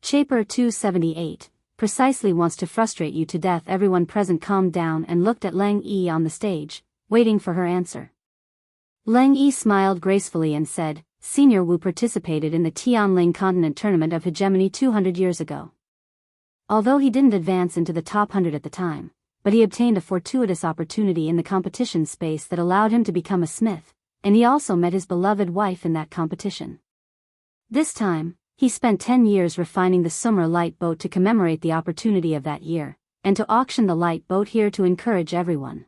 Chaper 278, precisely wants to frustrate you to death. Everyone present calmed down and looked at Lang Yi on the stage, waiting for her answer. Lang Yi smiled gracefully and said, Senior Wu participated in the Tianling Continent Tournament of Hegemony 200 years ago. Although he didn't advance into the top 100 at the time, but he obtained a fortuitous opportunity in the competition space that allowed him to become a smith, and he also met his beloved wife in that competition. This time, he spent 10 years refining the summer light boat to commemorate the opportunity of that year, and to auction the light boat here to encourage everyone.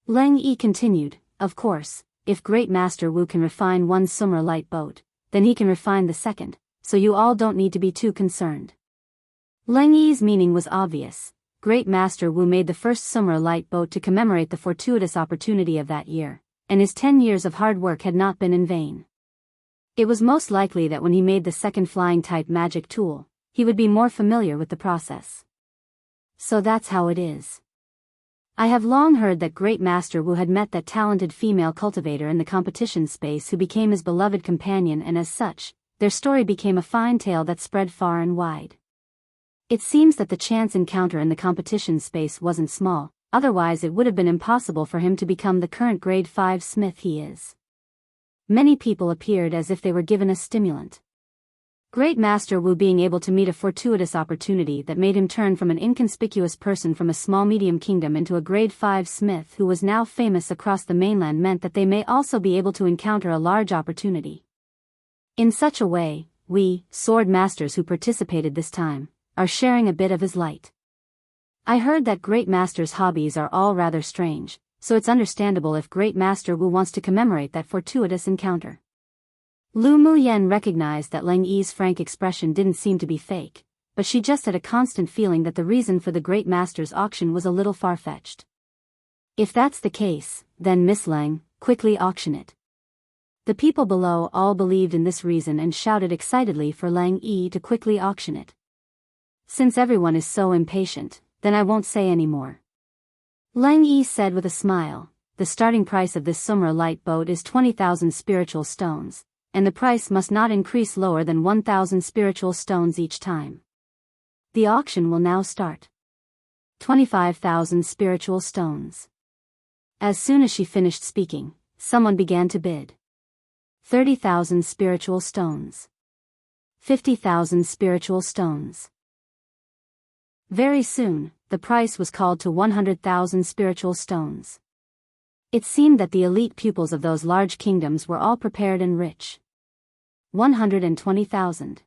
Lang Yi continued, of course, if Great Master Wu can refine one summer light boat, then he can refine the second, so you all don't need to be too concerned. Lang Yi's meaning was obvious. Great Master Wu made the first summer light boat to commemorate the fortuitous opportunity of that year, and his 10 years of hard work had not been in vain. It was most likely that when he made the second flying-type magic tool, he would be more familiar with the process. So that's how it is. I have long heard that Great Master Wu had met that talented female cultivator in the competition space who became his beloved companion, and as such, their story became a fine tale that spread far and wide. It seems that the chance encounter in the competition space wasn't small, otherwise it would have been impossible for him to become the current grade 5 smith he is. Many people appeared as if they were given a stimulant. Great Master Wu being able to meet a fortuitous opportunity that made him turn from an inconspicuous person from a small medium kingdom into a grade 5 smith who was now famous across the mainland meant that they may also be able to encounter a large opportunity. In such a way, we, sword masters who participated this time, are sharing a bit of his light. I heard that Great Master's hobbies are all rather strange, so it's understandable if Great Master Wu wants to commemorate that fortuitous encounter. Lu Muyen recognized that Lang Yi's frank expression didn't seem to be fake, but she just had a constant feeling that the reason for the Great Master's auction was a little far-fetched. If that's the case, then Miss Lang, quickly auction it. The people below all believed in this reason and shouted excitedly for Lang Yi to quickly auction it. Since everyone is so impatient, then I won't say any more. Lang Yi said with a smile, the starting price of this summer light boat is 20,000 spiritual stones, and the price must not increase lower than 1,000 spiritual stones each time. The auction will now start. 25,000 spiritual stones. As soon as she finished speaking, someone began to bid. 30,000 spiritual stones. 50,000 spiritual stones. Very soon, the price was called to 100,000 spiritual stones. It seemed that the elite pupils of those large kingdoms were all prepared and rich. 120,000.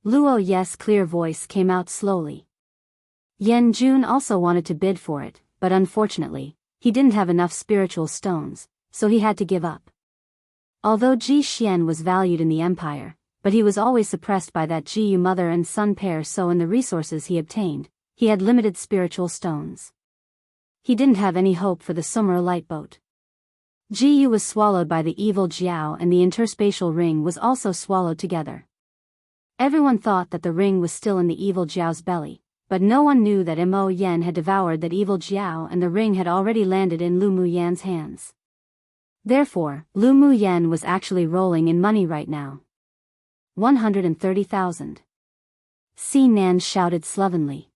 Luo Ye's clear voice came out slowly. Yan Jun also wanted to bid for it, but unfortunately, he didn't have enough spiritual stones, so he had to give up. Although Ji Xian was valued in the empire, but he was always suppressed by that Ji Yu mother and son pair, so in the resources he obtained, he had limited spiritual stones. He didn't have any hope for the summer light boat. Ji Yu was swallowed by the evil Jiao, and the interspatial ring was also swallowed together. Everyone thought that the ring was still in the evil Jiao's belly, but no one knew that Mo Yen had devoured that evil Jiao and the ring had already landed in Lu Muyan's hands. Therefore, Lu Muyan was actually rolling in money right now. 130,000. Si Nan shouted slovenly.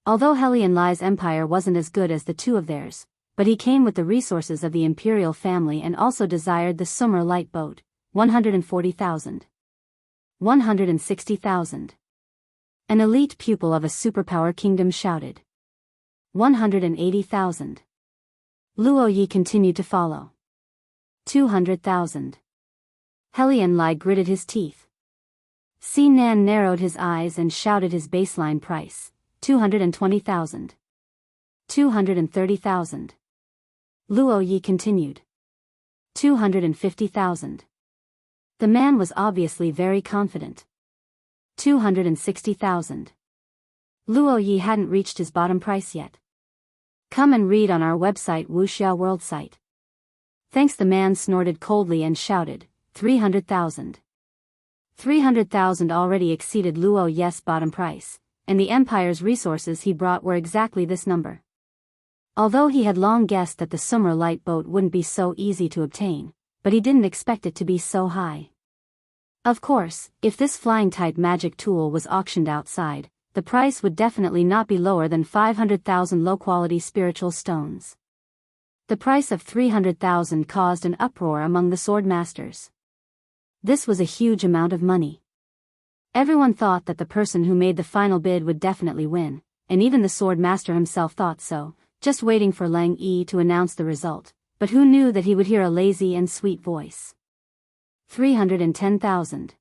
Although Helian Lai's empire wasn't as good as the two of theirs, but he came with the resources of the imperial family and also desired the summer light boat. 140,000. 160,000. An elite pupil of a superpower kingdom shouted. 180,000. Luo Yi continued to follow. 200,000. Helian Lai gritted his teeth. Si Nan narrowed his eyes and shouted his baseline price, 220,000. 230,000. Luo Yi continued. 250,000. The man was obviously very confident. 260,000. Luo Yi hadn't reached his bottom price yet. Come and read on our website Wuxia World site. Thanks. The man snorted coldly and shouted, 300,000. 300,000 already exceeded Luo Yi's bottom price, and the empire's resources he brought were exactly this number. Although he had long guessed that the summer light boat wouldn't be so easy to obtain, but he didn't expect it to be so high. Of course, if this flying-type magic tool was auctioned outside, the price would definitely not be lower than 500,000 low-quality spiritual stones. The price of 300,000 caused an uproar among the sword masters. This was a huge amount of money. Everyone thought that the person who made the final bid would definitely win, and even the sword master himself thought so, just waiting for Lang Yi to announce the result, but who knew that he would hear a lazy and sweet voice. 310,000.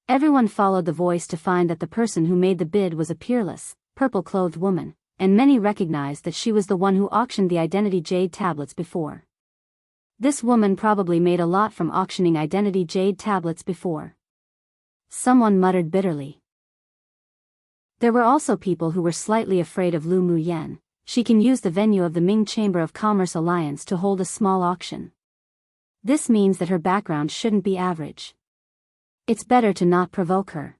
Everyone followed the voice to find that the person who made the bid was a peerless, purple-clothed woman, and many recognized that she was the one who auctioned the identity jade tablets before. This woman probably made a lot from auctioning identity jade tablets before. Someone muttered bitterly. There were also people who were slightly afraid of Lu Muyen. She can use the venue of the Ming Chamber of Commerce Alliance to hold a small auction. This means that her background shouldn't be average. It's better to not provoke her.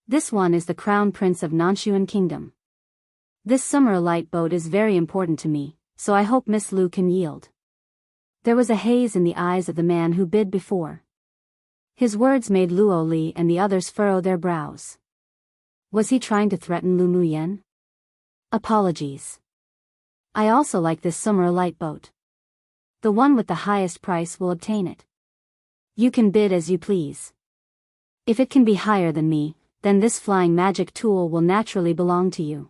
This one is the Crown Prince of Nanshuan Kingdom. This summer light boat is very important to me, so I hope Miss Lu can yield. There was a haze in the eyes of the man who bid before. His words made Luo Li and the others furrow their brows. Was he trying to threaten Lu Muyen? Apologies. I also like this summer light boat. The one with the highest price will obtain it. You can bid as you please. If it can be higher than me, then this flying magic tool will naturally belong to you.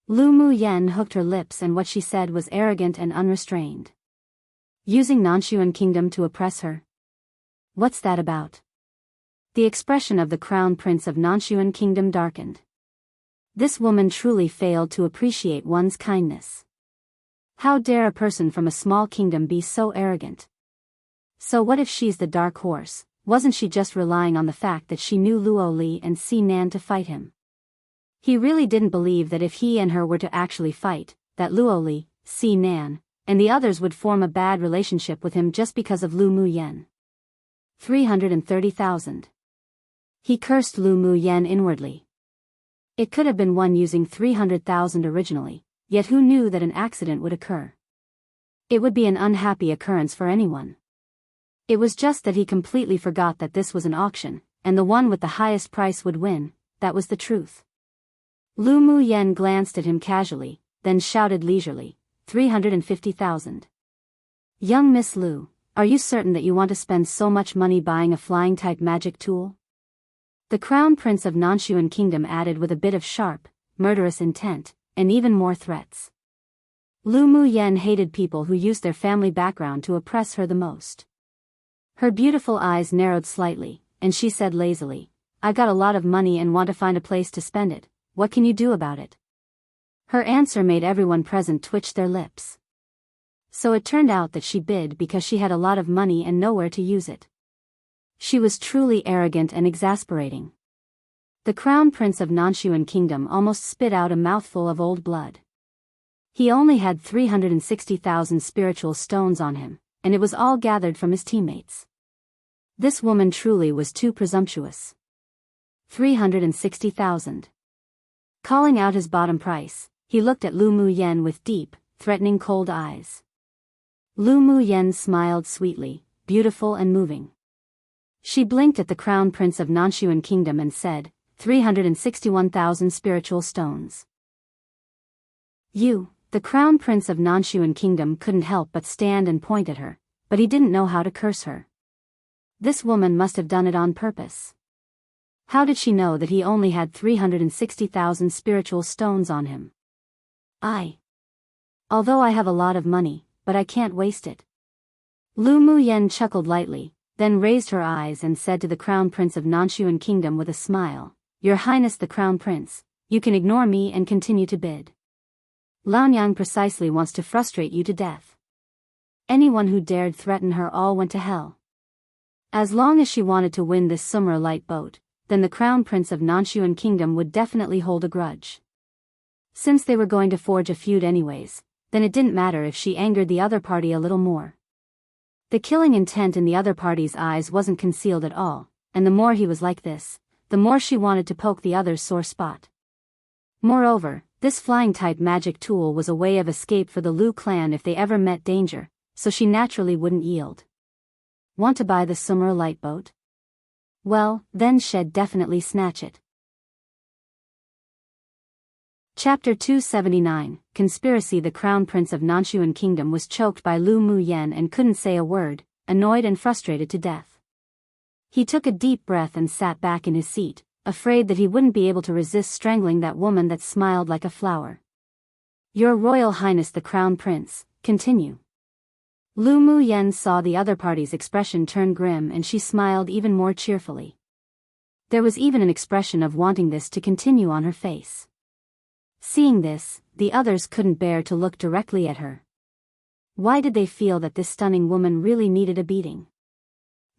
Lu Muyen hooked her lips, and what she said was arrogant and unrestrained. Using Nanshuan Kingdom to oppress her? What's that about? The expression of the Crown Prince of Nanshuan Kingdom darkened. This woman truly failed to appreciate one's kindness. How dare a person from a small kingdom be so arrogant? So what if she's the dark horse? Wasn't she just relying on the fact that she knew Luo Li and Si Nan to fight him? He really didn't believe that if he and her were to actually fight, that Luo Li, Si Nan, and the others would form a bad relationship with him just because of Lu Muyen. 330,000. He cursed Lu Muyen inwardly. It could have been one using 300,000 originally, yet who knew that an accident would occur? It would be an unhappy occurrence for anyone. It was just that he completely forgot that this was an auction, and the one with the highest price would win. That was the truth. Lu Muyen glanced at him casually, then shouted leisurely, 350,000. Young Miss Lu, are you certain that you want to spend so much money buying a flying-type magic tool? The Crown Prince of Nanshuan Kingdom added with a bit of sharp, murderous intent, and even more threats. Lu Muyen hated people who used their family background to oppress her the most. Her beautiful eyes narrowed slightly, and she said lazily, I got a lot of money and want to find a place to spend it. What can you do about it? Her answer made everyone present twitch their lips. So it turned out that she bid because she had a lot of money and nowhere to use it. She was truly arrogant and exasperating. The Crown Prince of Nanshuan Kingdom almost spit out a mouthful of old blood. He only had 360,000 spiritual stones on him, and it was all gathered from his teammates. This woman truly was too presumptuous. 360,000. Calling out his bottom price, he looked at Lu Muyen with deep, threatening cold eyes. Lu Muyen smiled sweetly, beautiful and moving. She blinked at the Crown Prince of Nanshuan Kingdom and said, 361,000 spiritual stones. You, the Crown Prince of Nanshuan Kingdom couldn't help but stand and point at her, but he didn't know how to curse her. This woman must have done it on purpose. How did she know that he only had 360,000 spiritual stones on him? Although I have a lot of money, but I can't waste it. Lu Muyen chuckled lightly, then raised her eyes and said to the Crown Prince of Nanshuan Kingdom with a smile, Your Highness the Crown Prince, you can ignore me and continue to bid. Laonyang precisely wants to frustrate you to death. Anyone who dared threaten her all went to hell. As long as she wanted to win this summer light boat, then the Crown Prince of Nanshuan Kingdom would definitely hold a grudge. Since they were going to forge a feud anyways, then it didn't matter if she angered the other party a little more. The killing intent in the other party's eyes wasn't concealed at all, and the more he was like this, the more she wanted to poke the other's sore spot. Moreover, this flying-type magic tool was a way of escape for the Lu clan if they ever met danger, so she naturally wouldn't yield. Want to buy the summer light boat? Well, then she'd definitely snatch it. Chapter 279, Conspiracy. The Crown Prince of Nanshuan Kingdom was choked by Lu Muyen and couldn't say a word, annoyed and frustrated to death. He took a deep breath and sat back in his seat, afraid that he wouldn't be able to resist strangling that woman that smiled like a flower. Your Royal Highness the Crown Prince, continue. Lu Muyen saw the other party's expression turn grim and she smiled even more cheerfully. There was even an expression of wanting this to continue on her face. Seeing this, the others couldn't bear to look directly at her. Why did they feel that this stunning woman really needed a beating?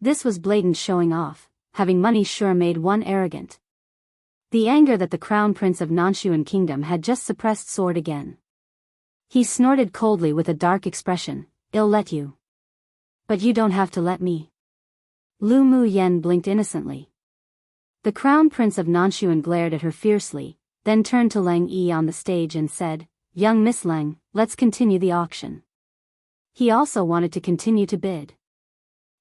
This was blatant showing off. Having money sure made one arrogant. The anger that the Crown Prince of Nanshuan Kingdom had just suppressed soared again. He snorted coldly with a dark expression, "I'll let you. But you don't have to let me." Lu Muyen blinked innocently. The Crown Prince of Nanshuan glared at her fiercely, then turned to Lang Yi on the stage and said, "Young Miss Lang, let's continue the auction." He also wanted to continue to bid.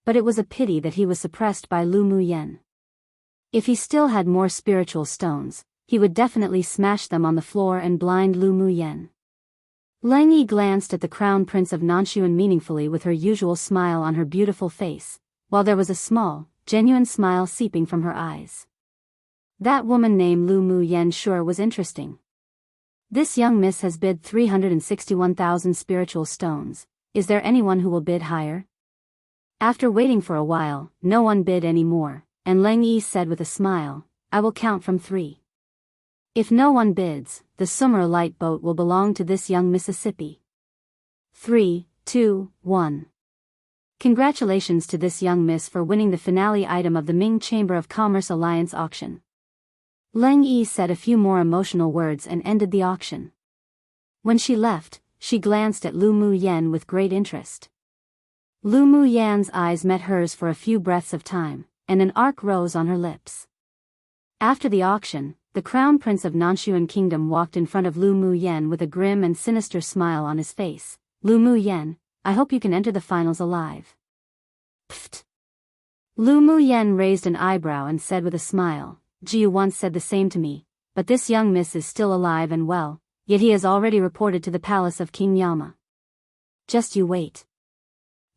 But it was a pity that he was suppressed by Lu Muyen. If he still had more spiritual stones, he would definitely smash them on the floor and blind Lu Muyen. Lang Yi glanced at the Crown Prince of Nanshuan meaningfully with her usual smile on her beautiful face, while there was a small, genuine smile seeping from her eyes. That woman named Lu Muyen sure was interesting. This young miss has bid 361,000 spiritual stones. Is there anyone who will bid higher? After waiting for a while, no one bid any more, and Lang Yi said with a smile, "I will count from 3. If no one bids, the summer light boat will belong to this young Mississippi. 3, 2, 1. Congratulations to this young miss for winning the finale item of the Ming Chamber of Commerce Alliance auction." Lang Yi said a few more emotional words and ended the auction. When she left, she glanced at Lu Muyen with great interest. Lu Muyen's eyes met hers for a few breaths of time, and an arc rose on her lips. After the auction, the Crown Prince of Nanshuan Kingdom walked in front of Lu Muyen with a grim and sinister smile on his face. "Lu Muyen, I hope you can enter the finals alive." Pfft. Lu Muyen raised an eyebrow and said with a smile, "Jiu once said the same to me, but this young miss is still alive and well, yet he has already reported to the palace of King Yama. Just you wait."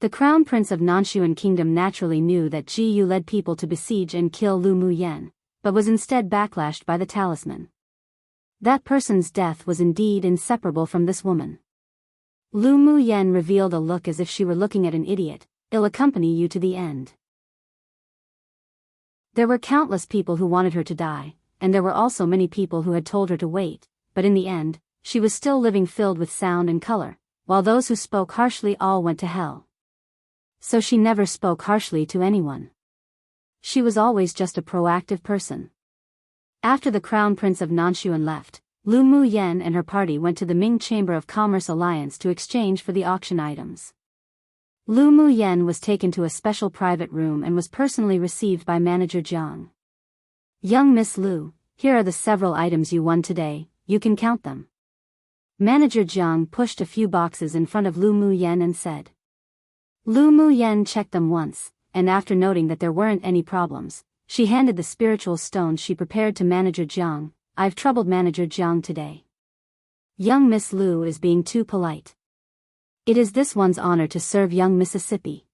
The Crown Prince of Nanshuan Kingdom naturally knew that Jiu led people to besiege and kill Lu Muyen, but was instead backlashed by the talisman. That person's death was indeed inseparable from this woman. Lu Muyen revealed a look as if she were looking at an idiot. "I'll accompany you to the end." There were countless people who wanted her to die, and there were also many people who had told her to wait, but in the end, she was still living filled with sound and color, while those who spoke harshly all went to hell. So she never spoke harshly to anyone. She was always just a proactive person. After the Crown Prince of Nanshuan left, Lu Muyen and her party went to the Ming Chamber of Commerce Alliance to exchange for the auction items. Lu Muyen was taken to a special private room and was personally received by Manager Jiang. "Young Miss Lu, here are the several items you won today, you can count them." Manager Jiang pushed a few boxes in front of Lu Muyen and said. Lu Muyen checked them once, and after noting that there weren't any problems, she handed the spiritual stones she prepared to Manager Jiang. "I've troubled Manager Jiang today. Young Miss Lu is being too polite. It is this one's honor to serve young Mississippi."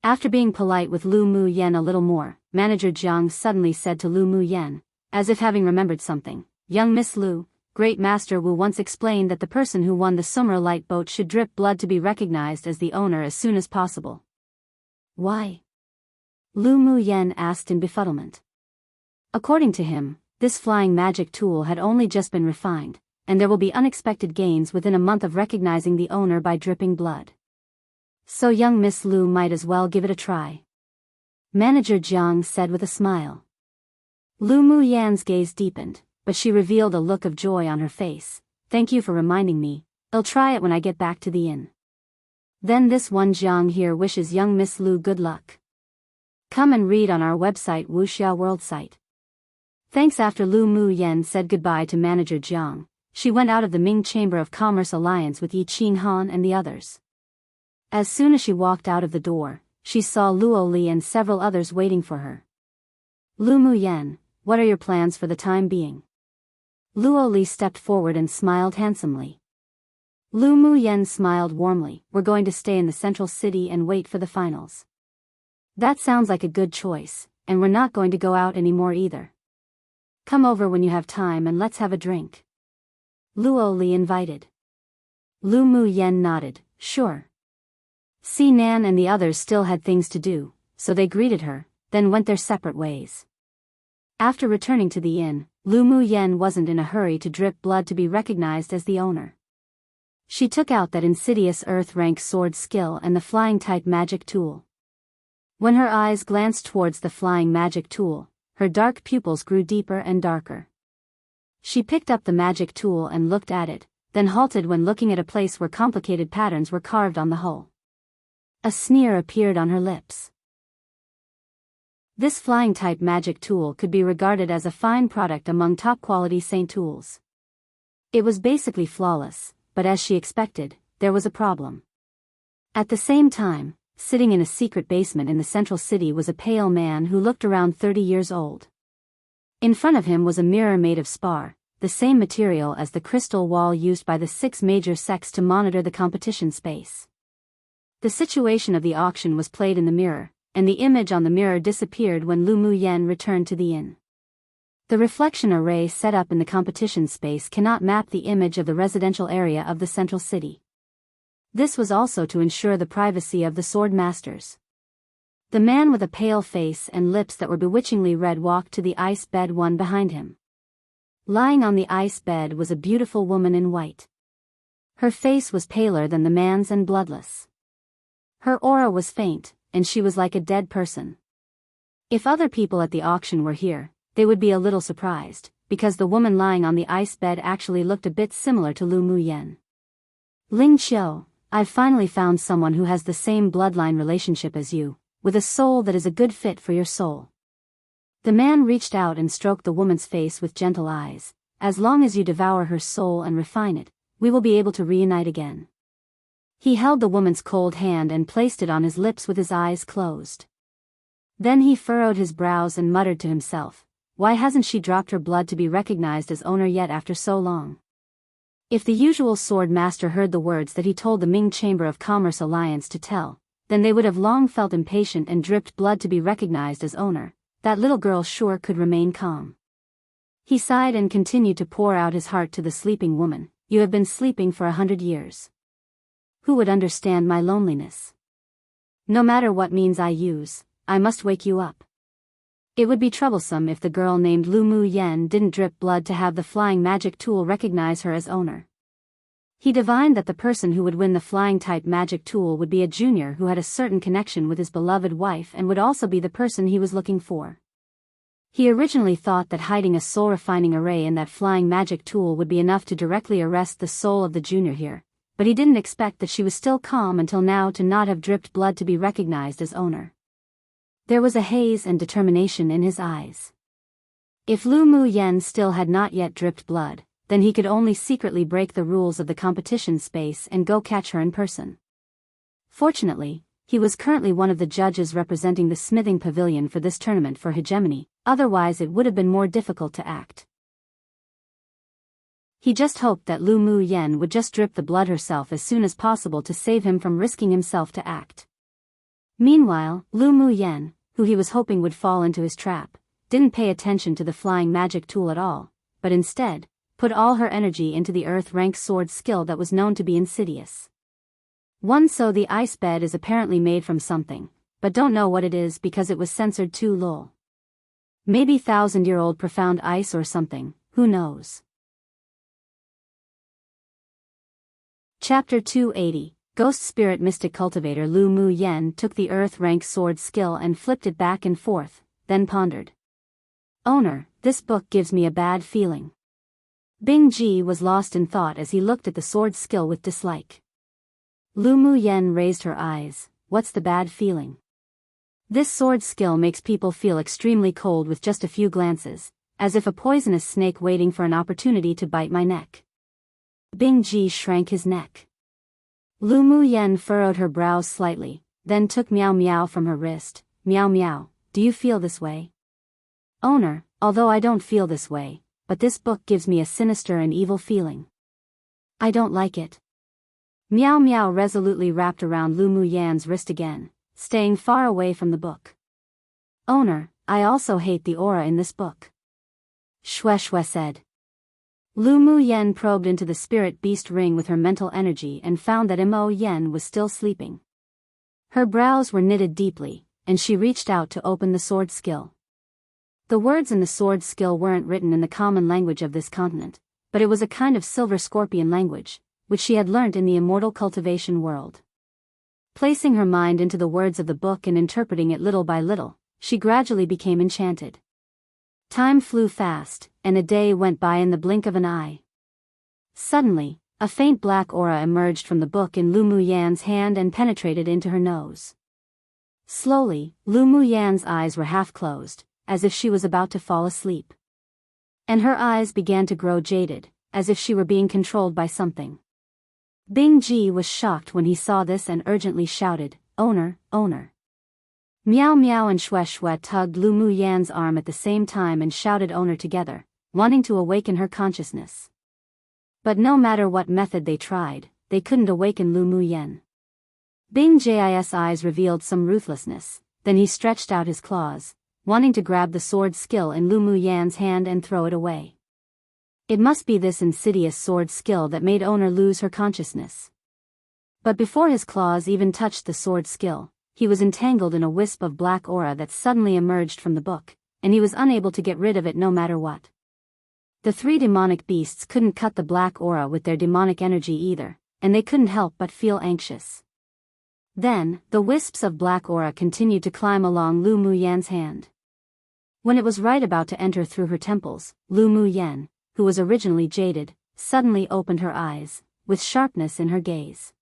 After being polite with Lu Muyen a little more, Manager Jiang suddenly said to Lu Muyen, as if having remembered something, "Young Miss Lu, Great Master Wu once explained that the person who won the summer light boat should drip blood to be recognized as the owner as soon as possible." "Why?" Lu Muyen asked in befuddlement. According to him, this flying magic tool had only just been refined, and there will be unexpected gains within a month of recognizing the owner by dripping blood. So young Miss Lu might as well give it a try. Manager Jiang said with a smile. Lu Muyen's gaze deepened, but she revealed a look of joy on her face. "Thank you for reminding me, I'll try it when I get back to the inn." Then this one Jiang here wishes young Miss Lu good luck. Come and read on our website Wuxia World site. Thanks. After Lu Muyen said goodbye to Manager Jiang, she went out of the Ming Chamber of Commerce Alliance with Yi Qinghan and the others. As soon as she walked out of the door, she saw Luo Li and several others waiting for her. Lu Mu Yen, what are your plans for the time being? Luo Li stepped forward and smiled handsomely. Lu Mu Yen smiled warmly. We're going to stay in the central city and wait for the finals. That sounds like a good choice, and we're not going to go out anymore either. Come over when you have time and let's have a drink. Luo Li invited. Lu Mu Yen nodded, sure. Si Nan and the others still had things to do, so they greeted her, then went their separate ways. After returning to the inn, Lu Mu Yen wasn't in a hurry to drip blood to be recognized as the owner. She took out that insidious earth-rank sword skill and the flying-type magic tool. When her eyes glanced towards the flying magic tool, her dark pupils grew deeper and darker. She picked up the magic tool and looked at it, then halted when looking at a place where complicated patterns were carved on the hull. A sneer appeared on her lips. This flying-type magic tool could be regarded as a fine product among top-quality Saint tools. It was basically flawless, but as she expected, there was a problem. At the same time, sitting in a secret basement in the central city was a pale man who looked around 30 years old. In front of him was a mirror made of spar, the same material as the crystal wall used by the 6 major sects to monitor the competition space. The situation of the auction was played in the mirror, and the image on the mirror disappeared when Lu Mu Yen returned to the inn. The reflection array set up in the competition space cannot map the image of the residential area of the central city. This was also to ensure the privacy of the sword masters. The man with a pale face and lips that were bewitchingly red walked to the ice bed one behind him. Lying on the ice bed was a beautiful woman in white. Her face was paler than the man's and bloodless. Her aura was faint, and she was like a dead person. If other people at the auction were here, they would be a little surprised, because the woman lying on the ice bed actually looked a bit similar to Lu Mu Yen. Ling Qiu, I've finally found someone who has the same bloodline relationship as you, with a soul that is a good fit for your soul. The man reached out and stroked the woman's face with gentle eyes. As long as you devour her soul and refine it, we will be able to reunite again. He held the woman's cold hand and placed it on his lips with his eyes closed. Then he furrowed his brows and muttered to himself, why hasn't she dropped her blood to be recognized as owner yet after so long? If the usual sword master heard the words that he told the Ming Chamber of Commerce Alliance to tell, then they would have long felt impatient and dripped blood to be recognized as owner. That little girl sure could remain calm. He sighed and continued to pour out his heart to the sleeping woman. You have been sleeping for 100 years. Who would understand my loneliness? No matter what means I use, I must wake you up. It would be troublesome if the girl named Lu Mu Yen didn't drip blood to have the flying magic tool recognize her as owner. He divined that the person who would win the flying-type magic tool would be a junior who had a certain connection with his beloved wife and would also be the person he was looking for. He originally thought that hiding a soul-refining array in that flying magic tool would be enough to directly arrest the soul of the junior here, but he didn't expect that she was still calm until now to not have dripped blood to be recognized as owner. There was a haze and determination in his eyes. If Lu Mu Yen still had not yet dripped blood, then he could only secretly break the rules of the competition space and go catch her in person. Fortunately, he was currently one of the judges representing the smithing pavilion for this tournament for hegemony, otherwise it would have been more difficult to act. He just hoped that Lu Mu Yen would just drip the blood herself as soon as possible to save him from risking himself to act. Meanwhile, Lu Mu Yen, who he was hoping would fall into his trap, didn't pay attention to the flying magic tool at all, but instead, put all her energy into the earth-rank sword skill that was known to be insidious. So the ice bed is apparently made from something, but don't know what it is because it was censored too lol. Maybe 1,000-year-old profound ice or something, who knows. Chapter 280, Ghost Spirit Mystic Cultivator Lu Mu Yen took the earth-rank sword skill and flipped it back and forth, then pondered. Owner, this book gives me a bad feeling. Bing Ji was lost in thought as he looked at the sword skill with dislike. Lu Mu Yen raised her eyes. What's the bad feeling? This sword skill makes people feel extremely cold with just a few glances, as if a poisonous snake waiting for an opportunity to bite my neck. Bing Ji shrank his neck. Lu Mu Yen furrowed her brows slightly, then took Meow Meow from her wrist. Meow Meow, do you feel this way? Owner, although I don't feel this way, but this book gives me a sinister and evil feeling. I don't like it. Miao Miao resolutely wrapped around Lu Muyan's wrist again, staying far away from the book. Owner, I also hate the aura in this book. Shue Shue said. Lu Muyan probed into the spirit beast ring with her mental energy and found that Mo Yen was still sleeping. Her brows were knitted deeply, and she reached out to open the sword skill. The words in the sword skill weren't written in the common language of this continent, but it was a kind of silver scorpion language, which she had learnt in the immortal cultivation world. Placing her mind into the words of the book and interpreting it little by little, she gradually became enchanted. Time flew fast, and a day went by in the blink of an eye. Suddenly, a faint black aura emerged from the book in Lu Muyan's hand and penetrated into her nose. Slowly, Lu Muyan's eyes were half closed, as if she was about to fall asleep. And her eyes began to grow jaded, as if she were being controlled by something. Bing Ji was shocked when he saw this and urgently shouted, "Owner, owner." Miao Miao and Shue Shue tugged Lu Muyan's arm at the same time and shouted "owner" together, wanting to awaken her consciousness. But no matter what method they tried, they couldn't awaken Lu Muyan. Bing Ji's eyes revealed some ruthlessness, then he stretched out his claws, wanting to grab the sword skill in Lu Muyan's hand and throw it away. It must be this insidious sword skill that made owner lose her consciousness. But before his claws even touched the sword skill, he was entangled in a wisp of black aura that suddenly emerged from the book, and he was unable to get rid of it no matter what. The three demonic beasts couldn't cut the black aura with their demonic energy either, and they couldn't help but feel anxious. Then, the wisps of black aura continued to climb along Lu Muyan's hand. When it was right about to enter through her temples, Lu Muyan, who was originally jaded, suddenly opened her eyes, with sharpness in her gaze.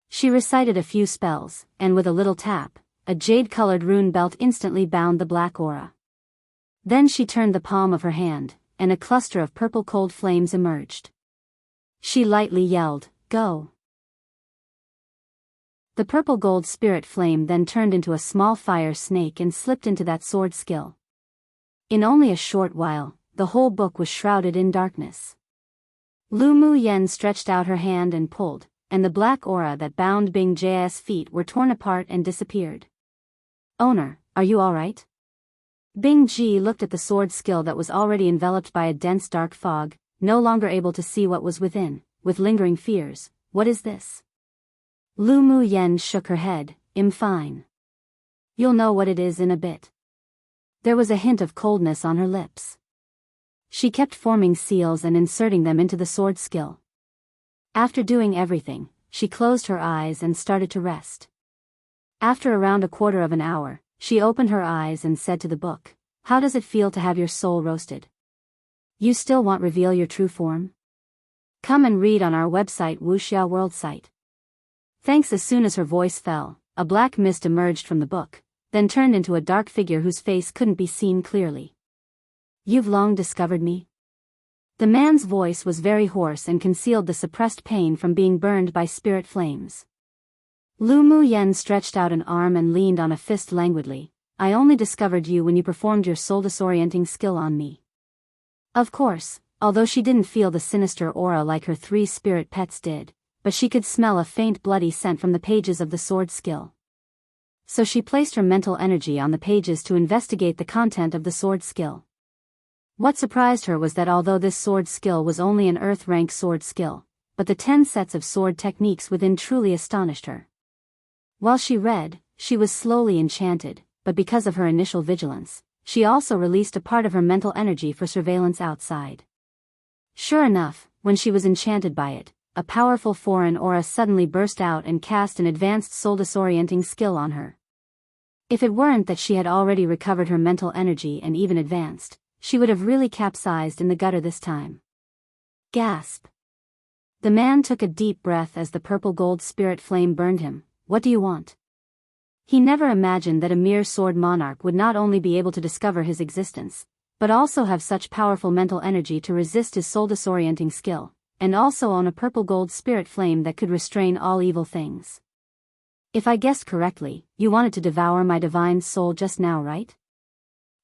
She recited a few spells, and with a little tap, a jade-colored rune belt instantly bound the black aura. Then she turned the palm of her hand, and a cluster of purple cold flames emerged. She lightly yelled, "Go!" The purple gold spirit flame then turned into a small fire snake and slipped into that sword skill. In only a short while, the whole book was shrouded in darkness. Lu Muyan stretched out her hand and pulled, and the black aura that bound Bing Ji's feet were torn apart and disappeared. "Owner, are you all right?" Bing Ji looked at the sword skill that was already enveloped by a dense dark fog, no longer able to see what was within, with lingering fears. "What is this?" Lu Muyan shook her head. "I'm fine. You'll know what it is in a bit." There was a hint of coldness on her lips. She kept forming seals and inserting them into the sword skill. After doing everything, she closed her eyes and started to rest. After around a quarter of an hour, she opened her eyes and said to the book, "How does it feel to have your soul roasted? You still won't reveal your true form? Come and read on our website Wuxia World site." Thanks. As soon as her voice fell, a black mist emerged from the book, then turned into a dark figure whose face couldn't be seen clearly. "You've long discovered me?" The man's voice was very hoarse and concealed the suppressed pain from being burned by spirit flames. Lu Muyan stretched out an arm and leaned on a fist languidly. "I only discovered you when you performed your soul disorienting skill on me." Of course, although she didn't feel the sinister aura like her three spirit pets did, but she could smell a faint bloody scent from the pages of the sword skill. So she placed her mental energy on the pages to investigate the content of the sword skill. What surprised her was that although this sword skill was only an earth-rank sword skill, but the 10 sets of sword techniques within truly astonished her. While she read, she was slowly enchanted, but because of her initial vigilance, she also released a part of her mental energy for surveillance outside. Sure enough, when she was enchanted by it, a powerful foreign aura suddenly burst out and cast an advanced soul disorienting skill on her. If it weren't that she had already recovered her mental energy and even advanced, she would have really capsized in the gutter this time. Gasp! The man took a deep breath as the purple gold spirit flame burned him. "What do you want?" He never imagined that a mere sword monarch would not only be able to discover his existence, but also have such powerful mental energy to resist his soul disorienting skill, and also own a purple gold spirit flame that could restrain all evil things. "If I guessed correctly, you wanted to devour my divine soul just now, right?"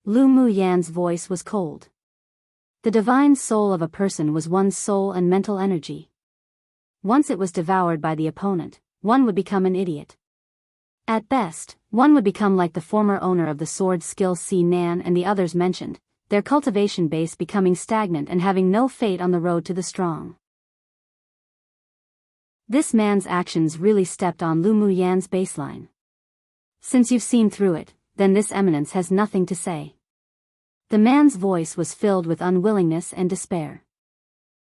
Lu Muyan's voice was cold. The divine soul of a person was one's soul and mental energy. Once it was devoured by the opponent, one would become an idiot. At best, one would become like the former owner of the sword skill Si Nan and the others mentioned, their cultivation base becoming stagnant and having no fate on the road to the strong. This man's actions really stepped on Lu Muyan's baseline. Since you've seen through it, then this eminence has nothing to say. The man's voice was filled with unwillingness and despair.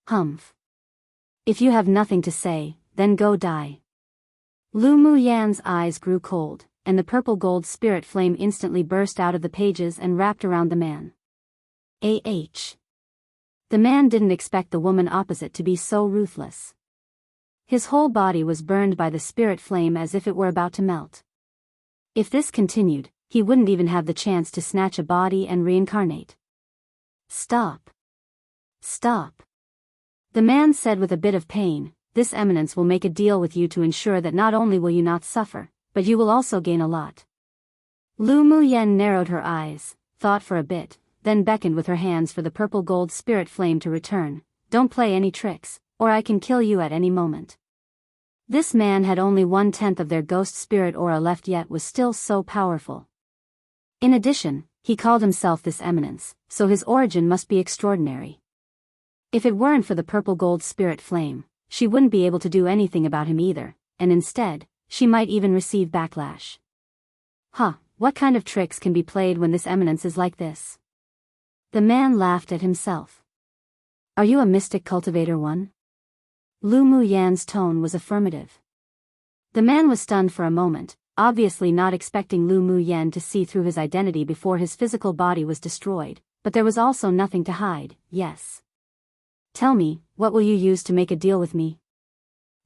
Humph. If you have nothing to say, then go die. Lu Muyan's eyes grew cold, and the purple gold spirit flame instantly burst out of the pages and wrapped around the man. The man didn't expect the woman opposite to be so ruthless. His whole body was burned by the spirit flame as if it were about to melt. If this continued, he wouldn't even have the chance to snatch a body and reincarnate. Stop. Stop. The man said with a bit of pain, this eminence will make a deal with you to ensure that not only will you not suffer, but you will also gain a lot. Lu Muyan narrowed her eyes, thought for a bit, then beckoned with her hands for the purple gold spirit flame to return. Don't play any tricks, or I can kill you at any moment. This man had only 1/10 of their ghost spirit aura left yet was still so powerful. In addition, he called himself this eminence, so his origin must be extraordinary. If it weren't for the purple gold spirit flame, she wouldn't be able to do anything about him either, and instead, she might even receive backlash. What kind of tricks can be played when this eminence is like this? The man laughed at himself. Are you a mystic cultivator one? Lu Muyan's tone was affirmative. The man was stunned for a moment, obviously not expecting Lu Muyan to see through his identity before his physical body was destroyed, but there was also nothing to hide. Yes. Tell me, what will you use to make a deal with me?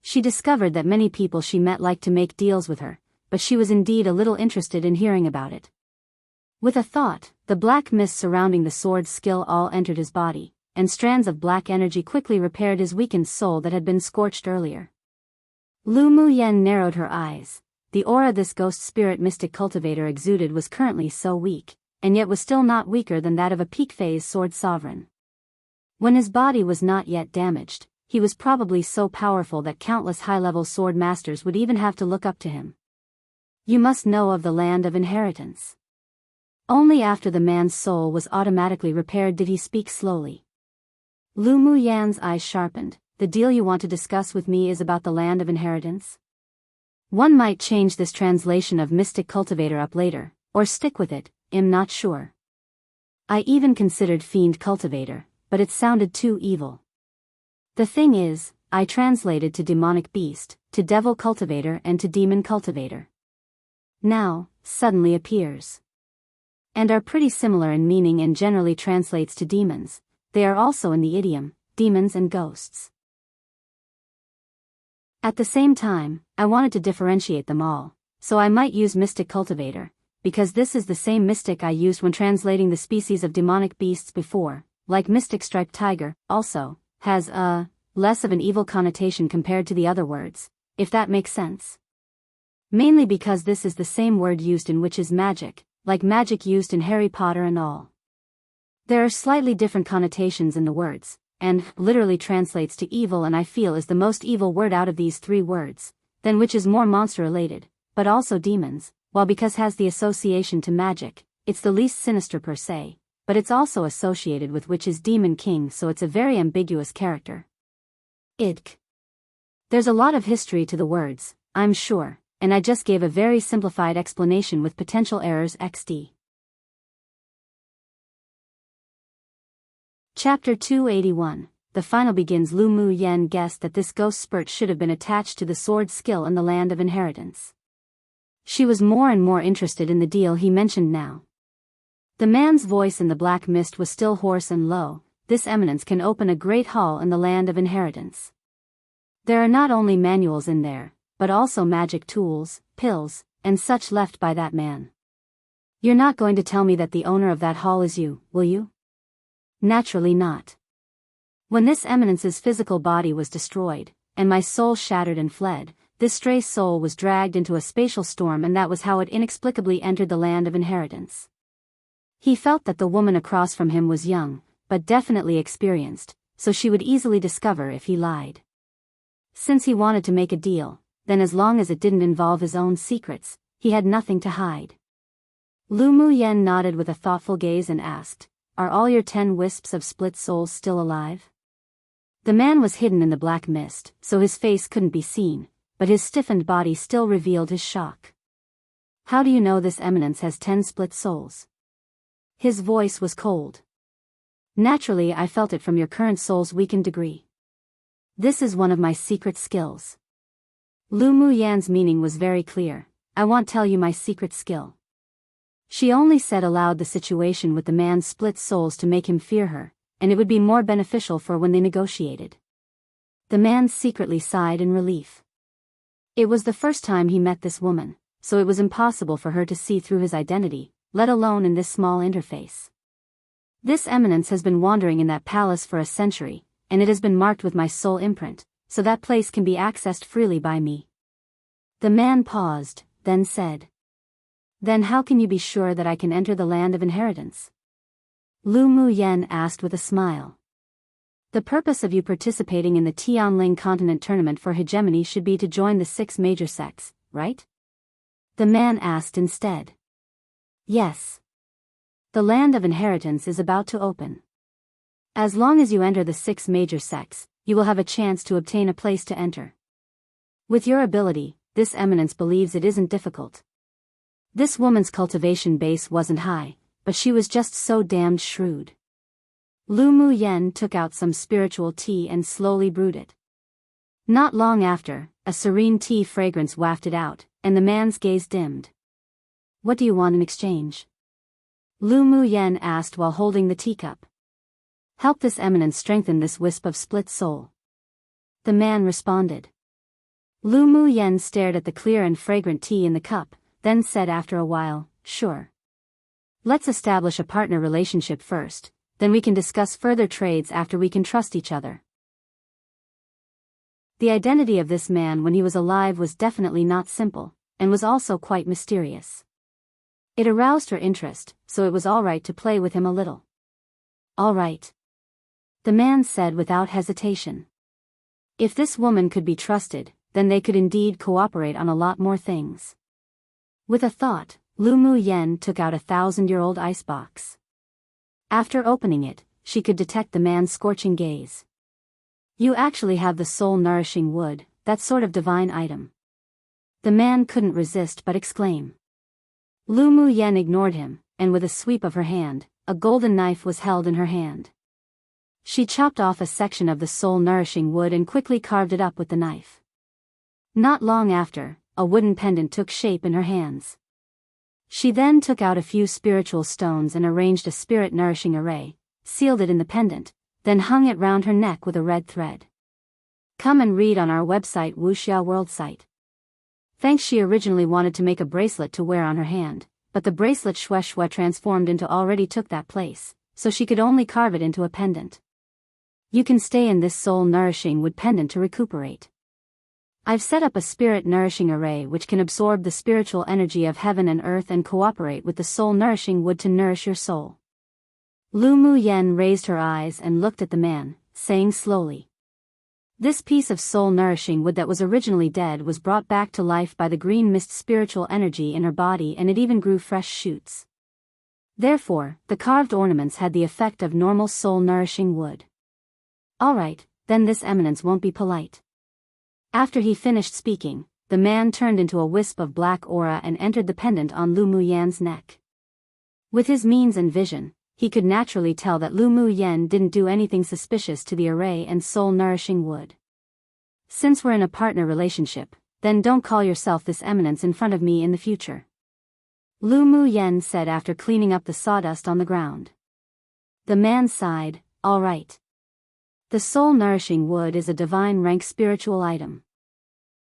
She discovered that many people she met liked to make deals with her, but she was indeed a little interested in hearing about it. With a thought, the black mist surrounding the sword skill all entered his body, and strands of black energy quickly repaired his weakened soul that had been scorched earlier. Lu Muyan narrowed her eyes. The aura this ghost spirit mystic cultivator exuded was currently so weak, and yet was still not weaker than that of a peak phase sword sovereign. When his body was not yet damaged, he was probably so powerful that countless high-level sword masters would even have to look up to him. You must know of the land of inheritance. Only after the man's soul was automatically repaired did he speak slowly. Lu Muyan's eyes sharpened. The deal you want to discuss with me is about the land of inheritance? One might change this translation of mystic cultivator up later, or stick with it, I'm not sure. I even considered fiend cultivator, but it sounded too evil. The thing is, I translated to demonic beast, to devil cultivator and to demon cultivator. Now, suddenly appears. And are pretty similar in meaning and generally translates to demons. They are also in the idiom, demons and ghosts. At the same time, I wanted to differentiate them all, so I might use mystic cultivator, because this is the same mystic I used when translating the species of demonic beasts before, like mystic striped tiger, also, has less of an evil connotation compared to the other words, if that makes sense. Mainly because this is the same word used in witches' magic, like magic used in Harry Potter and all. There are slightly different connotations in the words, and literally translates to evil and I feel is the most evil word out of these three words, then which is more monster-related, but also demons, while because has the association to magic, it's the least sinister per se, but it's also associated with which is demon king so it's a very ambiguous character. There's a lot of history to the words, I'm sure, and I just gave a very simplified explanation with potential errors XD. Chapter 281. The final begins. Lu Muyan guessed that this ghost spurt should have been attached to the sword skill in the land of inheritance. She was more and more interested in the deal he mentioned now. The man's voice in the black mist was still hoarse and low. This eminence can open a great hall in the land of inheritance. There are not only manuals in there, but also magic tools, pills, and such left by that man. You're not going to tell me that the owner of that hall is you, will you? Naturally not. When this eminence's physical body was destroyed, and my soul shattered and fled, this stray soul was dragged into a spatial storm and that was how it inexplicably entered the land of inheritance. He felt that the woman across from him was young, but definitely experienced, so she would easily discover if he lied. Since he wanted to make a deal, then as long as it didn't involve his own secrets, he had nothing to hide. Lu Muyen nodded with a thoughtful gaze and asked, "Are all your 10 wisps of split souls still alive?" The man was hidden in the black mist, so his face couldn't be seen, but his stiffened body still revealed his shock. "How do you know this eminence has 10 split souls?" His voice was cold. "Naturally, I felt it from your current soul's weakened degree. This is one of my secret skills." Lu Muyan's meaning was very clear. "I won't tell you my secret skill." She only said aloud the situation with the man's split souls to make him fear her, and it would be more beneficial for when they negotiated. The man secretly sighed in relief. It was the first time he met this woman, so it was impossible for her to see through his identity, let alone in this small interface. "This eminence has been wandering in that palace for a century, and it has been marked with my soul imprint, so that place can be accessed freely by me." The man paused, then said, "Then how can you be sure that I can enter the land of inheritance?" Lu Muyen asked with a smile. "The purpose of you participating in the Tianling continent tournament for hegemony should be to join the 6 major sects, right?" The man asked instead. "Yes. The land of inheritance is about to open. As long as you enter the 6 major sects, you will have a chance to obtain a place to enter. With your ability, this eminence believes it isn't difficult." This woman's cultivation base wasn't high, but she was just so damned shrewd. Lu Muyen took out some spiritual tea and slowly brewed it. Not long after, a serene tea fragrance wafted out, and the man's gaze dimmed. "What do you want in exchange?" Lu Muyen asked while holding the teacup. "Help this eminence strengthen this wisp of split soul." The man responded. Lu Muyen stared at the clear and fragrant tea in the cup, then said after a while, "Sure. Let's establish a partner relationship first, then we can discuss further trades after we can trust each other." The identity of this man when he was alive was definitely not simple, and was also quite mysterious. It aroused her interest, so it was all right to play with him a little. "All right," the man said without hesitation. If this woman could be trusted, then they could indeed cooperate on a lot more things. With a thought, Lu Muyen took out a 1,000-year-old icebox. After opening it, she could detect the man's scorching gaze. "You actually have the soul-nourishing wood, that sort of divine item." The man couldn't resist but exclaim. Lu Muyen ignored him, and with a sweep of her hand, a golden knife was held in her hand. She chopped off a section of the soul-nourishing wood and quickly carved it up with the knife. Not long after, a wooden pendant took shape in her hands. She then took out a few spiritual stones and arranged a spirit-nourishing array, sealed it in the pendant, then hung it round her neck with a red thread. Come and read on our website Wuxia World site. Thanks. She originally wanted to make a bracelet to wear on her hand, but the bracelet Shueshue transformed into already took that place, so she could only carve it into a pendant. You can stay in this soul-nourishing wood pendant to recuperate. I've set up a spirit-nourishing array which can absorb the spiritual energy of heaven and earth and cooperate with the soul-nourishing wood to nourish your soul. Lu Muyen raised her eyes and looked at the man, saying slowly. This piece of soul-nourishing wood that was originally dead was brought back to life by the green mist spiritual energy in her body, and it even grew fresh shoots. Therefore, the carved ornaments had the effect of normal soul-nourishing wood. All right, then this eminence won't be polite. After he finished speaking, the man turned into a wisp of black aura and entered the pendant on Lu Muyen's neck. With his means and vision, he could naturally tell that Lu Muyen didn't do anything suspicious to the array and soul-nourishing wood. Since we're in a partner relationship, then don't call yourself this eminence in front of me in the future. Lu Muyen said after cleaning up the sawdust on the ground. The man sighed, all right. The soul-nourishing wood is a divine rank spiritual item.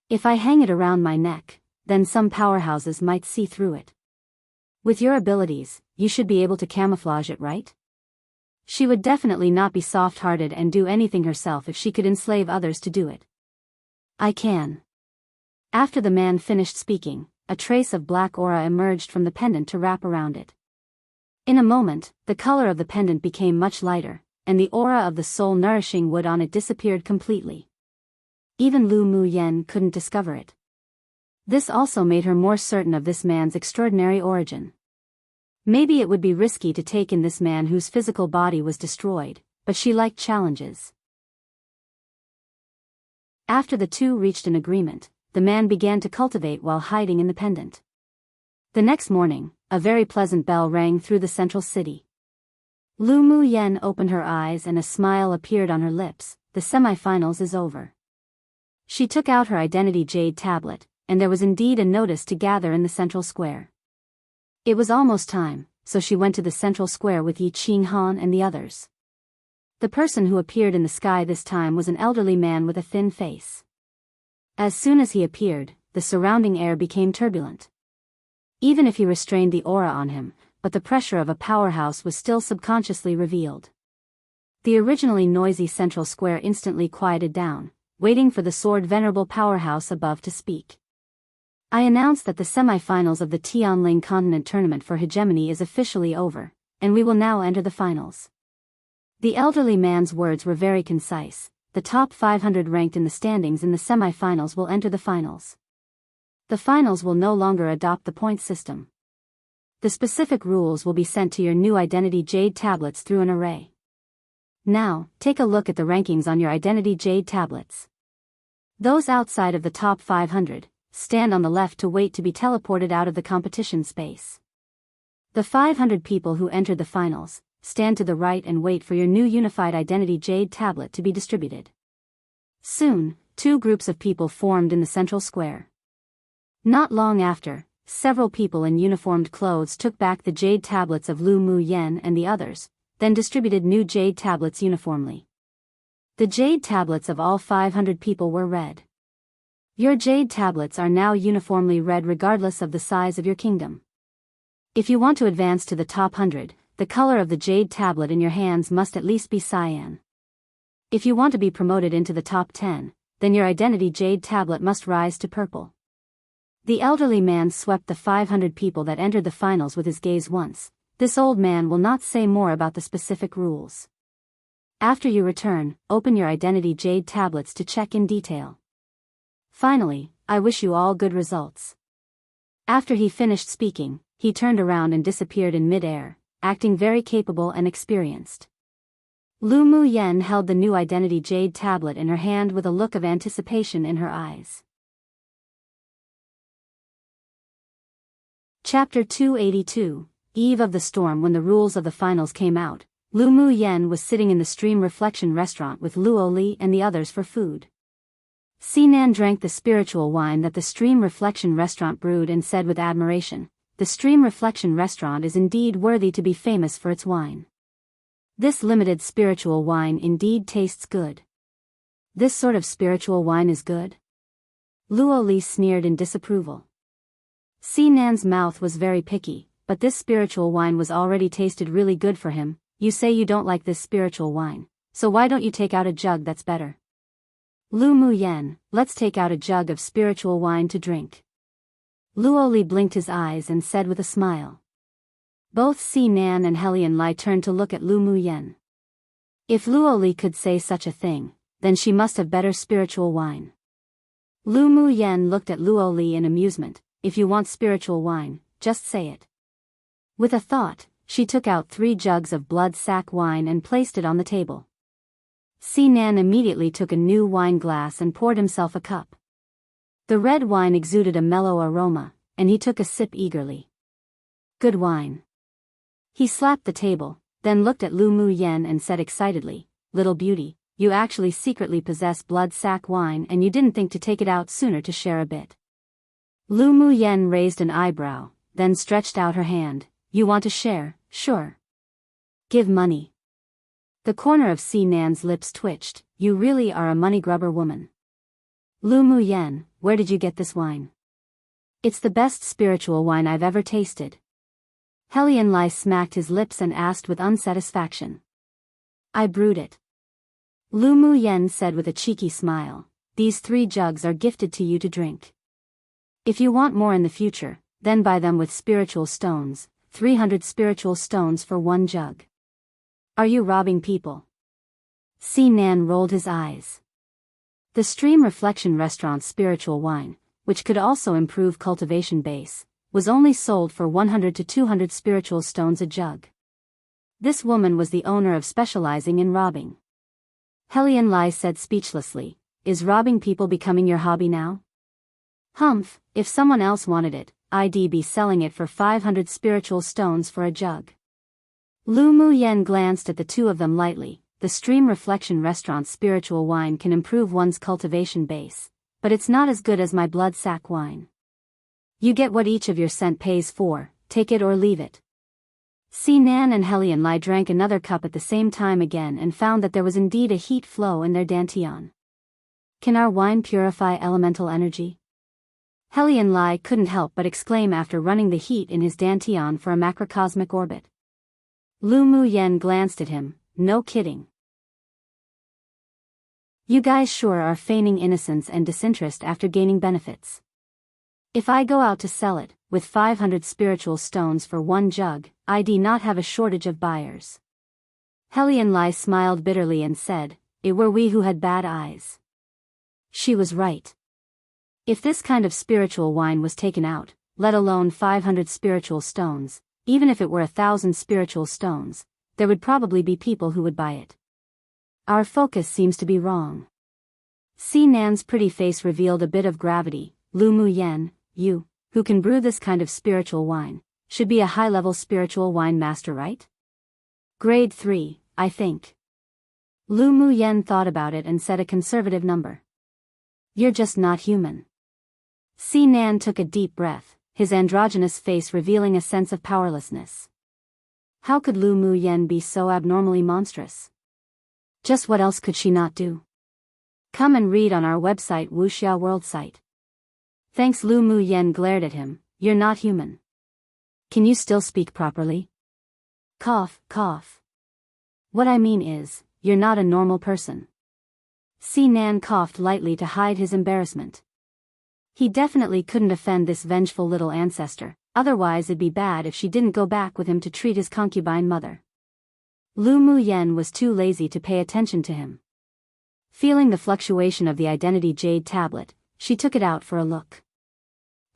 If I hang it around my neck, then some powerhouses might see through it. With your abilities, you should be able to camouflage it, right? She would definitely not be soft-hearted and do anything herself if she could enslave others to do it. I can. After the man finished speaking, a trace of black aura emerged from the pendant to wrap around it. In a moment, the color of the pendant became much lighter, and the aura of the soul-nourishing wood on it disappeared completely. Even Lu Muyen couldn't discover it. This also made her more certain of this man's extraordinary origin. Maybe it would be risky to take in this man whose physical body was destroyed, but she liked challenges. After the two reached an agreement, the man began to cultivate while hiding in the pendant. The next morning, a very pleasant bell rang through the central city. Lu Muyen opened her eyes and a smile appeared on her lips. The semi-finals is over. She took out her identity jade tablet, and there was indeed a notice to gather in the central square. It was almost time, so she went to the central square with Yi Qinghan and the others. The person who appeared in the sky this time was an elderly man with a thin face. As soon as he appeared, the surrounding air became turbulent. Even if he restrained the aura on him, but the pressure of a powerhouse was still subconsciously revealed. The originally noisy central square instantly quieted down, waiting for the sword venerable powerhouse above to speak. I announce that the semi-finals of the Tianling Continent Tournament for Hegemony is officially over, and we will now enter the finals. The elderly man's words were very concise. The top 500 ranked in the standings in the semi-finals will enter the finals. The finals will no longer adopt the point system. The specific rules will be sent to your new identity jade tablets through an array. Now, take a look at the rankings on your identity jade tablets. Those outside of the top 500, stand on the left to wait to be teleported out of the competition space. The 500 people who entered the finals, stand to the right and wait for your new unified identity jade tablet to be distributed. Soon, two groups of people formed in the central square. Not long after, several people in uniformed clothes took back the jade tablets of Lu Muyen and the others, then distributed new jade tablets uniformly. The jade tablets of all 500 people were red. Your jade tablets are now uniformly red regardless of the size of your kingdom. If you want to advance to the top 100, the color of the jade tablet in your hands must at least be cyan. If you want to be promoted into the top 10, then your identity jade tablet must rise to purple. The elderly man swept the 500 people that entered the finals with his gaze once. This old man will not say more about the specific rules. After you return, open your identity jade tablets to check in detail. Finally, I wish you all good results. After he finished speaking, he turned around and disappeared in mid-air, acting very capable and experienced. Lu Muyen held the new identity jade tablet in her hand with a look of anticipation in her eyes. Chapter 282, Eve of the Storm. When the rules of the finals came out, Lu Muyen was sitting in the Stream Reflection restaurant with Luo Li and the others for food. Sinan drank the spiritual wine that the Stream Reflection restaurant brewed and said with admiration, "The Stream Reflection restaurant is indeed worthy to be famous for its wine. This limited spiritual wine indeed tastes good." "This sort of spiritual wine is good?" Luo Li sneered in disapproval. Sinan's mouth was very picky, but this spiritual wine was already tasted really good for him. "You say you don't like this spiritual wine, so why don't you take out a jug that's better?" "Lu Muyen, let's take out a jug of spiritual wine to drink." Luo Li blinked his eyes and said with a smile. Both Sinan and Helian Lai turned to look at Lu Muyen. If Luo Li could say such a thing, then she must have better spiritual wine. Lu Muyen looked at Luo Li in amusement. "If you want spiritual wine, just say it." With a thought, she took out 3 jugs of blood sack wine and placed it on the table. Sinan immediately took a new wine glass and poured himself a cup. The red wine exuded a mellow aroma, and he took a sip eagerly. "Good wine." He slapped the table, then looked at Lu Muyen and said excitedly, "Little beauty, you actually secretly possess blood sack wine and you didn't think to take it out sooner to share a bit." Lu Muyen raised an eyebrow, then stretched out her hand. "You want to share, sure. Give money." The corner of Sinan's lips twitched. "You really are a money grubber woman." "Lu Muyen, where did you get this wine?" "It's the best spiritual wine I've ever tasted." Helian Lai smacked his lips and asked with unsatisfaction. "I brewed it." Lu Muyen said with a cheeky smile, "These 3 jugs are gifted to you to drink. If you want more in the future, then buy them with spiritual stones. 300 spiritual stones for 1 jug. Are you robbing people? Si Nan rolled his eyes. The Stream Reflection Restaurant's spiritual wine, which could also improve cultivation base, was only sold for 100 to 200 spiritual stones a jug. This woman was the owner of specializing in robbing. Helian Lai said speechlessly, "Is robbing people becoming your hobby now?" "Humph, if someone else wanted it, I'd be selling it for 500 spiritual stones for a jug." Lu Mu Yen glanced at the two of them lightly. The Stream Reflection Restaurant's spiritual wine can improve one's cultivation base, but it's not as good as my blood sack wine. You get what each of your cent pays for, take it or leave it. Si Nan and Helian Lai drank another cup at the same time again and found that there was indeed a heat flow in their dantian. Can our wine purify elemental energy? Helian Lai couldn't help but exclaim after running the heat in his dantian for a macrocosmic orbit. Lu Mu Yen glanced at him, "No kidding. You guys sure are feigning innocence and disinterest after gaining benefits. If I go out to sell it, with 500 spiritual stones for 1 jug, I'd not have a shortage of buyers." Helian Lai smiled bitterly and said, "It were we who had bad eyes." She was right. If this kind of spiritual wine was taken out, let alone 500 spiritual stones, even if it were 1,000 spiritual stones, there would probably be people who would buy it. Our focus seems to be wrong. Si Nan's pretty face revealed a bit of gravity. Lu Mu Yen, you, who can brew this kind of spiritual wine, should be a high-level spiritual wine master, right? Grade 3, I think. Lu Mu Yen thought about it and said a conservative number. You're just not human. Si Nan took a deep breath, his androgynous face revealing a sense of powerlessness. How could Lu Mu Yen be so abnormally monstrous? Just what else could she not do? Come and read on our website Wuxia World site. Thanks. Lu Mu Yen glared at him, "You're not human. Can you still speak properly?" Cough, cough. What I mean is, you're not a normal person. Si Nan coughed lightly to hide his embarrassment. He definitely couldn't offend this vengeful little ancestor, otherwise it'd be bad if she didn't go back with him to treat his concubine mother. Lu Mu Yen was too lazy to pay attention to him. Feeling the fluctuation of the identity jade tablet, she took it out for a look.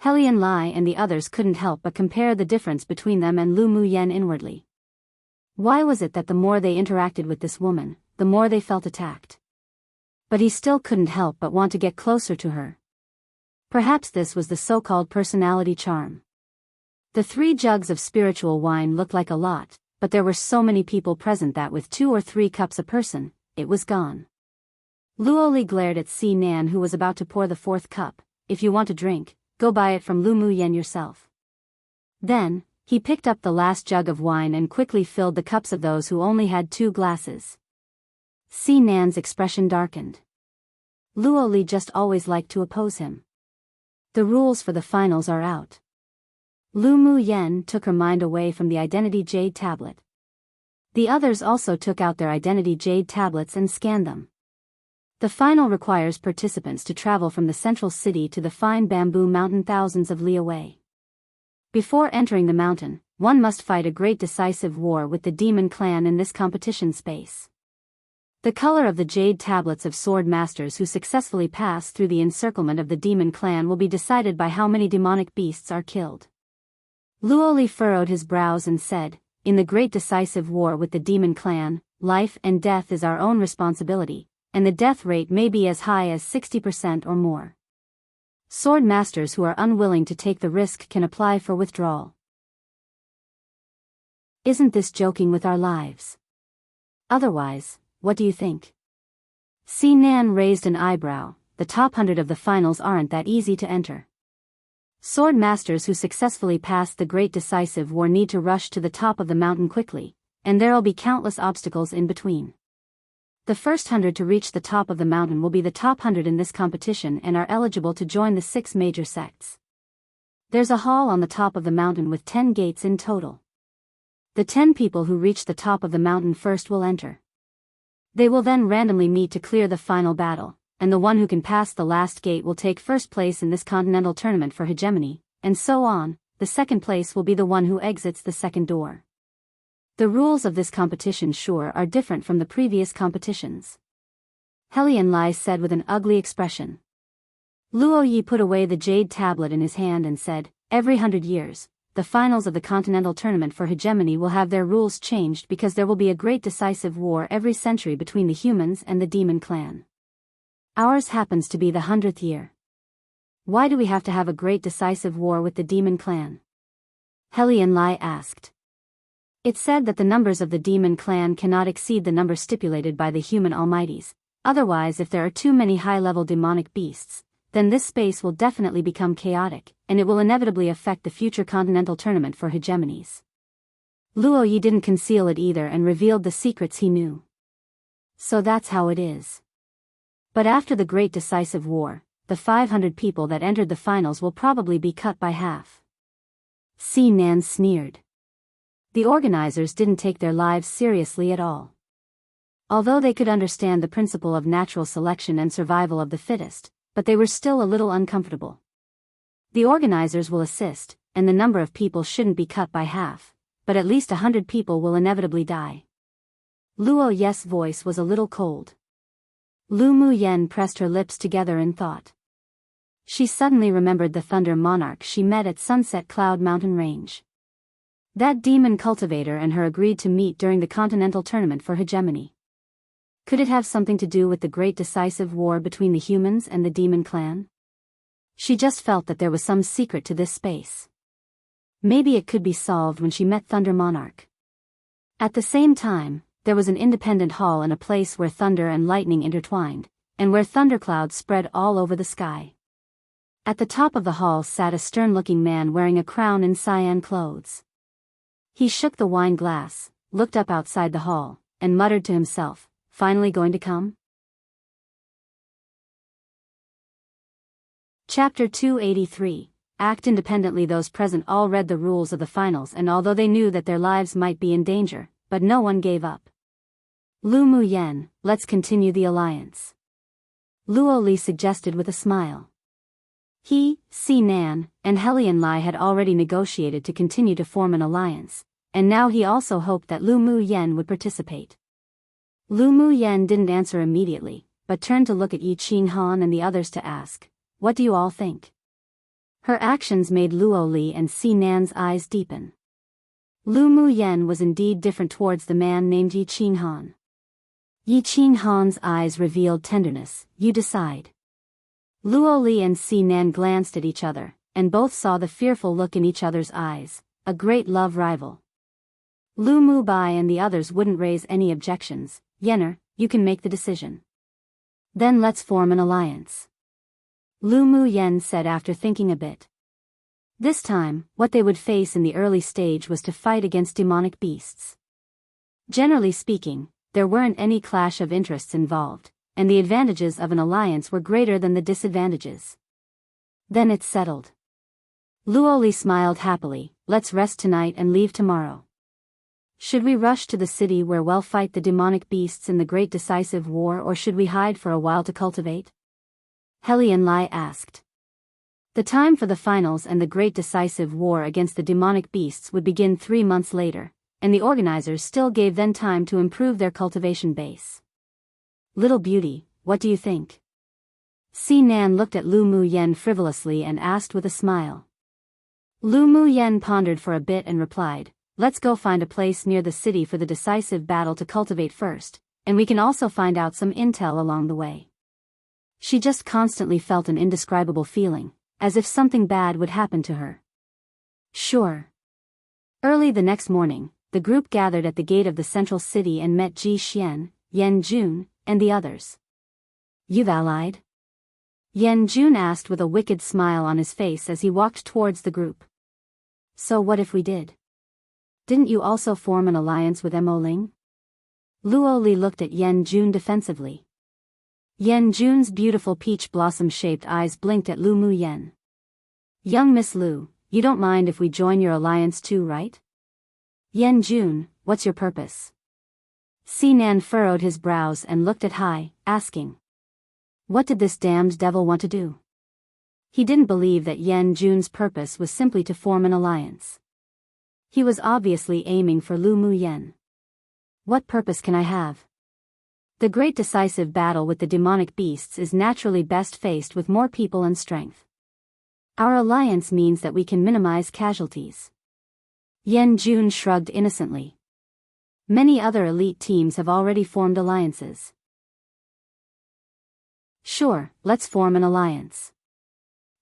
Helian Lai and the others couldn't help but compare the difference between them and Lu Mu Yen inwardly. Why was it that the more they interacted with this woman, the more they felt attacked? But he still couldn't help but want to get closer to her. Perhaps this was the so-called personality charm. The 3 jugs of spiritual wine looked like a lot, but there were so many people present that with 2 or 3 cups a person, it was gone. Luoli glared at Si Nan, who was about to pour the 4th cup. "If you want a drink, go buy it from Lu Mu Yen yourself." Then, he picked up the last jug of wine and quickly filled the cups of those who only had 2 glasses. Si Nan's expression darkened. Luoli just always liked to oppose him. The rules for the finals are out. Lu Mu Yen took her mind away from the identity jade tablet. The others also took out their identity jade tablets and scanned them. The final requires participants to travel from the central city to the fine bamboo mountain thousands of li away. Before entering the mountain, one must fight a great decisive war with the demon clan in this competition space. The color of the jade tablets of sword masters who successfully pass through the encirclement of the demon clan will be decided by how many demonic beasts are killed. Luoli furrowed his brows and said, "In the great decisive war with the demon clan, life and death is our own responsibility, and the death rate may be as high as 60% or more. Sword masters who are unwilling to take the risk can apply for withdrawal." Isn't this joking with our lives? Otherwise, what do you think? Si Nan raised an eyebrow. The top 100 of the finals aren't that easy to enter. Sword masters who successfully pass the great decisive war need to rush to the top of the mountain quickly, and there'll be countless obstacles in between. The first 100 to reach the top of the mountain will be the top 100 in this competition and are eligible to join the 6 major sects. There's a hall on the top of the mountain with 10 gates in total. The 10 people who reach the top of the mountain first will enter. They will then randomly meet to clear the final battle, and the one who can pass the last gate will take first place in this continental tournament for hegemony, and so on. the second place will be the one who exits the second door. The rules of this competition sure are different from the previous competitions. Helian Lai said with an ugly expression. Luo Yi put away the jade tablet in his hand and said, every 100 years, the finals of the Continental Tournament for Hegemony will have their rules changed because there will be a great decisive war every century between the humans and the demon clan. Ours happens to be the 100th year. Why do we have to have a great decisive war with the demon clan? Helian Lai asked. It said that the numbers of the demon clan cannot exceed the number stipulated by the human almighties. Otherwise, if there are too many high-level demonic beasts, then this space will definitely become chaotic, and it will inevitably affect the future continental tournament for hegemonies. Luo Yi didn't conceal it either and revealed the secrets he knew. So that's how it is. But after the great decisive war, the 500 people that entered the finals will probably be cut by half. Si Nan sneered. The organizers didn't take their lives seriously at all. Although they could understand the principle of natural selection and survival of the fittest, but they were still a little uncomfortable. The organizers will assist, and the number of people shouldn't be cut by half, but at least 100 people will inevitably die. Luo Yi's voice was a little cold. Lu Mu Yen pressed her lips together in thought. She suddenly remembered the Thunder Monarch she met at Sunset Cloud Mountain Range. That demon cultivator and her agreed to meet during the Continental Tournament for Hegemony. Could it have something to do with the great decisive war between the humans and the demon clan? She just felt that there was some secret to this space. Maybe it could be solved when she met Thunder Monarch. At the same time, there was an independent hall in a place where thunder and lightning intertwined, and where thunderclouds spread all over the sky. At the top of the hall sat a stern-looking man wearing a crown and cyan clothes. He shook the wine glass, looked up outside the hall, and muttered to himself, finally going to come? Chapter 283. Act independently. Those present all read the rules of the finals, and although they knew that their lives might be in danger, but no one gave up. Lu Mu Yen, let's continue the alliance. Luo Li suggested with a smile. He, Si Nan, and Helian Lai had already negotiated to continue to form an alliance, and now he also hoped that Lu Mu Yen would participate. Lu Mu Yen didn't answer immediately, but turned to look at Yi Qing Han and the others to ask, what do you all think? Her actions made Luo Li and Si Nan's eyes deepen. Lu Mu Yen was indeed different towards the man named Yi Qing Han. Yi Qing Han's eyes revealed tenderness. You decide. Luo Li and Si Nan glanced at each other, and both saw the fearful look in each other's eyes, a great love rival. Lu Mu Bai and the others wouldn't raise any objections. Yenner, you can make the decision. Then let's form an alliance. Lu Mu Yen said after thinking a bit. This time, what they would face in the early stage was to fight against demonic beasts. Generally speaking, there weren't any clash of interests involved, and the advantages of an alliance were greater than the disadvantages. Then it's settled. Luo Li smiled happily. Let's rest tonight and leave tomorrow. Should we rush to the city where we'll fight the demonic beasts in the great decisive war, or should we hide for a while to cultivate? Helian Lai asked. The time for the finals and the great decisive war against the demonic beasts would begin 3 months later, and the organizers still gave them time to improve their cultivation base. Little beauty, what do you think? Si Nan looked at Lu Mu Yen frivolously and asked with a smile. Lu Mu Yen pondered for a bit and replied, let's go find a place near the city for the decisive battle to cultivate first, and we can also find out some intel along the way. She just constantly felt an indescribable feeling, as if something bad would happen to her. Sure. Early the next morning, the group gathered at the gate of the central city and met Ji Xian, Yan Jun, and the others. You've allied? Yan Jun asked with a wicked smile on his face as he walked towards the group. So what if we did? Didn't you also form an alliance with Mo Ling? Luo Li looked at Yan Jun defensively. Yan Jun's beautiful peach blossom-shaped eyes blinked at Lu Mu Yen. Young Miss Lu, you don't mind if we join your alliance too, right? Yan Jun, what's your purpose? Si Nan furrowed his brows and looked at Hai, asking. What did this damned devil want to do? He didn't believe that Yan Jun's purpose was simply to form an alliance. He was obviously aiming for Lu Muyen. What purpose can I have? The great decisive battle with the demonic beasts is naturally best faced with more people and strength. Our alliance means that we can minimize casualties. Yan Jun shrugged innocently. Many other elite teams have already formed alliances. Sure, let's form an alliance.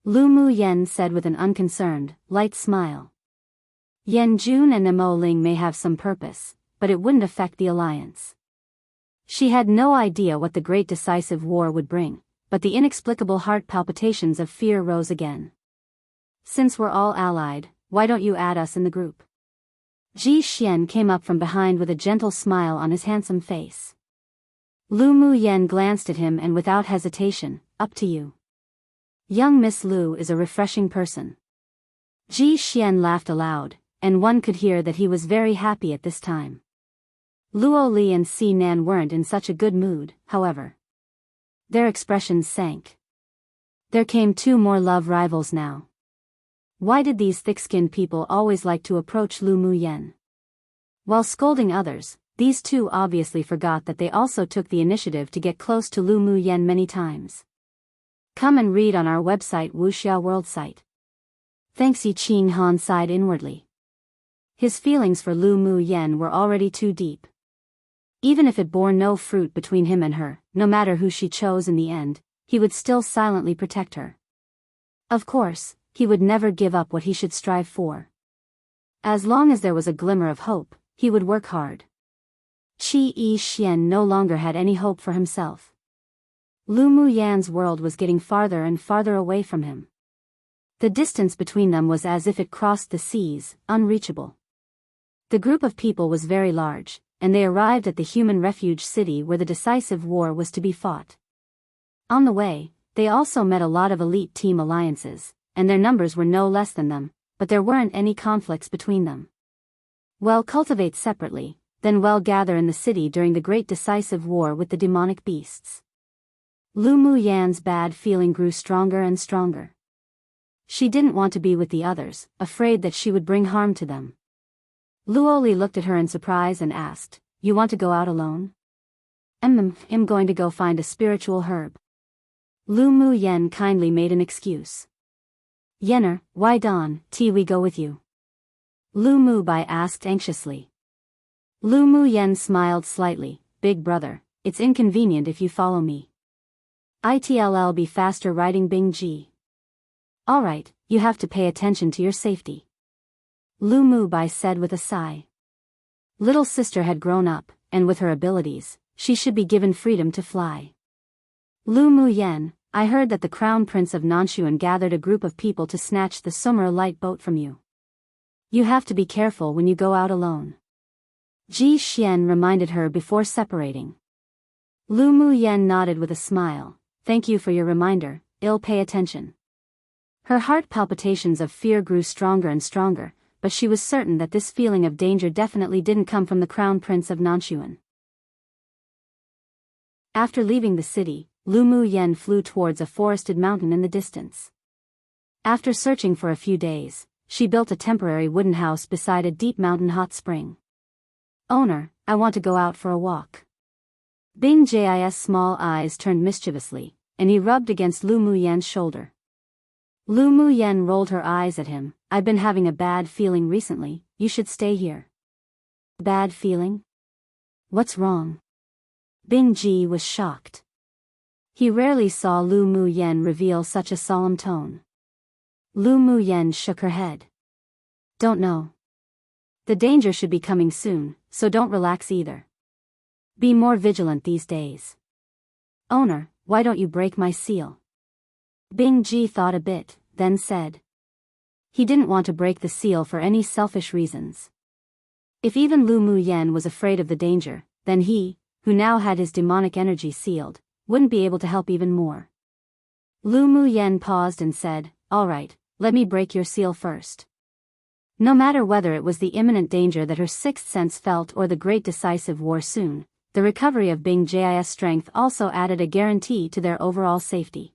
Lu Muyen said with an unconcerned, light smile. Yan Jun and Mo Ling may have some purpose, but it wouldn't affect the alliance. She had no idea what the great decisive war would bring, but the inexplicable heart palpitations of fear rose again. Since we're all allied, why don't you add us in the group? Ji Xian came up from behind with a gentle smile on his handsome face. Lu Muyen glanced at him and without hesitation, up to you. Young Miss Lu is a refreshing person. Ji Xian laughed aloud, and one could hear that he was very happy at this time. Luo Li and Si Nan weren't in such a good mood, however. Their expressions sank. There came two more love rivals now. Why did these thick-skinned people always like to approach Lu Muyen? While scolding others, these two obviously forgot that they also took the initiative to get close to Lu Muyen many times. Come and read on our website Wuxia World site. Thanks. Yi Qing Han sighed inwardly. His feelings for Lu Muyen were already too deep. Even if it bore no fruit between him and her, no matter who she chose in the end, he would still silently protect her. Of course, he would never give up what he should strive for. As long as there was a glimmer of hope, he would work hard. Qi Yi Xian no longer had any hope for himself. Lu Muyen's world was getting farther and farther away from him. The distance between them was as if it crossed the seas, unreachable. The group of people was very large, and they arrived at the human refuge city where the decisive war was to be fought. On the way, they also met a lot of elite team alliances, and their numbers were no less than them, but there weren't any conflicts between them. Well, cultivate separately, then well gather in the city during the great decisive war with the demonic beasts. Lu Muyen's bad feeling grew stronger and stronger. She didn't want to be with the others, afraid that she would bring harm to them. Luo Li looked at her in surprise and asked, "You want to go out alone?" I'm going to go find a spiritual herb." Lu Muyen kindly made an excuse. "Yenner, why don't we go with you?" Lu Mubai asked anxiously. Lu Muyen smiled slightly. "Big brother, it's inconvenient if you follow me. It'll be faster riding Bing Ji." "Alright, you have to pay attention to your safety," Lu Mubai said with a sigh. Little sister had grown up, and with her abilities, she should be given freedom to fly. "Lu Muyen, I heard that the Crown Prince of Nanshuan gathered a group of people to snatch the Sumer light boat from you. You have to be careful when you go out alone." Ji Xian reminded her before separating. Lu Muyen nodded with a smile. "Thank you for your reminder, I'll pay attention." Her heart palpitations of fear grew stronger and stronger, but she was certain that this feeling of danger definitely didn't come from the Crown Prince of Nanshuan. After leaving the city, Lu Muyen flew towards a forested mountain in the distance. After searching for a few days, she built a temporary wooden house beside a deep mountain hot spring. "Owner, I want to go out for a walk." Bing Ji's small eyes turned mischievously, and he rubbed against Lu Muyen's shoulder. Lu Muyen rolled her eyes at him. "I've been having a bad feeling recently, you should stay here." "Bad feeling? What's wrong?" Bing Ji was shocked. He rarely saw Lu Muyen reveal such a solemn tone. Lu Muyen shook her head. "Don't know. The danger should be coming soon, so don't relax either. Be more vigilant these days." "Owner, why don't you break my seal?" Bing Ji thought a bit, then said. He didn't want to break the seal for any selfish reasons. If even Lu Muyen was afraid of the danger, then he, who now had his demonic energy sealed, wouldn't be able to help even more. Lu Muyen paused and said, "Alright, let me break your seal first." No matter whether it was the imminent danger that her sixth sense felt or the great decisive war soon, the recovery of Bing Ji's strength also added a guarantee to their overall safety.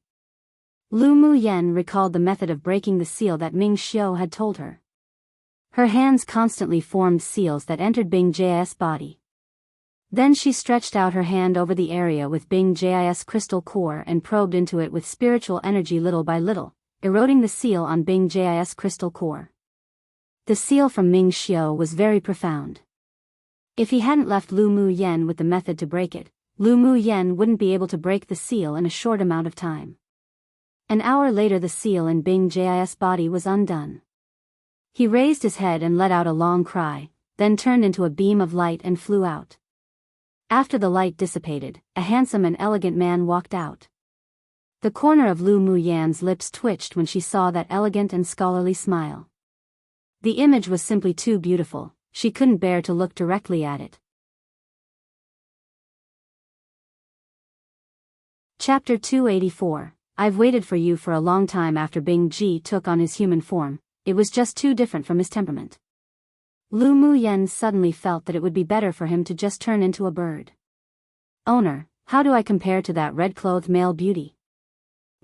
Lu Mu Yen recalled the method of breaking the seal that Ming Xiu had told her. Her hands constantly formed seals that entered Bing Ji's body. Then she stretched out her hand over the area with Bing Ji's crystal core and probed into it with spiritual energy little by little, eroding the seal on Bing Ji's crystal core. The seal from Ming Xiu was very profound. If he hadn't left Lu Mu Yen with the method to break it, Lu Mu Yen wouldn't be able to break the seal in a short amount of time. An hour later the seal in Bing Ji's body was undone. He raised his head and let out a long cry, then turned into a beam of light and flew out. After the light dissipated, a handsome and elegant man walked out. The corner of Lu Mu Yan's lips twitched when she saw that elegant and scholarly smile. The image was simply too beautiful, she couldn't bear to look directly at it. Chapter 284. I've waited for you for a long time. After Bing Ji took on his human form, it was just too different from his temperament. Lu Mu Yen suddenly felt that it would be better for him to just turn into a bird. Owner, how do I compare to that red-clothed male beauty?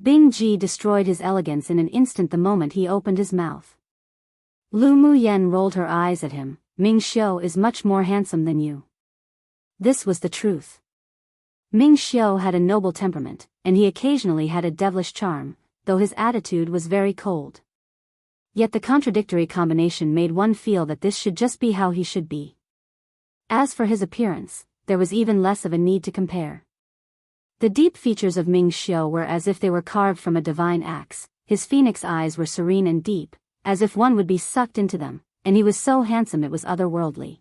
Bing Ji destroyed his elegance in an instant the moment he opened his mouth. Lu Mu Yen rolled her eyes at him. Ming Xiu is much more handsome than you. This was the truth. Ming Xiu had a noble temperament, and he occasionally had a devilish charm, though his attitude was very cold. Yet the contradictory combination made one feel that this should just be how he should be. As for his appearance, there was even less of a need to compare. The deep features of Ming Xiu were as if they were carved from a divine axe, his phoenix eyes were serene and deep, as if one would be sucked into them, and he was so handsome it was otherworldly.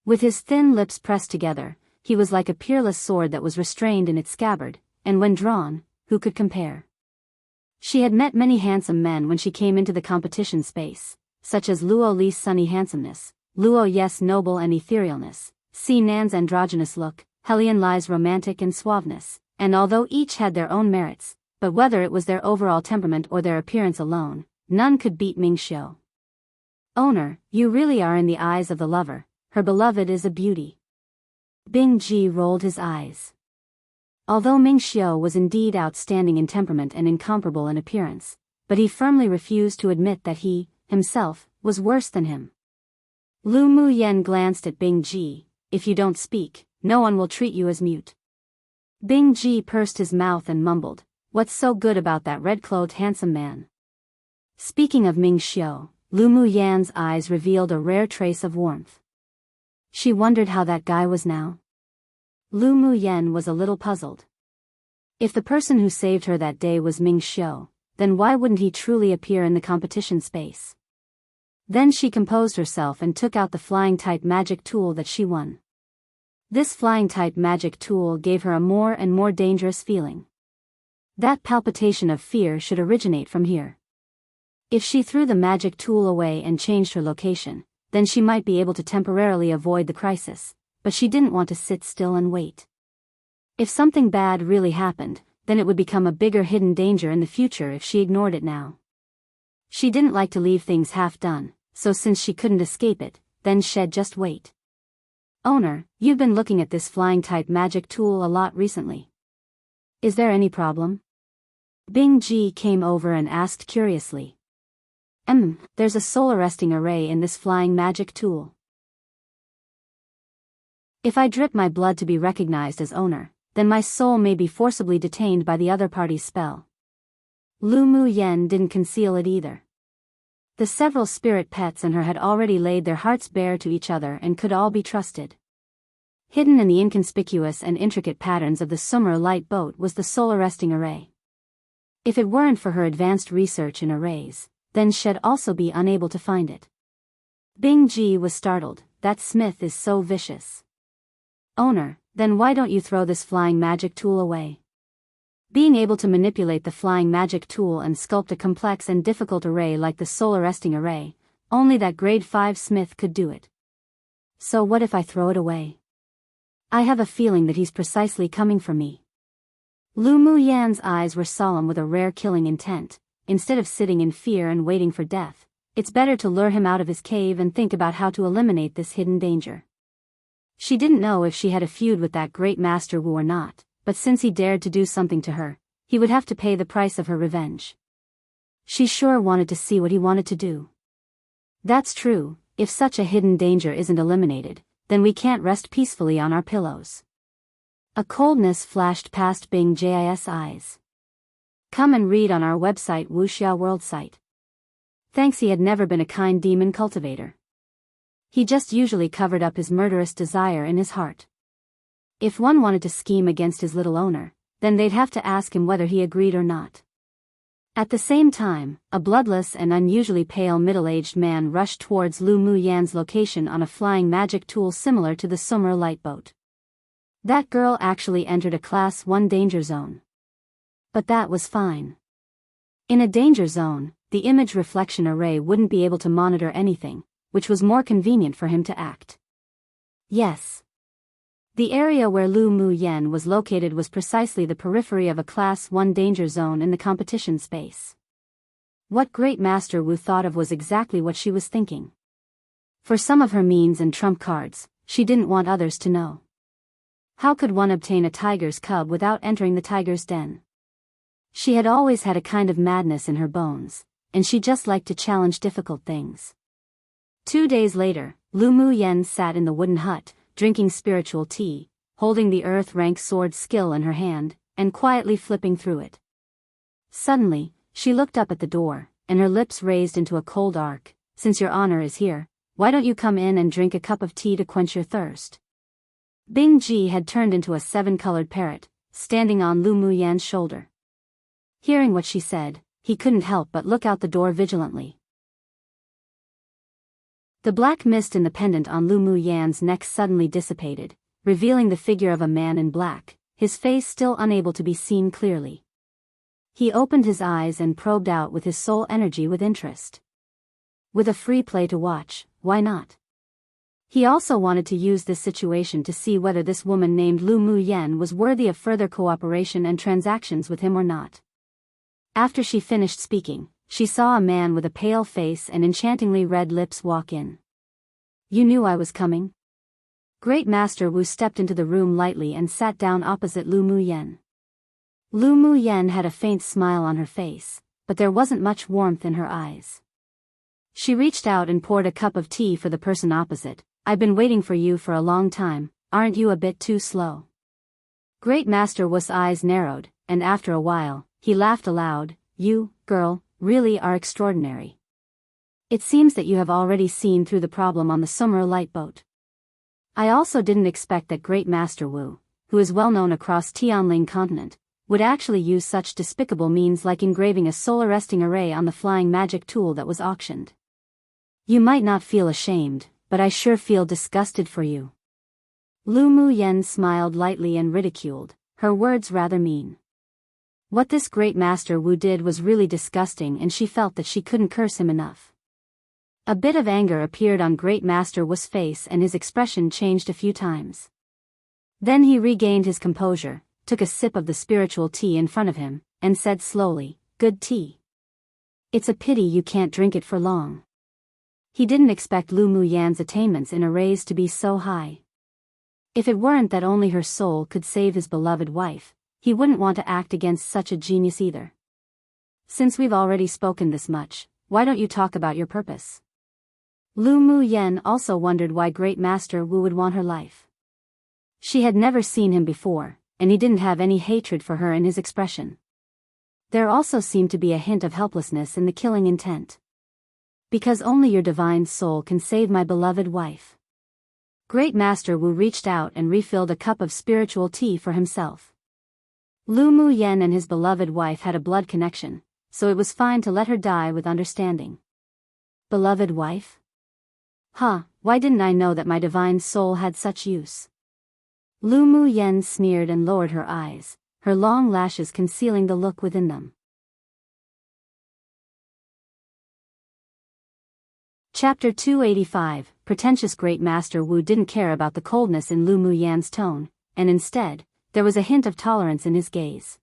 With his thin lips pressed together, he was like a peerless sword that was restrained in its scabbard, and when drawn, who could compare? She had met many handsome men when she came into the competition space, such as Luo Li's sunny handsomeness, Luo Ye's noble and etherealness, Si Nan's androgynous look, Helian Li's romantic and suaveness, and although each had their own merits, but whether it was their overall temperament or their appearance alone, none could beat Ming Xiu. Owner, you really are in the eyes of the lover, her beloved is a beauty. Bing Ji rolled his eyes. Although Ming Xiu was indeed outstanding in temperament and incomparable in appearance, but he firmly refused to admit that he, himself, was worse than him. Lu Mu Yen glanced at Bing Ji. If you don't speak, no one will treat you as mute. Bing Ji pursed his mouth and mumbled, what's so good about that red-clothed handsome man? Speaking of Ming Xiu, Lu Mu Yan's eyes revealed a rare trace of warmth. She wondered how that guy was now. Lu Mu Yen was a little puzzled. If the person who saved her that day was Ming Xiu, then why wouldn't he truly appear in the competition space? Then she composed herself and took out the flying-type magic tool that she won. This flying-type magic tool gave her a more and more dangerous feeling. That palpitation of fear should originate from here. If she threw the magic tool away and changed her location, then she might be able to temporarily avoid the crisis, but she didn't want to sit still and wait. If something bad really happened, then it would become a bigger hidden danger in the future if she ignored it now. She didn't like to leave things half done, so since she couldn't escape it, then she'd just wait. Owner, you've been looking at this flying-type magic tool a lot recently. Is there any problem? Bing Ji came over and asked curiously. There's a soul-arresting array in this flying magic tool. If I drip my blood to be recognized as owner, then my soul may be forcibly detained by the other party's spell. Lu Mu Yen didn't conceal it either. The several spirit pets in her had already laid their hearts bare to each other and could all be trusted. Hidden in the inconspicuous and intricate patterns of the Sumer light boat was the soul-arresting array. If it weren't for her advanced research in arrays, then she'd also be unable to find it. Bing Ji was startled. That smith is so vicious. Owner, then why don't you throw this flying magic tool away? Being able to manipulate the flying magic tool and sculpt a complex and difficult array like the soul-arresting array, only that grade 5 smith could do it. So what if I throw it away? I have a feeling that he's precisely coming for me. Lu Mu Yan's eyes were solemn with a rare killing intent. Instead of sitting in fear and waiting for death, it's better to lure him out of his cave and think about how to eliminate this hidden danger. She didn't know if she had a feud with that great Master Wu or not, but since he dared to do something to her, he would have to pay the price of her revenge. She sure wanted to see what he wanted to do. That's true, if such a hidden danger isn't eliminated, then we can't rest peacefully on our pillows. A coldness flashed past Bing Jis' eyes. Come and read on our website Wuxia World site. Thanks, he had never been a kind demon cultivator. He just usually covered up his murderous desire in his heart. If one wanted to scheme against his little owner, then they'd have to ask him whether he agreed or not. At the same time, a bloodless and unusually pale middle-aged man rushed towards Lu Muyan's location on a flying magic tool similar to the Sumer light boat. That girl actually entered a Class 1 danger zone. But that was fine. In a danger zone, the image reflection array wouldn't be able to monitor anything, which was more convenient for him to act. Yes. The area where Lu Muyan was located was precisely the periphery of a Class 1 danger zone in the competition space. What Great Master Wu thought of was exactly what she was thinking. For some of her means and trump cards, she didn't want others to know. How could one obtain a tiger's cub without entering the tiger's den? She had always had a kind of madness in her bones, and she just liked to challenge difficult things. 2 days later, Lu Muyan sat in the wooden hut, drinking spiritual tea, holding the earth-rank sword skill in her hand, and quietly flipping through it. Suddenly, she looked up at the door, and her lips raised into a cold arc. Since your honor is here, why don't you come in and drink a cup of tea to quench your thirst? Bing Ji had turned into a 7-colored parrot, standing on Lu Muyan's shoulder. Hearing what she said, he couldn't help but look out the door vigilantly. The black mist in the pendant on Lu Muyan's neck suddenly dissipated, revealing the figure of a man in black, his face still unable to be seen clearly. He opened his eyes and probed out with his soul energy with interest. With a free play to watch, why not? He also wanted to use this situation to see whether this woman named Lu Muyan was worthy of further cooperation and transactions with him or not. After she finished speaking, she saw a man with a pale face and enchantingly red lips walk in. You knew I was coming? Great Master Wu stepped into the room lightly and sat down opposite Lu Muyan. Lu Muyan had a faint smile on her face, but there wasn't much warmth in her eyes. She reached out and poured a cup of tea for the person opposite. I've been waiting for you for a long time, aren't you a bit too slow? Great Master Wu's eyes narrowed, and after a while, he laughed aloud. You, girl, really are extraordinary. It seems that you have already seen through the problem on the Sumer light boat. I also didn't expect that Great Master Wu, who is well known across Tianling continent, would actually use such despicable means like engraving a soul-arresting array on the flying magic tool that was auctioned. You might not feel ashamed, but I sure feel disgusted for you. Lu Muyan smiled lightly and ridiculed, her words rather mean. What this Great Master Wu did was really disgusting, and she felt that she couldn't curse him enough. A bit of anger appeared on Great Master Wu's face and his expression changed a few times. Then he regained his composure, took a sip of the spiritual tea in front of him, and said slowly, "Good tea. It's a pity you can't drink it for long." He didn't expect Lu Muyan's attainments in arrays to be so high. If it weren't that only her soul could save his beloved wife, he wouldn't want to act against such a genius either. Since we've already spoken this much, why don't you talk about your purpose? Lu Muyan also wondered why Great Master Wu would want her life. She had never seen him before, and he didn't have any hatred for her in his expression. There also seemed to be a hint of helplessness in the killing intent. Because only your divine soul can save my beloved wife. Great Master Wu reached out and refilled a cup of spiritual tea for himself. Lu Muyan and his beloved wife had a blood connection, so it was fine to let her die with understanding. Beloved wife? Why didn't I know that my divine soul had such use? Lu Muyan sneered and lowered her eyes, her long lashes concealing the look within them. Chapter 285, Pretentious Great Master Wu didn't care about the coldness in Lu Muyan's tone, and instead, there was a hint of tolerance in his gaze.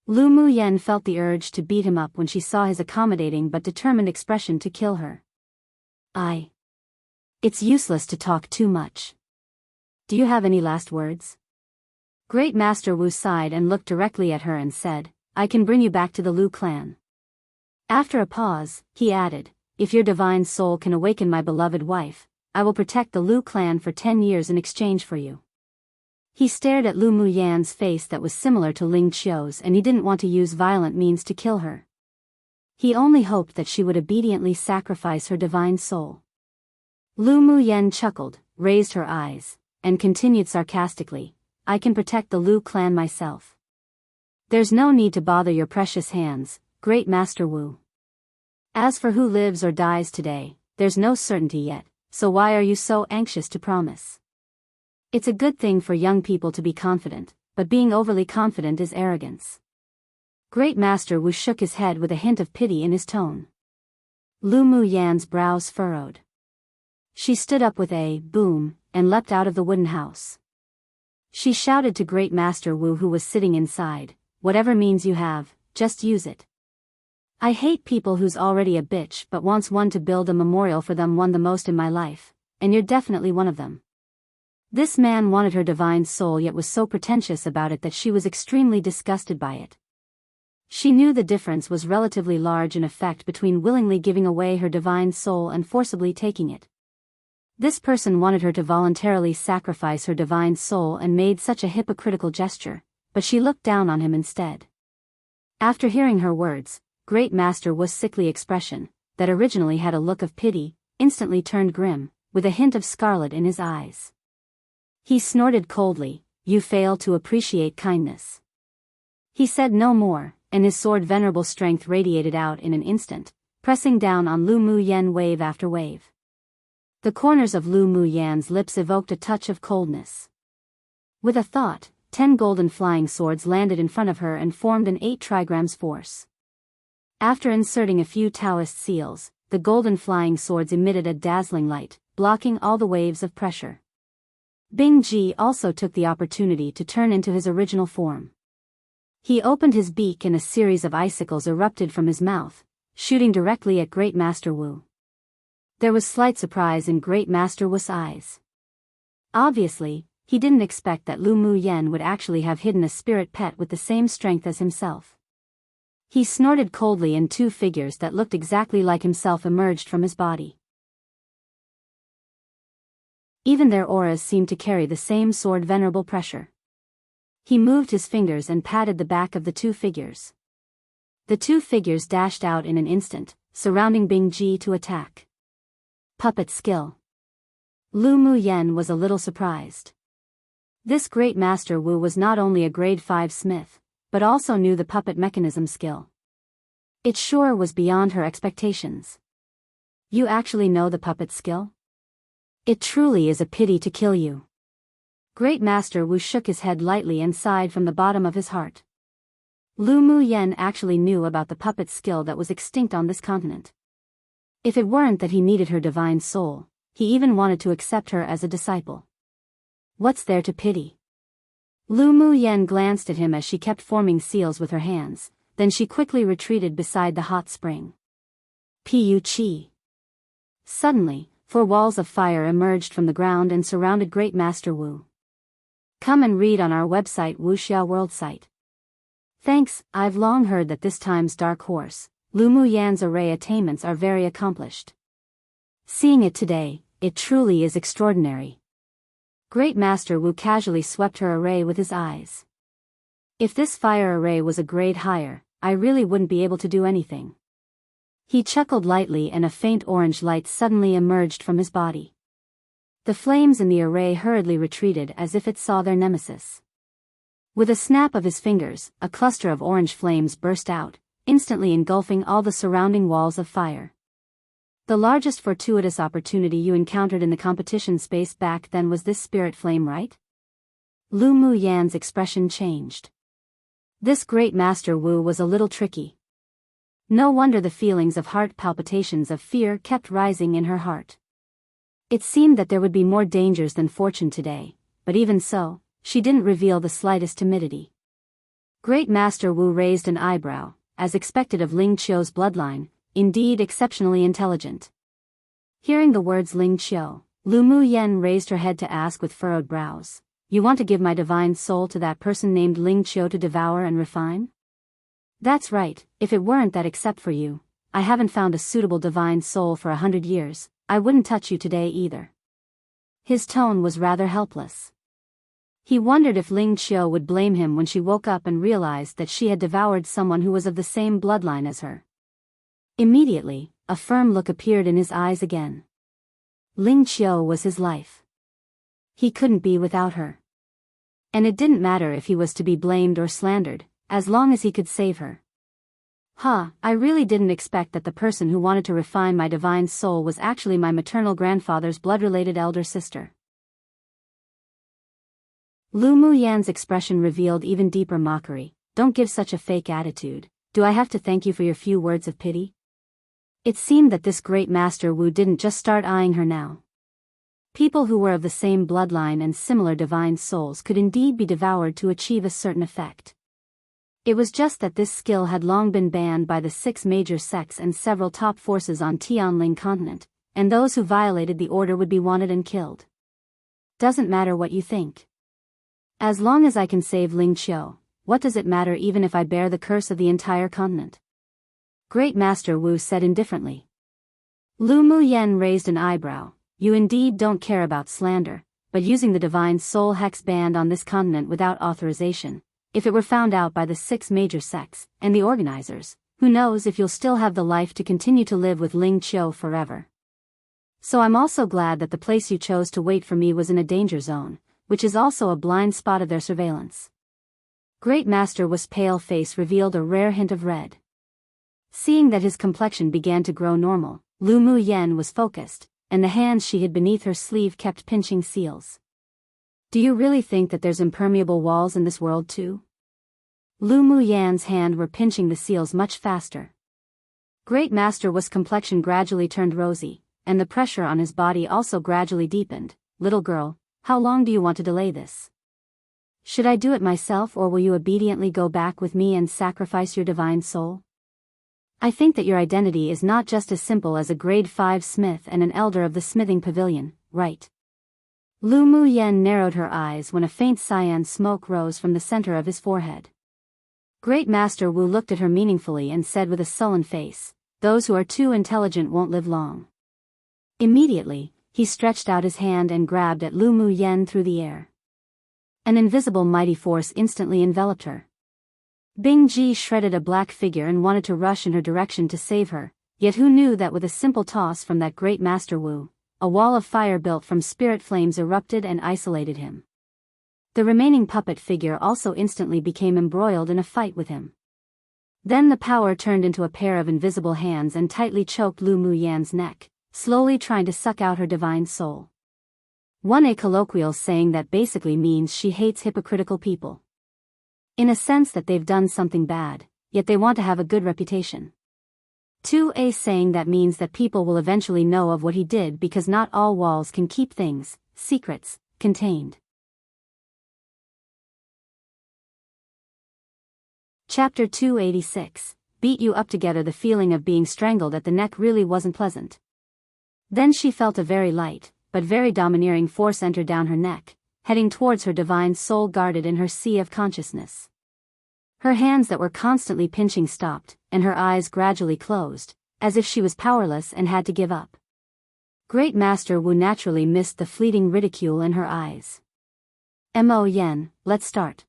Lu Muyan felt the urge to beat him up when she saw his accommodating but determined expression to kill her. It's useless to talk too much. Do you have any last words? Great Master Wu sighed and looked directly at her and said, I can bring you back to the Lu clan. After a pause, he added, if your divine soul can awaken my beloved wife, I will protect the Lu clan for 10 years in exchange for you. He stared at Lu Muyan's face that was similar to Ling Qiu's, and he didn't want to use violent means to kill her. He only hoped that she would obediently sacrifice her divine soul. Lu Muyan chuckled, raised her eyes, and continued sarcastically, I can protect the Lu clan myself. There's no need to bother your precious hands, Great Master Wu. As for who lives or dies today, there's no certainty yet, so why are you so anxious to promise? It's a good thing for young people to be confident, but being overly confident is arrogance. Great Master Wu shook his head with a hint of pity in his tone. Lu Muyan's brows furrowed. She stood up with a boom and leapt out of the wooden house. She shouted to Great Master Wu, who was sitting inside, whatever means you have, just use it. I hate people who's already a bitch but wants one to build a memorial for them won the most in my life, and you're definitely one of them. This man wanted her divine soul yet was so pretentious about it that she was extremely disgusted by it. She knew the difference was relatively large in effect between willingly giving away her divine soul and forcibly taking it. This person wanted her to voluntarily sacrifice her divine soul and made such a hypocritical gesture, but she looked down on him instead. After hearing her words, Great Master Wu's sickly expression, that originally had a look of pity, instantly turned grim, with a hint of scarlet in his eyes. He snorted coldly, you fail to appreciate kindness. He said no more, and his sword venerable strength radiated out in an instant, pressing down on Lu Muyan wave after wave. The corners of Lu Muyan's lips evoked a touch of coldness. With a thought, 10 golden flying swords landed in front of her and formed an 8 trigrams force. After inserting a few Taoist seals, the golden flying swords emitted a dazzling light, blocking all the waves of pressure. Bing Ji also took the opportunity to turn into his original form. He opened his beak and a series of icicles erupted from his mouth, shooting directly at Great Master Wu. There was slight surprise in Great Master Wu's eyes. Obviously, he didn't expect that Lu Muyan would actually have hidden a spirit pet with the same strength as himself. He snorted coldly and 2 figures that looked exactly like himself emerged from his body. Even their auras seemed to carry the same sword venerable pressure. He moved his fingers and patted the back of the 2 figures. The 2 figures dashed out in an instant, surrounding Bing Ji to attack. Puppet skill. Lu Muyan was a little surprised. This Great Master Wu was not only a grade 5 smith, but also knew the puppet mechanism skill. It sure was beyond her expectations. You actually know the puppet skill? It truly is a pity to kill you. Great Master Wu shook his head lightly and sighed from the bottom of his heart. Lu Muyan actually knew about the puppet skill that was extinct on this continent. If it weren't that he needed her divine soul, he even wanted to accept her as a disciple. What's there to pity? Lu Muyan glanced at him as she kept forming seals with her hands, then she quickly retreated beside the hot spring. Pu Chi. Suddenly, 4 walls of fire emerged from the ground and surrounded Great Master Wu. Come and read on our website Wuxia World site. Thanks, I've long heard that this time's dark horse, Lu Muyan's array attainments are very accomplished. Seeing it today, it truly is extraordinary. Great Master Wu casually swept her array with his eyes. If this fire array was a grade higher, I really wouldn't be able to do anything. He chuckled lightly and a faint orange light suddenly emerged from his body. The flames in the array hurriedly retreated as if it saw their nemesis. With a snap of his fingers, a cluster of orange flames burst out, instantly engulfing all the surrounding walls of fire. The largest fortuitous opportunity you encountered in the competition space back then was this spirit flame, right? Lu Muyan's expression changed. This Great Master Wu was a little tricky. No wonder the feelings of heart palpitations of fear kept rising in her heart. It seemed that there would be more dangers than fortune today, but even so, she didn't reveal the slightest timidity. Great Master Wu raised an eyebrow, as expected of Ling Qiu's bloodline, indeed exceptionally intelligent. Hearing the words Ling Qiu, Lu Muyan raised her head to ask with furrowed brows, "You want to give my divine soul to that person named Ling Qiu to devour and refine?" That's right, if it weren't that except for you, I haven't found a suitable divine soul for 100 years, I wouldn't touch you today either. His tone was rather helpless. He wondered if Ling Qiu would blame him when she woke up and realized that she had devoured someone who was of the same bloodline as her. Immediately, a firm look appeared in his eyes again. Ling Qiu was his life. He couldn't be without her. And it didn't matter if he was to be blamed or slandered, as long as he could save her. I really didn't expect that the person who wanted to refine my divine soul was actually my maternal grandfather's blood-related elder sister. Lu Muyan's expression revealed even deeper mockery. Don't give such a fake attitude. Do I have to thank you for your few words of pity? It seemed that this great Master Wu didn't just start eyeing her now. People who were of the same bloodline and similar divine souls could indeed be devoured to achieve a certain effect. It was just that this skill had long been banned by the 6 major sects and several top forces on Tianling continent, and those who violated the order would be wanted and killed. Doesn't matter what you think. As long as I can save Ling Qiu, what does it matter even if I bear the curse of the entire continent? Great Master Wu said indifferently. Lu Muyan raised an eyebrow. You indeed don't care about slander, but using the divine soul hex banned on this continent without authorization, if it were found out by the 6 major sects and the organizers, who knows if you'll still have the life to continue to live with Ling Qiu forever. So I'm also glad that the place you chose to wait for me was in a danger zone, which is also a blind spot of their surveillance. Great Master Wu's pale face revealed a rare hint of red. Seeing that his complexion began to grow normal, Lu Muyan was focused, and the hands she hid beneath her sleeve kept pinching seals. Do you really think that there's impermeable walls in this world too? Lu Muyan's hand were pinching the seals much faster. Great Master Wu's complexion gradually turned rosy, and the pressure on his body also gradually deepened. Little girl, how long do you want to delay this? Should I do it myself or will you obediently go back with me and sacrifice your divine soul? I think that your identity is not just as simple as a grade 5 smith and an elder of the smithing pavilion, right? Lu Muyan narrowed her eyes when a faint cyan smoke rose from the center of his forehead. Great Master Wu looked at her meaningfully and said with a sullen face, those who are too intelligent won't live long. Immediately, he stretched out his hand and grabbed at Lu Muyan through the air. An invisible mighty force instantly enveloped her. Bing Ji shredded a black figure and wanted to rush in her direction to save her, yet who knew that with a simple toss from that great Master Wu, a wall of fire built from spirit flames erupted and isolated him. The remaining puppet figure also instantly became embroiled in a fight with him. Then the power turned into a pair of invisible hands and tightly choked Lu Muyan's neck, slowly trying to suck out her divine soul. A colloquial saying that basically means she hates hypocritical people. In a sense that they've done something bad, yet they want to have a good reputation. A saying that means that people will eventually know of what he did because not all walls can keep things, secrets, contained. Chapter 286. Beat you up together. The feeling of being strangled at the neck really wasn't pleasant. Then she felt a very light, but very domineering force enter down her neck, heading towards her divine soul guarded in her sea of consciousness. Her hands that were constantly pinching stopped, and her eyes gradually closed, as if she was powerless and had to give up. Great Master Wu naturally missed the fleeting ridicule in her eyes. Mo Yen, let's start.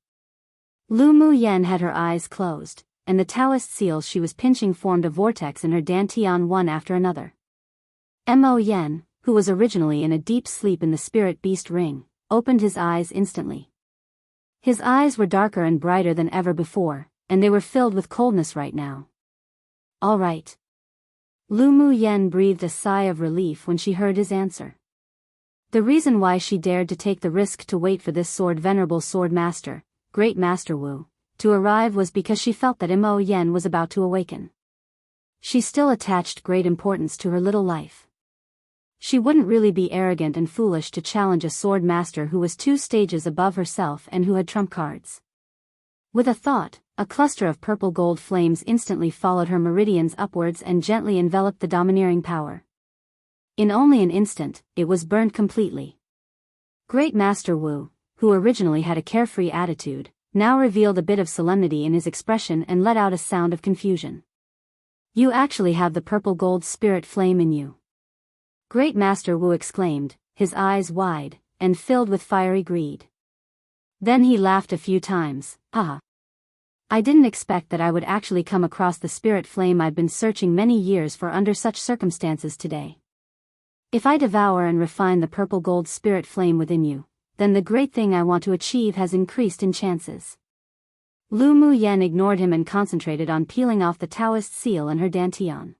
Lu Muyan had her eyes closed, and the Taoist seals she was pinching formed a vortex in her dantian one after another. Mo Yen, who was originally in a deep sleep in the spirit beast ring, opened his eyes instantly. His eyes were darker and brighter than ever before, and they were filled with coldness right now. All right. Lu Muyan breathed a sigh of relief when she heard his answer. The reason why she dared to take the risk to wait for this venerable sword master, Great Master Wu, to arrive was because she felt that Mo Yen was about to awaken. She still attached great importance to her little life. She wouldn't really be arrogant and foolish to challenge a sword master who was 2 stages above herself and who had trump cards. With a thought, a cluster of purple gold flames instantly followed her meridians upwards and gently enveloped the domineering power. In only an instant, it was burned completely. Great Master Wu, who originally had a carefree attitude, now revealed a bit of solemnity in his expression and let out a sound of confusion. You actually have the purple gold spirit flame in you. Great Master Wu exclaimed, his eyes wide, and filled with fiery greed. Then he laughed a few times. I didn't expect that I would actually come across the spirit flame I've been searching many years for under such circumstances today. If I devour and refine the purple gold spirit flame within you, then the great thing I want to achieve has increased in chances. Lu Mu Yen ignored him and concentrated on peeling off the Taoist seal and her dantian.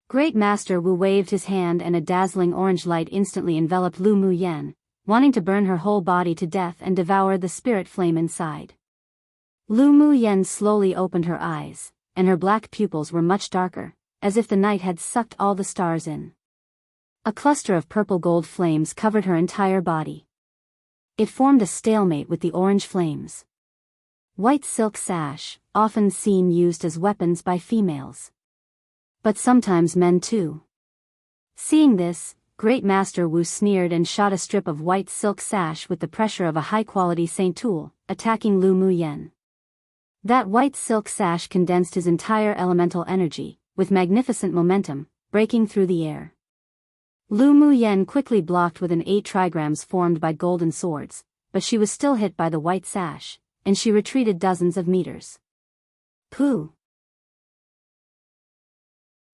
Great Master Wu waved his hand and a dazzling orange light instantly enveloped Lu Mu Yen, wanting to burn her whole body to death and devour the spirit flame inside. Lu Mu Yen slowly opened her eyes, and her black pupils were much darker, as if the night had sucked all the stars in. A cluster of purple gold flames covered her entire body. It formed a stalemate with the orange flames. White silk sash, often seen used as weapons by females. But sometimes men too. Seeing this, Great Master Wu sneered and shot a strip of white silk sash with the pressure of a high-quality Saint tool, attacking Lu Mu Yen. That white silk sash condensed his entire elemental energy, with magnificent momentum, breaking through the air. Lu Mu Yen quickly blocked with an 8 trigrams formed by golden swords, but she was still hit by the white sash, and she retreated dozens of meters. Pooh!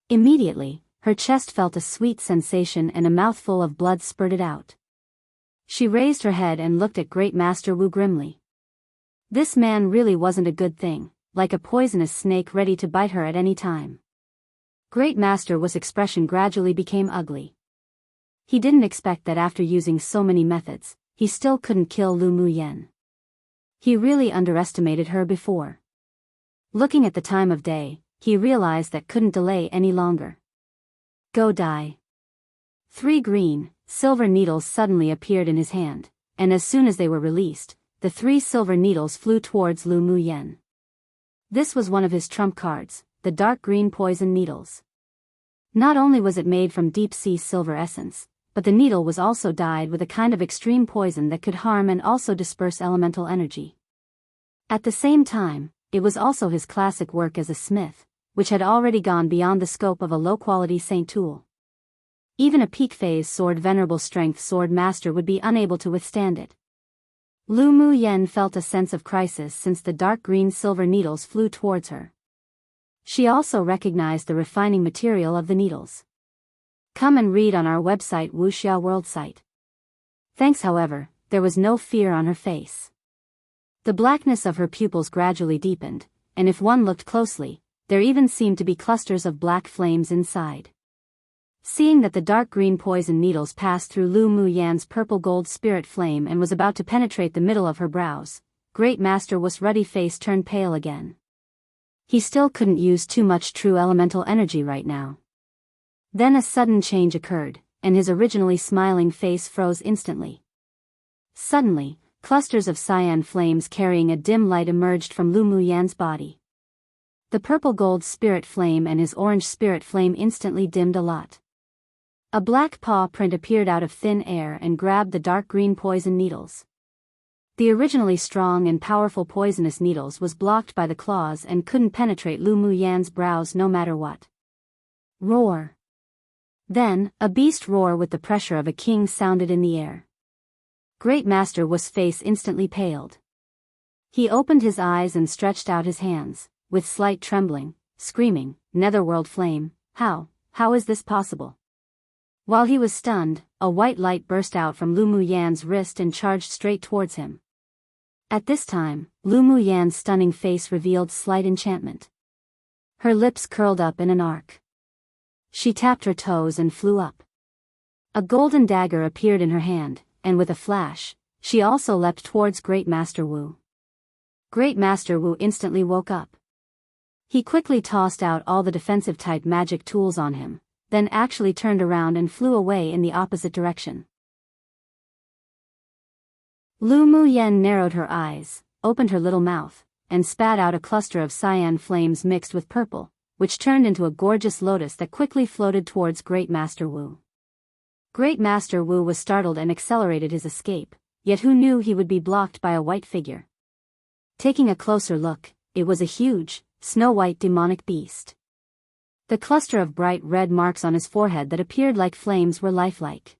Immediately, her chest felt a sweet sensation and a mouthful of blood spurted out. She raised her head and looked at Great Master Wu grimly. This man really wasn't a good thing, like a poisonous snake ready to bite her at any time. Great Master Wu's expression gradually became ugly. He didn't expect that after using so many methods, he still couldn't kill Lu Mu Yen. He really underestimated her before. Looking at the time of day, he realized that couldn't delay any longer. Go die. 3 green, silver needles suddenly appeared in his hand, and as soon as they were released, the 3 silver needles flew towards Lu Mu Yen. This was one of his trump cards, the dark green poison needles. Not only was it made from deep-sea silver essence, but the needle was also dyed with a kind of extreme poison that could harm and also disperse elemental energy. At the same time, it was also his classic work as a smith, which had already gone beyond the scope of a low-quality Saint tool. Even a peak phase sword venerable strength sword master would be unable to withstand it. Lu Mu Yen felt a sense of crisis since the dark green silver needles flew towards her. She also recognized the refining material of the needles. Come and read on our website Wuxia World site. Thanks. However, there was no fear on her face. The blackness of her pupils gradually deepened, and if one looked closely, there even seemed to be clusters of black flames inside. Seeing that the dark green poison needles passed through Lu Mu Yan's purple gold spirit flame and was about to penetrate the middle of her brows, Great Master Wu's ruddy face turned pale again. He still couldn't use too much true elemental energy right now. Then a sudden change occurred, and his originally smiling face froze instantly. Suddenly, clusters of cyan flames carrying a dim light emerged from Lu Mu Yan's body. The purple gold spirit flame and his orange spirit flame instantly dimmed a lot. A black paw print appeared out of thin air and grabbed the dark green poison needles. The originally strong and powerful poisonous needles was blocked by the claws and couldn't penetrate Lu Mu Yan's brows no matter what. Roar! Then, a beast roar with the pressure of a king sounded in the air. Great Master Wu's face instantly paled. He opened his eyes and stretched out his hands, with slight trembling, screaming, "Netherworld flame, how is this possible?" While he was stunned, a white light burst out from Lu Mu Yan's wrist and charged straight towards him. At this time, Lu Mu Yan's stunning face revealed slight enchantment. Her lips curled up in an arc. She tapped her toes and flew up. A golden dagger appeared in her hand, and with a flash, she also leapt towards Great Master Wu. Great Master Wu instantly woke up. He quickly tossed out all the defensive-type magic tools on him, then actually turned around and flew away in the opposite direction. Lu Mu Yen narrowed her eyes, opened her little mouth, and spat out a cluster of cyan flames mixed with purple, which turned into a gorgeous lotus that quickly floated towards Great Master Wu. Great Master Wu was startled and accelerated his escape, yet who knew he would be blocked by a white figure. Taking a closer look, it was a huge, snow-white demonic beast. The cluster of bright red marks on his forehead that appeared like flames were lifelike.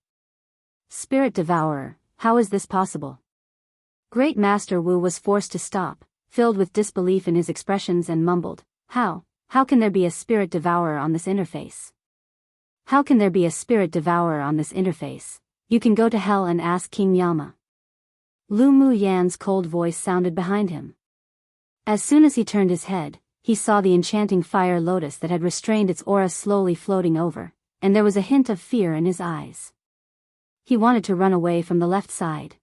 Spirit Devourer, how is this possible? Great Master Wu was forced to stop, filled with disbelief in his expressions, and mumbled, How can there be a Spirit Devourer on this interface? How can there be a Spirit Devourer on this interface? You can go to hell and ask King Yama. Lu Mu Yan's cold voice sounded behind him. As soon as he turned his head, he saw the enchanting fire lotus that had restrained its aura slowly floating over, and there was a hint of fear in his eyes. He wanted to run away from the left side.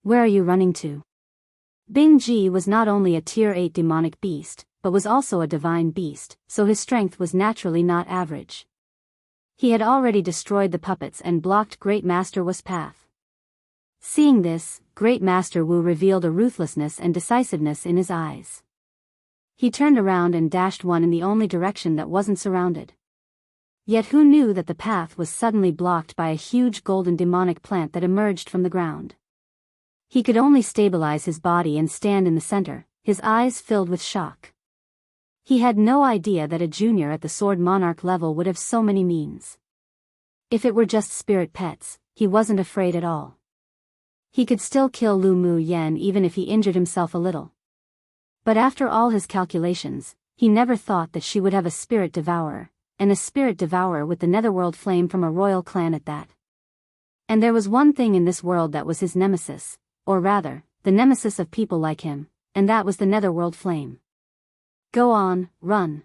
Where are you running to? Bing Ji was not only a tier 8 demonic beast, but was also a divine beast, so his strength was naturally not average. He had already destroyed the puppets and blocked Great Master Wu's path. Seeing this, Great Master Wu revealed a ruthlessness and decisiveness in his eyes. He turned around and dashed one in the only direction that wasn't surrounded. Yet who knew that the path was suddenly blocked by a huge golden demonic plant that emerged from the ground. He could only stabilize his body and stand in the center, his eyes filled with shock. He had no idea that a junior at the Sword Monarch level would have so many means. If it were just spirit pets, he wasn't afraid at all. He could still kill Lu Mu Yan even if he injured himself a little. But after all his calculations, he never thought that she would have a Spirit Devourer, and a Spirit Devourer with the Netherworld flame from a royal clan at that. And there was one thing in this world that was his nemesis, or rather, the nemesis of people like him, and that was the Netherworld flame. Go on, run.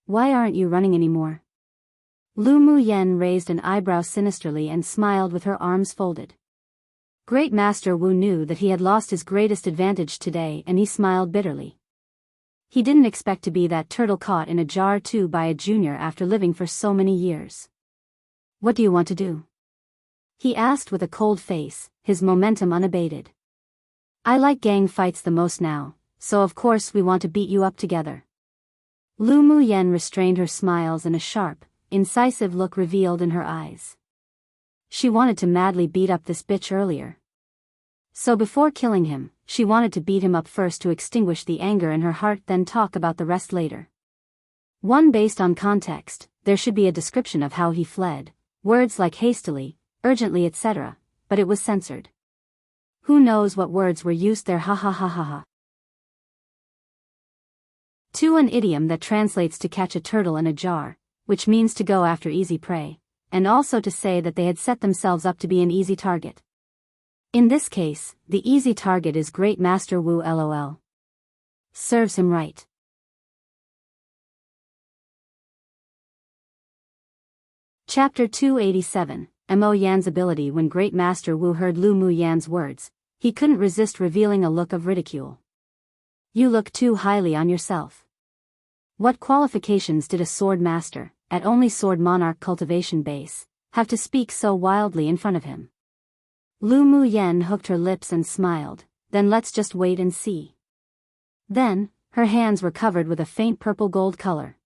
Why aren't you running anymore? Lu Mu Yan raised an eyebrow sinisterly and smiled with her arms folded. Great Master Wu knew that he had lost his greatest advantage today, and he smiled bitterly. He didn't expect to be that turtle caught in a jar too by a junior after living for so many years. What do you want to do? He asked with a cold face, his momentum unabated. I like gang fights the most now, so of course we want to beat you up together. Lu Mu Yan restrained her smiles, and a sharp, incisive look revealed in her eyes. She wanted to madly beat up this bitch earlier. So before killing him, she wanted to beat him up first to extinguish the anger in her heart, then talk about the rest later. One based on context, there should be a description of how he fled, words like hastily, urgently, etc., but it was censored. Who knows what words were used there? Ha ha ha ha ha. To an idiom that translates to catch a turtle in a jar, which means to go after easy prey, and also to say that they had set themselves up to be an easy target. In this case, the easy target is Great Master Wu. LOL. Serves him right. Chapter 287, Mo Yan's ability. When Great Master Wu heard Lu Mu Yan's words, he couldn't resist revealing a look of ridicule. You look too highly on yourself. What qualifications did a sword master, at only Sword Monarch cultivation base, have to speak so wildly in front of him? Lu Mu Yan hooked her lips and smiled, then let's just wait and see. Then, her hands were covered with a faint purple gold color.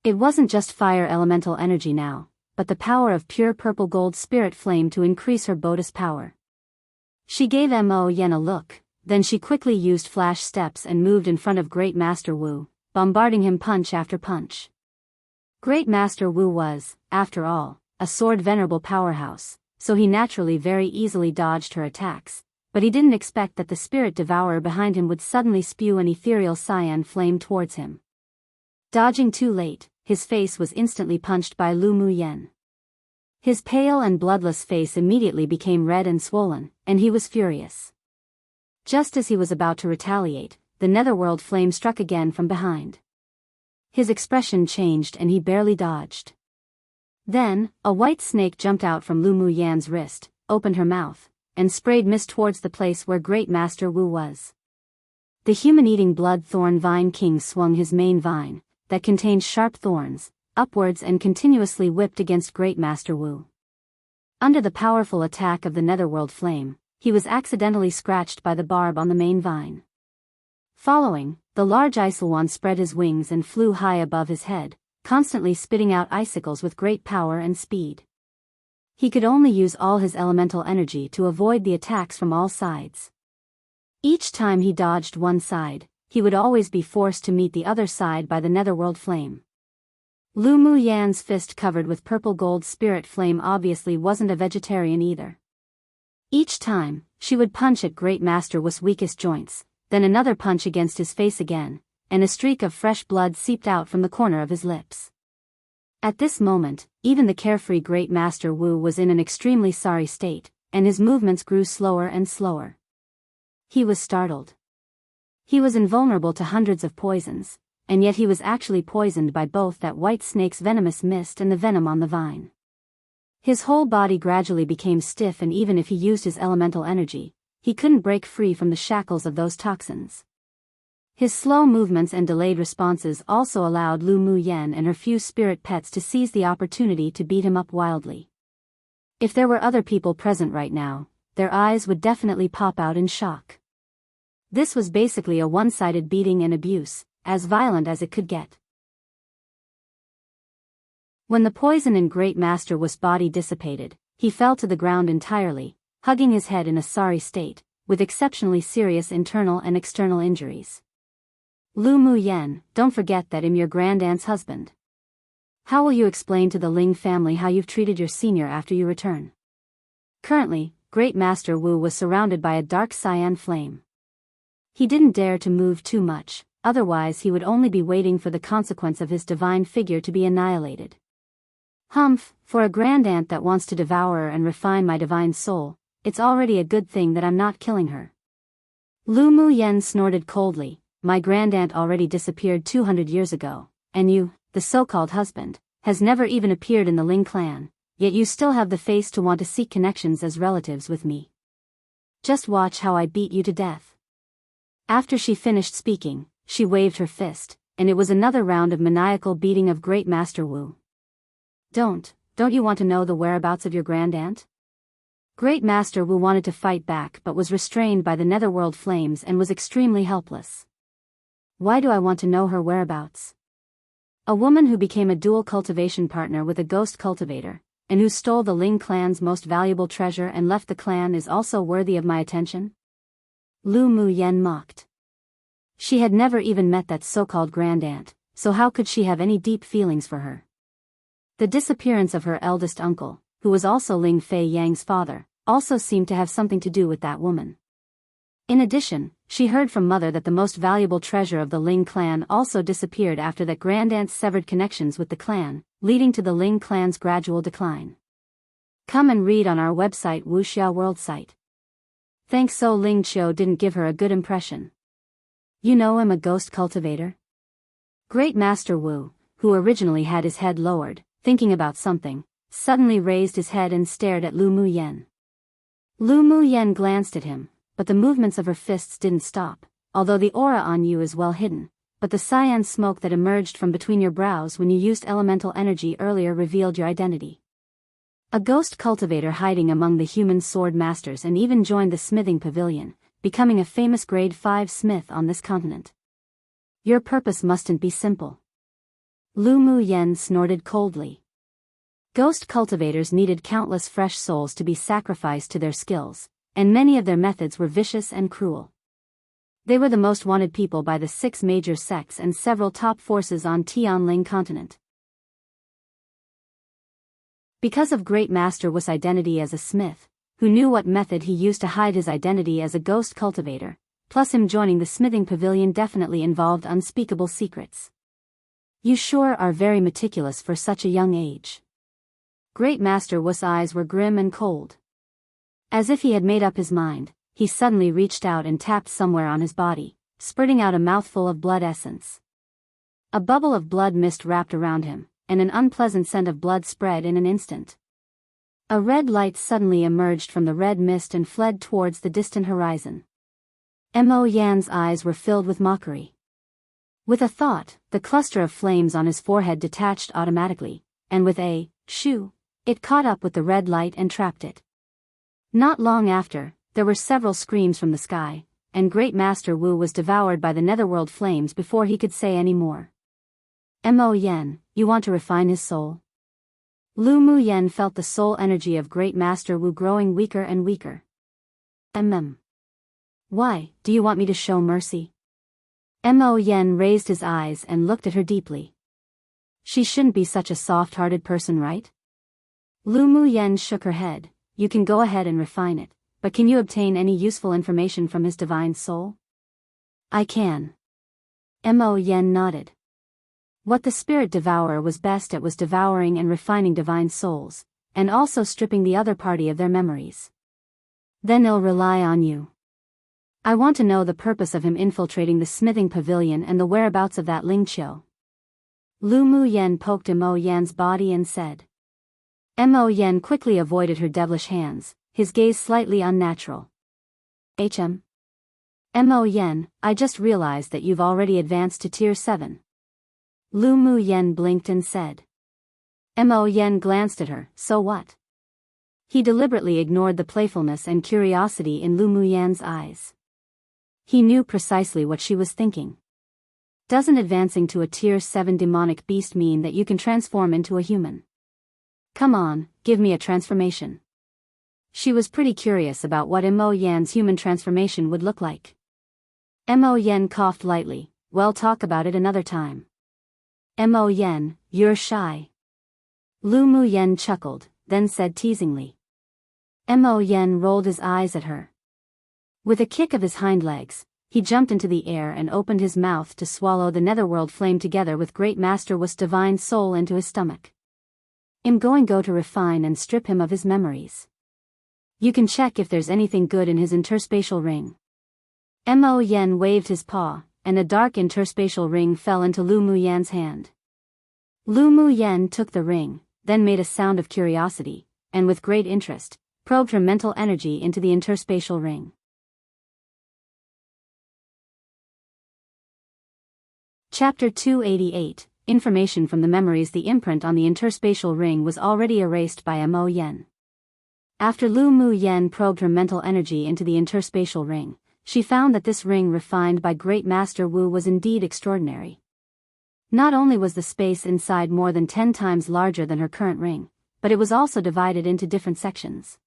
It wasn't just fire elemental energy now, but the power of pure purple gold spirit flame to increase her bodhi's power. She gave Mo Yan a look, then she quickly used flash steps and moved in front of Great Master Wu, bombarding him punch after punch. Great Master Wu was, after all, a sword venerable powerhouse, so he naturally very easily dodged her attacks, but he didn't expect that the Spirit Devourer behind him would suddenly spew an ethereal cyan flame towards him. Dodging too late, his face was instantly punched by Lu Mu Yan. His pale and bloodless face immediately became red and swollen, and he was furious. Just as he was about to retaliate, the netherworld flame struck again from behind. His expression changed and he barely dodged. Then, a white snake jumped out from Lu Mu Yan's wrist, opened her mouth, and sprayed mist towards the place where Great Master Wu was. The human-eating blood thorn vine king swung his main vine, that contained sharp thorns, upwards and continuously whipped against Great Master Wu. Under the powerful attack of the netherworld flame, he was accidentally scratched by the barb on the main vine. Following, the large Icelwan spread his wings and flew high above his head, constantly spitting out icicles with great power and speed. He could only use all his elemental energy to avoid the attacks from all sides. Each time he dodged one side, he would always be forced to meet the other side by the netherworld flame. Lu Mu Yan's fist covered with purple gold spirit flame obviously wasn't a vegetarian either. Each time, she would punch at Great Master Wu's weakest joints, then another punch against his face again, and a streak of fresh blood seeped out from the corner of his lips. At this moment, even the carefree Great Master Wu was in an extremely sorry state, and his movements grew slower and slower. He was startled. He was invulnerable to hundreds of poisons, and yet he was actually poisoned by both that white snake's venomous mist and the venom on the vine. His whole body gradually became stiff, and even if he used his elemental energy, he couldn't break free from the shackles of those toxins. His slow movements and delayed responses also allowed Lu Mu Yan and her few spirit pets to seize the opportunity to beat him up wildly. If there were other people present right now, their eyes would definitely pop out in shock. This was basically a one-sided beating and abuse, as violent as it could get. When the poison in Great Master Wu's body dissipated, he fell to the ground entirely, hugging his head in a sorry state, with exceptionally serious internal and external injuries. Lu Mu Yan, don't forget that I'm your grandaunt's husband. How will you explain to the Ling family how you've treated your senior after you return? Currently, Great Master Wu was surrounded by a dark cyan flame. He didn't dare to move too much, otherwise he would only be waiting for the consequence of his divine figure to be annihilated. Humph, for a grandaunt that wants to devour and refine my divine soul, it's already a good thing that I'm not killing her. Lu Mu Yan snorted coldly. My grandaunt already disappeared 200 years ago, and you, the so-called husband, has never even appeared in the Ling clan, yet you still have the face to want to seek connections as relatives with me. Just watch how I beat you to death. After she finished speaking, she waved her fist, and it was another round of maniacal beating of Great Master Wu. Don't you want to know the whereabouts of your grandaunt? Great Master Wu wanted to fight back but was restrained by the netherworld flames and was extremely helpless. Why do I want to know her whereabouts? A woman who became a dual cultivation partner with a ghost cultivator, and who stole the Ling clan's most valuable treasure and left the clan is also worthy of my attention? Lu Mu Yan mocked. She had never even met that so-called grandaunt, so how could she have any deep feelings for her? The disappearance of her eldest uncle, who was also Ling Fei Yang's father, also seemed to have something to do with that woman. In addition, she heard from mother that the most valuable treasure of the Ling clan also disappeared after that grandaunt's severed connections with the clan, leading to the Ling clan's gradual decline. Come and read on our website Wuxia World site. Thanks, so Ling Qiu didn't give her a good impression. You know I'm a ghost cultivator? Great Master Wu, who originally had his head lowered, thinking about something, suddenly raised his head and stared at Lu Mu Yan. Lu Mu Yan glanced at him, but the movements of her fists didn't stop, although the aura on you is well hidden, but the cyan smoke that emerged from between your brows when you used elemental energy earlier revealed your identity. A ghost cultivator hiding among the human sword masters, and even joined the smithing pavilion, becoming a famous grade 5 smith on this continent. Your purpose mustn't be simple. Lu Mu Yan snorted coldly. Ghost cultivators needed countless fresh souls to be sacrificed to their skills, and many of their methods were vicious and cruel. They were the most wanted people by the 6 major sects and several top forces on Tianling continent. Because of Great Master Wu's identity as a smith, who knew what method he used to hide his identity as a ghost cultivator, plus him joining the smithing pavilion definitely involved unspeakable secrets. You sure are very meticulous for such a young age. Great Master Wu's eyes were grim and cold. As if he had made up his mind, he suddenly reached out and tapped somewhere on his body, spurting out a mouthful of blood essence. A bubble of blood mist wrapped around him, and an unpleasant scent of blood spread in an instant. A red light suddenly emerged from the red mist and fled towards the distant horizon. Mo Yan's eyes were filled with mockery. With a thought, the cluster of flames on his forehead detached automatically, and with a shoo, it caught up with the red light and trapped it. Not long after, there were several screams from the sky, and Great Master Wu was devoured by the netherworld flames before he could say any more. Mo Yan, you want to refine his soul? Lu Mu Yan felt the soul energy of Great Master Wu growing weaker and weaker. Why, do you want me to show mercy? Mo Yen raised his eyes and looked at her deeply. She shouldn't be such a soft-hearted person, right? Lu Mu Yen shook her head. You can go ahead and refine it, but can you obtain any useful information from his divine soul? I can. Mo Yen nodded. What the spirit devourer was best at was devouring and refining divine souls, and also stripping the other party of their memories. Then he'll rely on you. I want to know the purpose of him infiltrating the smithing pavilion and the whereabouts of that Ling Qiu. Lu Mu Yen poked Mo Yan's body and said. Mo Yen quickly avoided her devilish hands, his gaze slightly unnatural. Mo Yen, I just realized that you've already advanced to Tier 7. Lu Mu Yen blinked and said. Mo Yen glanced at her, so what? He deliberately ignored the playfulness and curiosity in Lu Mu Yan's eyes. He knew precisely what she was thinking. Doesn't advancing to a Tier 7 demonic beast mean that you can transform into a human? Come on, give me a transformation. She was pretty curious about what Mo Yan's human transformation would look like. Mo Yen coughed lightly. Well, talk about it another time. Mo Yen, you're shy. Lu Mu Yen chuckled, then said teasingly. Mo Yen rolled his eyes at her. With a kick of his hind legs, he jumped into the air and opened his mouth to swallow the netherworld flame together with Great Master Wu's divine soul into his stomach. I'm going to refine and strip him of his memories. You can check if there's anything good in his interspatial ring. Mo Yen waved his paw, and a dark interspatial ring fell into Lu Mu Yan's hand. Lu Mu Yen took the ring, then made a sound of curiosity, and with great interest, probed her mental energy into the interspatial ring. Chapter 288, Information from the memories. The imprint on the interspatial ring was already erased by Mo Yen. After Lu Mu Yen probed her mental energy into the interspatial ring, she found that this ring refined by Great Master Wu was indeed extraordinary. Not only was the space inside more than 10 times larger than her current ring, but it was also divided into different sections.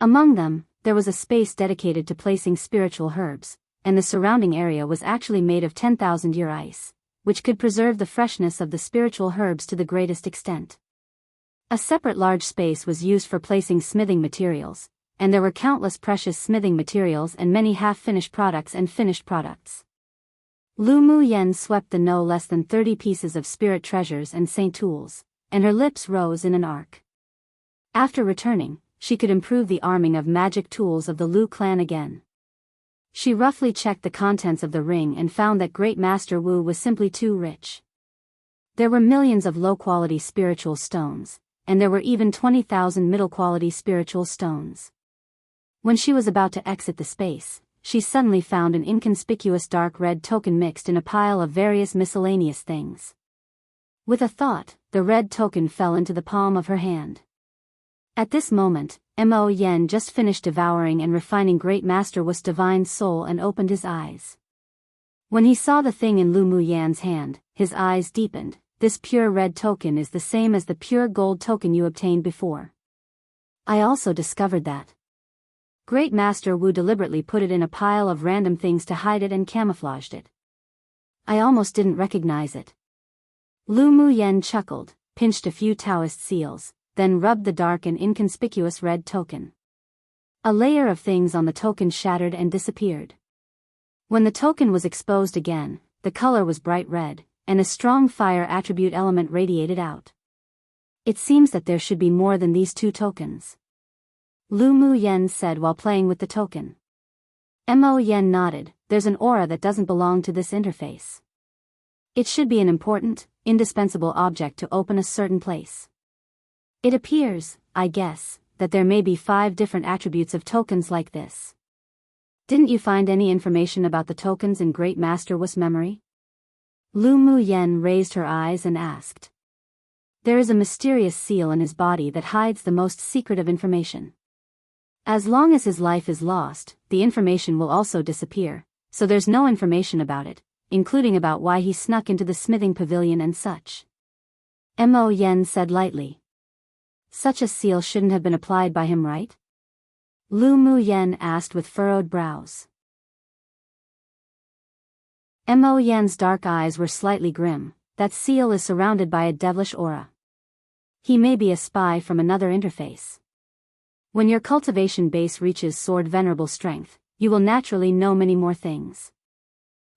Among them, there was a space dedicated to placing spiritual herbs, and the surrounding area was actually made of 10,000-year ice, which could preserve the freshness of the spiritual herbs to the greatest extent. A separate large space was used for placing smithing materials, and there were countless precious smithing materials and many half-finished products and finished products. Lu Mu Yen swept the no less than 30 pieces of spirit treasures and saint tools, and her lips rose in an arc. After returning, she could improve the arming of magic tools of the Lu clan again. She roughly checked the contents of the ring and found that Great Master Wu was simply too rich. There were millions of low-quality spiritual stones, and there were even 20,000 middle-quality spiritual stones. When she was about to exit the space, she suddenly found an inconspicuous dark red token mixed in a pile of various miscellaneous things. With a thought, the red token fell into the palm of her hand. At this moment, Mo Yen just finished devouring and refining Great Master Wu's divine soul and opened his eyes. When he saw the thing in Lu Mu Yan's hand, his eyes deepened. This pure red token is the same as the pure gold token you obtained before. I also discovered that. Great Master Wu deliberately put it in a pile of random things to hide it and camouflaged it. I almost didn't recognize it. Lu Mu Yen chuckled, pinched a few Taoist seals, then rubbed the dark and inconspicuous red token. A layer of things on the token shattered and disappeared. When the token was exposed again, the color was bright red, and a strong fire attribute element radiated out. It seems that there should be more than these 2 tokens. Lu Mu Yen said while playing with the token. Mo Yen nodded. There's an aura that doesn't belong to this interface. It should be an important, indispensable object to open a certain place. It appears, I guess, that there may be 5 different attributes of tokens like this. Didn't you find any information about the tokens in Great Master Wu's memory? Lu Mu Yen raised her eyes and asked. There is a mysterious seal in his body that hides the most secret of information. As long as his life is lost, the information will also disappear, so there's no information about it, including about why he snuck into the smithing pavilion and such. Mo Yen said lightly. Such a seal shouldn't have been applied by him, right? Lu Mu Yen asked with furrowed brows. Mo Yan's dark eyes were slightly grim. That seal is surrounded by a devilish aura. He may be a spy from another interface. When your cultivation base reaches sword venerable strength, you will naturally know many more things.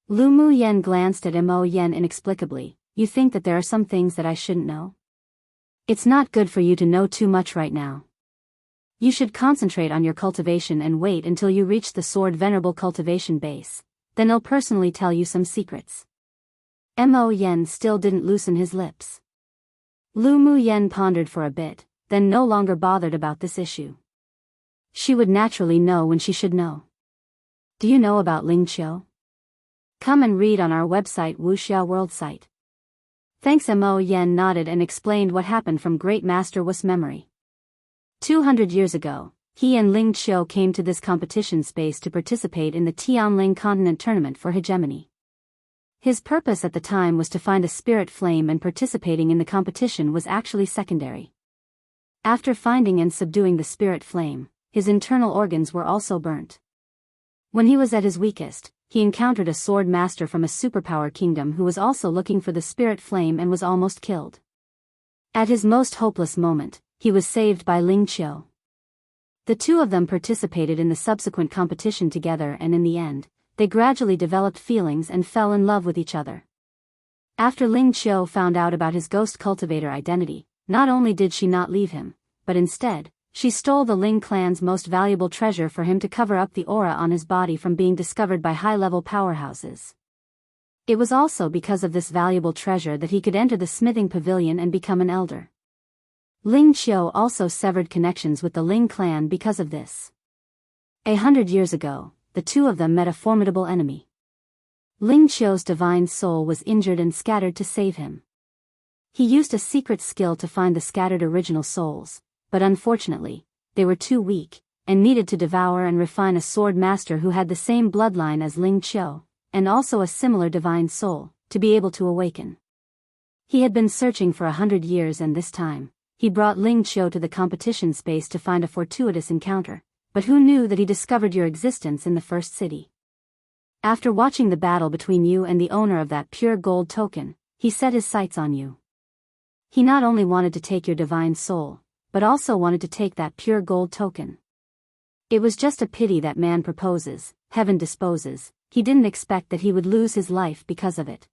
Lu Mu Yen glanced at Mo Yen inexplicably. You think that there are some things that I shouldn't know? It's not good for you to know too much right now. You should concentrate on your cultivation and wait until you reach the sword venerable cultivation base. Then I'll personally tell you some secrets. Mo Yen still didn't loosen his lips. Lu Mu Yen pondered for a bit, then no longer bothered about this issue. She would naturally know when she should know. Do you know about Ling Qiu? Come and read on our website Wuxia World site. Thanks. Mo Yen nodded and explained what happened from Great Master Wu's memory. 200 years ago, he and Ling Qiu came to this competition space to participate in the Tianling Continent Tournament for hegemony. His purpose at the time was to find a spirit flame, and participating in the competition was actually secondary. After finding and subduing the spirit flame, his internal organs were also burnt. When he was at his weakest, he encountered a sword master from a superpower kingdom who was also looking for the spirit flame and was almost killed. At his most hopeless moment, he was saved by Ling Qiu. The two of them participated in the subsequent competition together, and in the end, they gradually developed feelings and fell in love with each other. After Ling Qiu found out about his ghost cultivator identity, not only did she not leave him, but instead, she stole the Ling clan's most valuable treasure for him to cover up the aura on his body from being discovered by high-level powerhouses. It was also because of this valuable treasure that he could enter the smithing pavilion and become an elder. Ling Qiu also severed connections with the Ling clan because of this. 100 years ago, the two of them met a formidable enemy. Ling Qiu's divine soul was injured and scattered to save him. He used a secret skill to find the scattered original souls, but unfortunately, they were too weak, and needed to devour and refine a sword master who had the same bloodline as Ling Qiu, and also a similar divine soul, to be able to awaken. He had been searching for 100 years, and this time, he brought Ling Qiu to the competition space to find a fortuitous encounter, but who knew that he discovered your existence in the first city? After watching the battle between you and the owner of that pure gold token, he set his sights on you. He not only wanted to take your divine soul, but also wanted to take that pure gold token. It was just a pity that man proposes, heaven disposes. He didn't expect that he would lose his life because of it.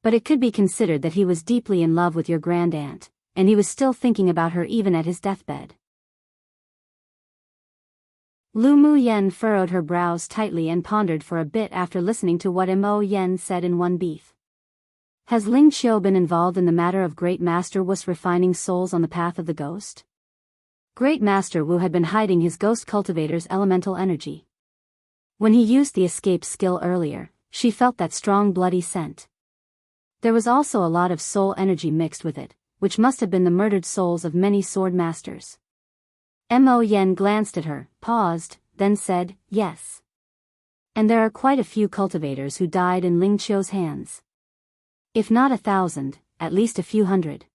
But it could be considered that he was deeply in love with your grandaunt, and he was still thinking about her even at his deathbed. Lu Mu Yen furrowed her brows tightly and pondered for a bit after listening to what Mo Yen said in one breath. Has Ling Qiu been involved in the matter of Great Master Wu's refining souls on the path of the ghost? Great Master Wu had been hiding his ghost cultivator's elemental energy. When he used the escape skill earlier, she felt that strong bloody scent. There was also a lot of soul energy mixed with it, which must have been the murdered souls of many sword masters. Mo Yen glanced at her, paused, then said, yes. And there are quite a few cultivators who died in Ling Qiu's hands. If not 1,000, at least a few hundred.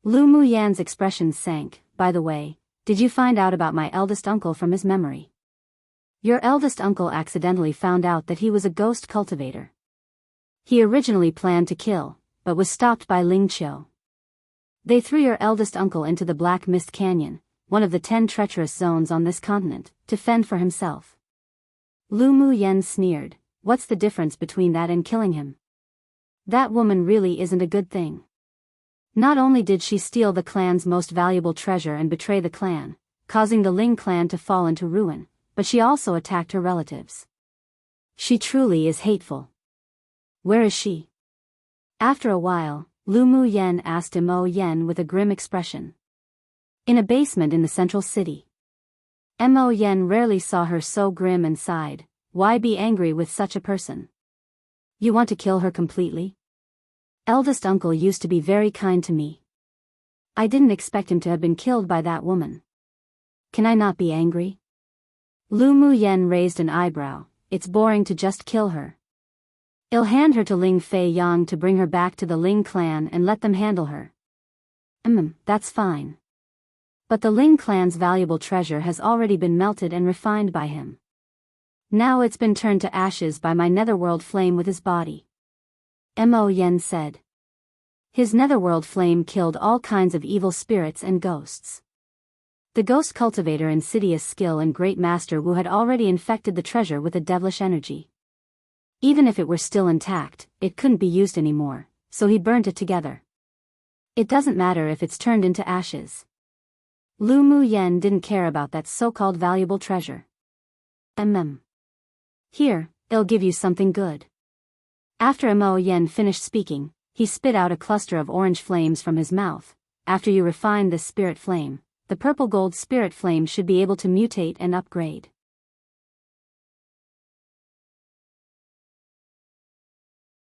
Lu Mu Yan's expression sank. By the way, did you find out about my eldest uncle from his memory? Your eldest uncle accidentally found out that he was a ghost cultivator. He originally planned to kill, but was stopped by Ling Qiu. They threw your eldest uncle into the Black Mist Canyon, one of the 10 treacherous zones on this continent, to fend for himself. Lu Mu Yen sneered. What's the difference between that and killing him? That woman really isn't a good thing. Not only did she steal the clan's most valuable treasure and betray the clan, causing the Ling clan to fall into ruin, but she also attacked her relatives. She truly is hateful. Where is she? After a while, Lu Mu Yen asked Mo Yen with a grim expression. In a basement in the central city. Mo Yen rarely saw her so grim and sighed. Why be angry with such a person? You want to kill her completely? Eldest uncle used to be very kind to me. I didn't expect him to have been killed by that woman. Can I not be angry? Lu Mu Yen raised an eyebrow. It's boring to just kill her. I'll hand her to Ling Fei Yang to bring her back to the Ling clan and let them handle her. That's fine. But the Ling clan's valuable treasure has already been melted and refined by him. Now it's been turned to ashes by my netherworld flame with his body. Mo Yen said. His netherworld flame killed all kinds of evil spirits and ghosts. The ghost cultivator insidious skill and great master Wu had already infected the treasure with a devilish energy. Even if it were still intact, it couldn't be used anymore, so he burnt it together. It doesn't matter if it's turned into ashes. Lu Mu Yen didn't care about that so-called valuable treasure. Here, it'll give you something good. After Mo Yen finished speaking, he spit out a cluster of orange flames from his mouth. After you refine this spirit flame, the purple gold spirit flame should be able to mutate and upgrade.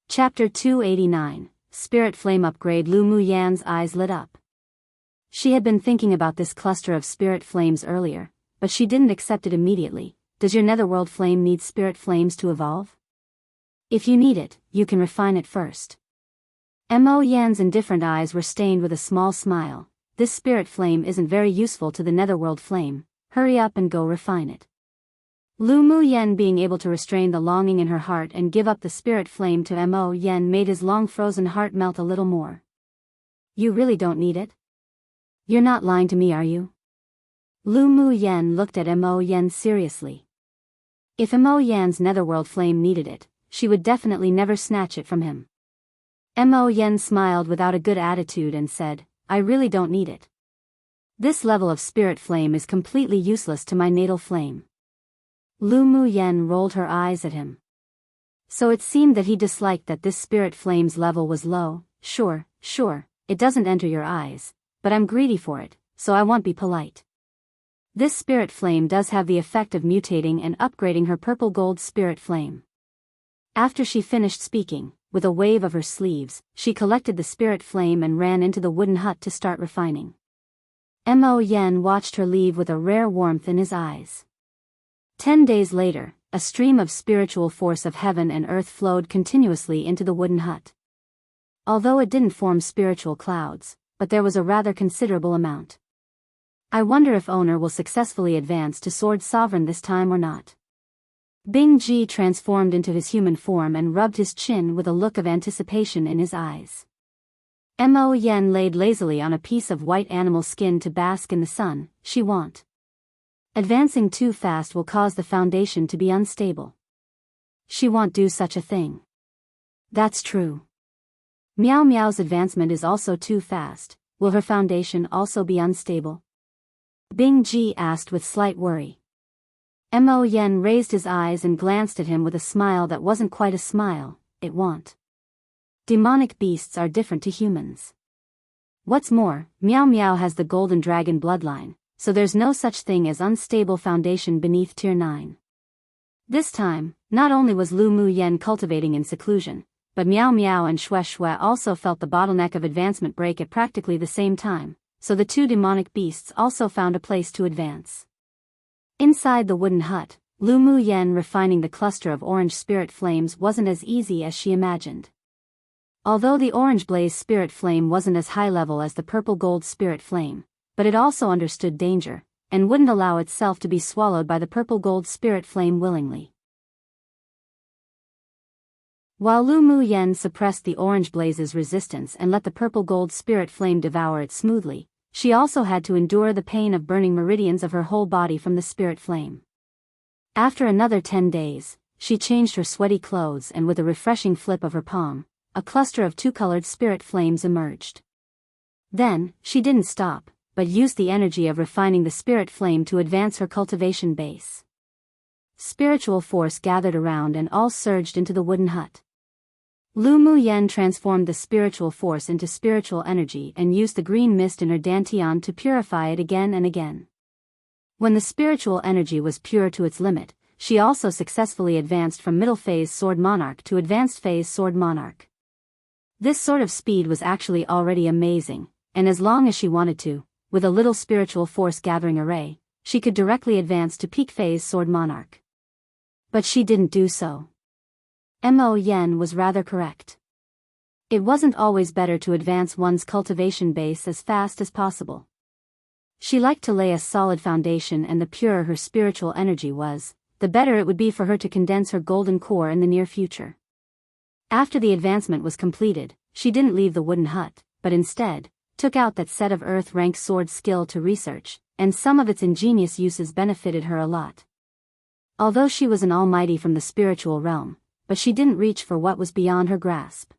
Chapter 289, Spirit Flame Upgrade. Lu Mu Yan's eyes lit up. She had been thinking about this cluster of spirit flames earlier, but she didn't accept it immediately. Does your netherworld flame need spirit flames to evolve? If you need it, you can refine it first. Mo Yan's indifferent eyes were stained with a small smile. This spirit flame isn't very useful to the netherworld flame. Hurry up and go refine it. Lu Mu Yen, being able to restrain the longing in her heart and give up the spirit flame to Mo Yen, made his long frozen heart melt a little more. You really don't need it? You're not lying to me, are you? Lu Mu Yen looked at Mo Yen seriously. If Mo Yan's netherworld flame needed it, she would definitely never snatch it from him. Mo Yen smiled without a good attitude and said, I really don't need it. This level of spirit flame is completely useless to my natal flame. Lu Mu Yen rolled her eyes at him. So it seemed that he disliked that this spirit flame's level was low. Sure, it doesn't enter your eyes, but I'm greedy for it, so I won't be polite. This spirit flame does have the effect of mutating and upgrading her purple gold spirit flame. After she finished speaking, with a wave of her sleeves, she collected the spirit flame and ran into the wooden hut to start refining. Mo Yen watched her leave with a rare warmth in his eyes. 10 days later, a stream of spiritual force of heaven and earth flowed continuously into the wooden hut. Although it didn't form spiritual clouds, but there was a rather considerable amount. I wonder if owner will successfully advance to Sword Sovereign this time or not. Bing Ji transformed into his human form and rubbed his chin with a look of anticipation in his eyes. Mo Yen laid lazily on a piece of white animal skin to bask in the sun. She won't. Advancing too fast will cause the foundation to be unstable. She won't do such a thing. That's true. Meow Meow's advancement is also too fast. Will her foundation also be unstable? Bing Ji asked with slight worry. Mo Yen raised his eyes and glanced at him with a smile that wasn't quite a smile. It won't. Demonic beasts are different to humans. What's more, Meow Meow has the golden dragon bloodline, so there's no such thing as unstable foundation beneath Tier 9. This time, not only was Lu Mu Yen cultivating in seclusion, but Meow Meow and Xue Xue also felt the bottleneck of advancement break at practically the same time, so the two demonic beasts also found a place to advance. Inside the wooden hut, Lu Mu Yen refining the cluster of orange spirit flames wasn't as easy as she imagined. Although the orange blaze spirit flame wasn't as high level as the purple gold spirit flame, but it also understood danger, and wouldn't allow itself to be swallowed by the purple gold spirit flame willingly. While Lu Mu Yen suppressed the orange blaze's resistance and let the purple gold spirit flame devour it smoothly, she also had to endure the pain of burning meridians of her whole body from the spirit flame. After another 10 days, she changed her sweaty clothes and with a refreshing flip of her palm, a cluster of two-colored spirit flames emerged. Then, she didn't stop, but used the energy of refining the spirit flame to advance her cultivation base. Spiritual force gathered around and all surged into the wooden hut. Lu Mu Yen transformed the spiritual force into spiritual energy and used the green mist in her dantian to purify it again and again. When the spiritual energy was pure to its limit, she also successfully advanced from middle phase Sword Monarch to advanced phase Sword Monarch. This sort of speed was actually already amazing, and as long as she wanted to, with a little spiritual force gathering array, she could directly advance to peak phase Sword Monarch. But she didn't do so. Mo Yen was rather correct. It wasn't always better to advance one's cultivation base as fast as possible. She liked to lay a solid foundation, and the purer her spiritual energy was, the better it would be for her to condense her golden core in the near future. After the advancement was completed, she didn't leave the wooden hut, but instead, took out that set of earth-rank sword skill to research, and some of its ingenious uses benefited her a lot. Although she was an almighty from the spiritual realm, but she didn't reach for what was beyond her grasp.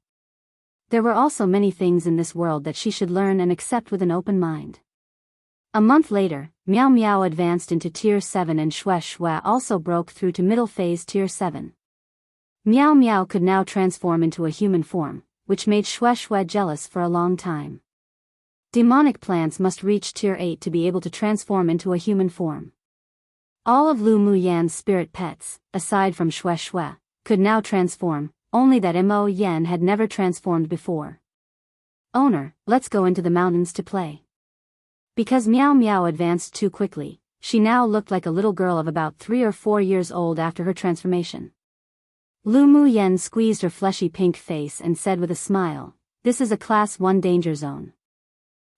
There were also many things in this world that she should learn and accept with an open mind. A month later, Miao Miao advanced into Tier 7 and Xue Xue also broke through to middle phase Tier 7. Miao Miao could now transform into a human form, which made Xue Xue jealous for a long time. Demonic plants must reach Tier 8 to be able to transform into a human form. All of Lu Muyan's spirit pets, aside from Xue Xue, could now transform, only that Mo Yan had never transformed before. Owner, let's go into the mountains to play. Because Miao Miao advanced too quickly, she now looked like a little girl of about 3 or 4 years old after her transformation. Lu Muyan squeezed her fleshy pink face and said with a smile, "This is a Class 1 danger zone.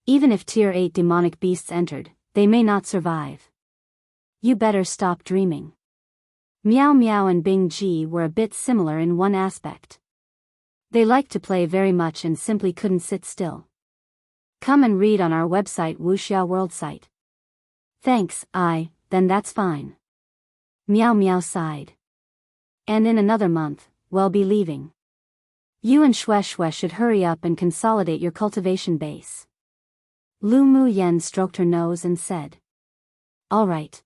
Even if Tier 8 demonic beasts entered, they may not survive. You better stop dreaming." Miao Miao and Bing Ji were a bit similar in one aspect. They liked to play very much and simply couldn't sit still. Come and read on our website Wuxia World site. Thanks, then that's fine. Miao Miao sighed. And in another month, we'll be leaving. You and Xue Xue should hurry up and consolidate your cultivation base. Lu Muyan stroked her nose and said, "All right."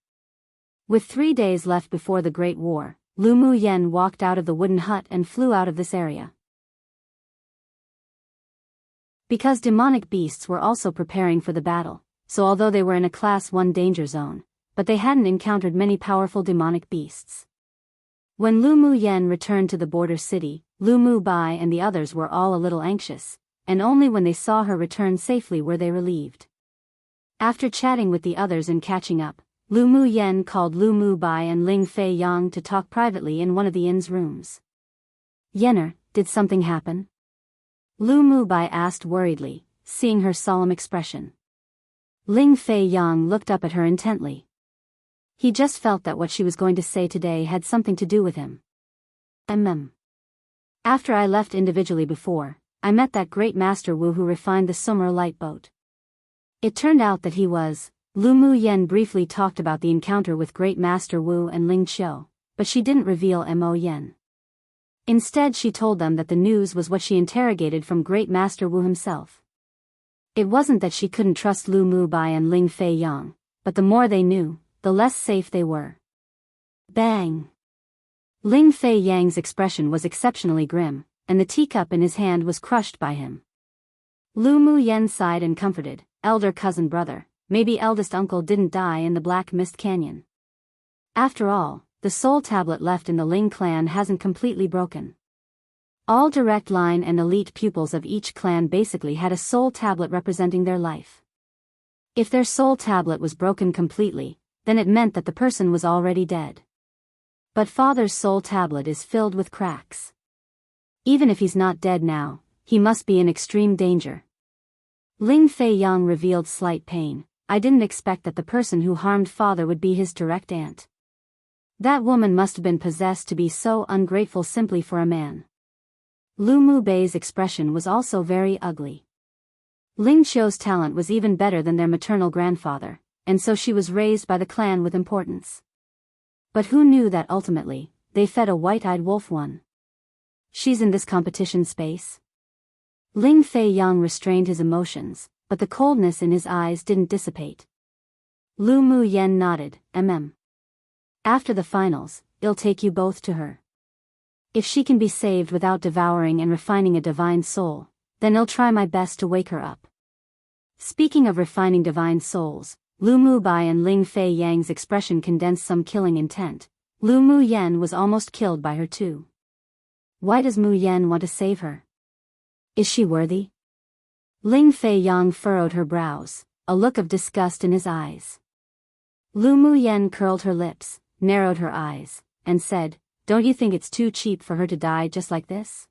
With 3 days left before the Great War, Lu Muyan walked out of the wooden hut and flew out of this area. Because demonic beasts were also preparing for the battle, so although they were in a Class 1 danger zone, but they hadn't encountered many powerful demonic beasts. When Lu Muyan returned to the border city, Lu Mu Bai and the others were all a little anxious, and only when they saw her return safely were they relieved. After chatting with the others and catching up, Lu Muyan called Lu Mu Bai and Ling Fei Yang to talk privately in one of the inn's rooms. "Yenner, did something happen?" Lu Mu Bai asked worriedly, seeing her solemn expression. Ling Fei Yang looked up at her intently. He just felt that what she was going to say today had something to do with him. After I left individually before, I met that great Master Wu who refined the Sumer light boat. It turned out that he was, Lu Muyan briefly talked about the encounter with Great Master Wu and Ling Qiu, but she didn't reveal Mo Yan. Instead she told them that the news was what she interrogated from Great Master Wu himself. It wasn't that she couldn't trust Lu Mu Bai and Ling Fei Yang, but the more they knew, the less safe they were. Bang! Ling Fei Yang's expression was exceptionally grim, and the teacup in his hand was crushed by him. Lu Muyan sighed and comforted, "Elder cousin brother, maybe eldest uncle didn't die in the Black Mist Canyon. After all, the soul tablet left in the Ling clan hasn't completely broken. All direct line and elite pupils of each clan basically had a soul tablet representing their life. If their soul tablet was broken completely, then it meant that the person was already dead. But father's soul tablet is filled with cracks. Even if he's not dead now, he must be in extreme danger." Ling Fei Yang revealed slight pain. "I didn't expect that the person who harmed father would be his direct aunt. That woman must have been possessed to be so ungrateful simply for a man." Lu Mu Bei's expression was also very ugly. Ling Qiu's talent was even better than their maternal grandfather, and so she was raised by the clan with importance. But who knew that ultimately, they fed a white-eyed wolf one? She's in this competition space? Ling Fei Yang restrained his emotions, but the coldness in his eyes didn't dissipate. Lu Muyan nodded, After the finals, I'll take you both to her. If she can be saved without devouring and refining a divine soul, then I'll try my best to wake her up." Speaking of refining divine souls, Lu Mu Bai and Ling Fei Yang's expression condensed some killing intent. Lu Mu Yan was almost killed by her too. Why does Mu Yan want to save her? Is she worthy? Ling Fei Yang furrowed her brows, a look of disgust in his eyes. Lu Mu Yan curled her lips, narrowed her eyes, and said, "Don't you think it's too cheap for her to die just like this?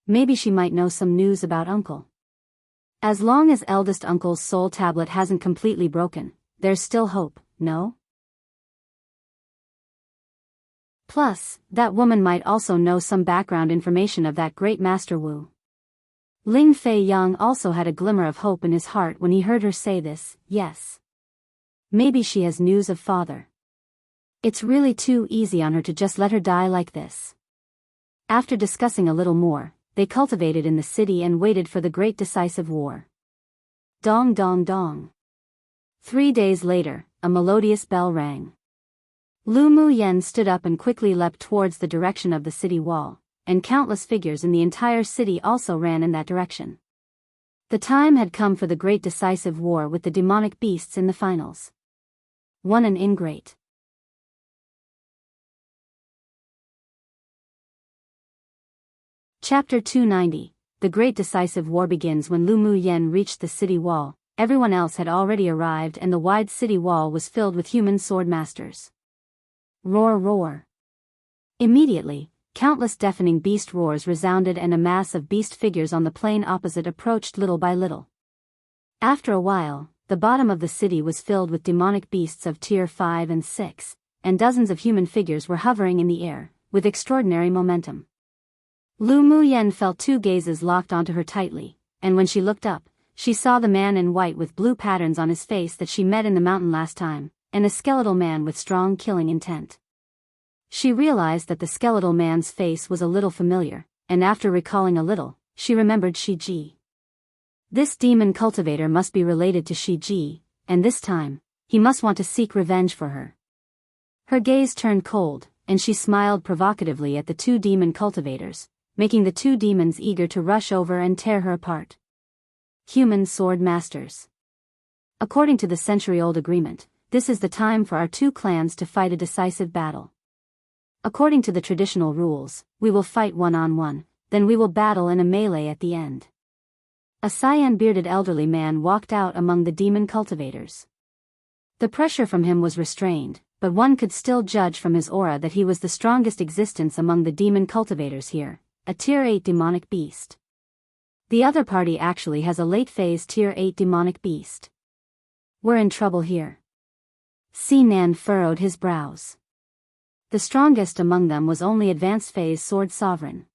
Maybe she might know some news about uncle. As long as eldest uncle's soul tablet hasn't completely broken, there's still hope, no?" Plus, that woman might also know some background information of that great Master Wu. Ling Fei Yang also had a glimmer of hope in his heart when he heard her say this. Yes. Maybe she has news of father. It's really too easy on her to just let her die like this. After discussing a little more, they cultivated in the city and waited for the great decisive war. Dong dong dong. 3 days later, a melodious bell rang. Lu Mu Yen stood up and quickly leapt towards the direction of the city wall, and countless figures in the entire city also ran in that direction. The time had come for the great decisive war with the demonic beasts in the finals. One an ingrate. Chapter 290. The great decisive war begins when Lu Mu Yen reached the city wall. Everyone else had already arrived and the wide city wall was filled with human sword masters. Roar roar. Immediately, countless deafening beast roars resounded and a mass of beast figures on the plain opposite approached little by little. After a while, the bottom of the city was filled with demonic beasts of tier 5 and 6, and dozens of human figures were hovering in the air, with extraordinary momentum. Lu Mu Yen felt 2 gazes locked onto her tightly, and when she looked up, she saw the man in white with blue patterns on his face that she met in the mountain last time, and a skeletal man with strong killing intent. She realized that the skeletal man's face was a little familiar, and after recalling a little, she remembered Shi Ji. This demon cultivator must be related to Shi Ji, and this time, he must want to seek revenge for her. Her gaze turned cold, and she smiled provocatively at the 2 demon cultivators, making the 2 demons eager to rush over and tear her apart. Human sword masters. According to the century-old agreement, this is the time for our 2 clans to fight a decisive battle. According to the traditional rules, we will fight one-on-one, then we will battle in a melee at the end. A cyan-bearded elderly man walked out among the demon cultivators. The pressure from him was restrained, but one could still judge from his aura that he was the strongest existence among the demon cultivators here, a tier 8 demonic beast. The other party actually has a late-phase tier 8 demonic beast. We're in trouble here. Sinan furrowed his brows. The strongest among them was only advanced phase sword sovereign.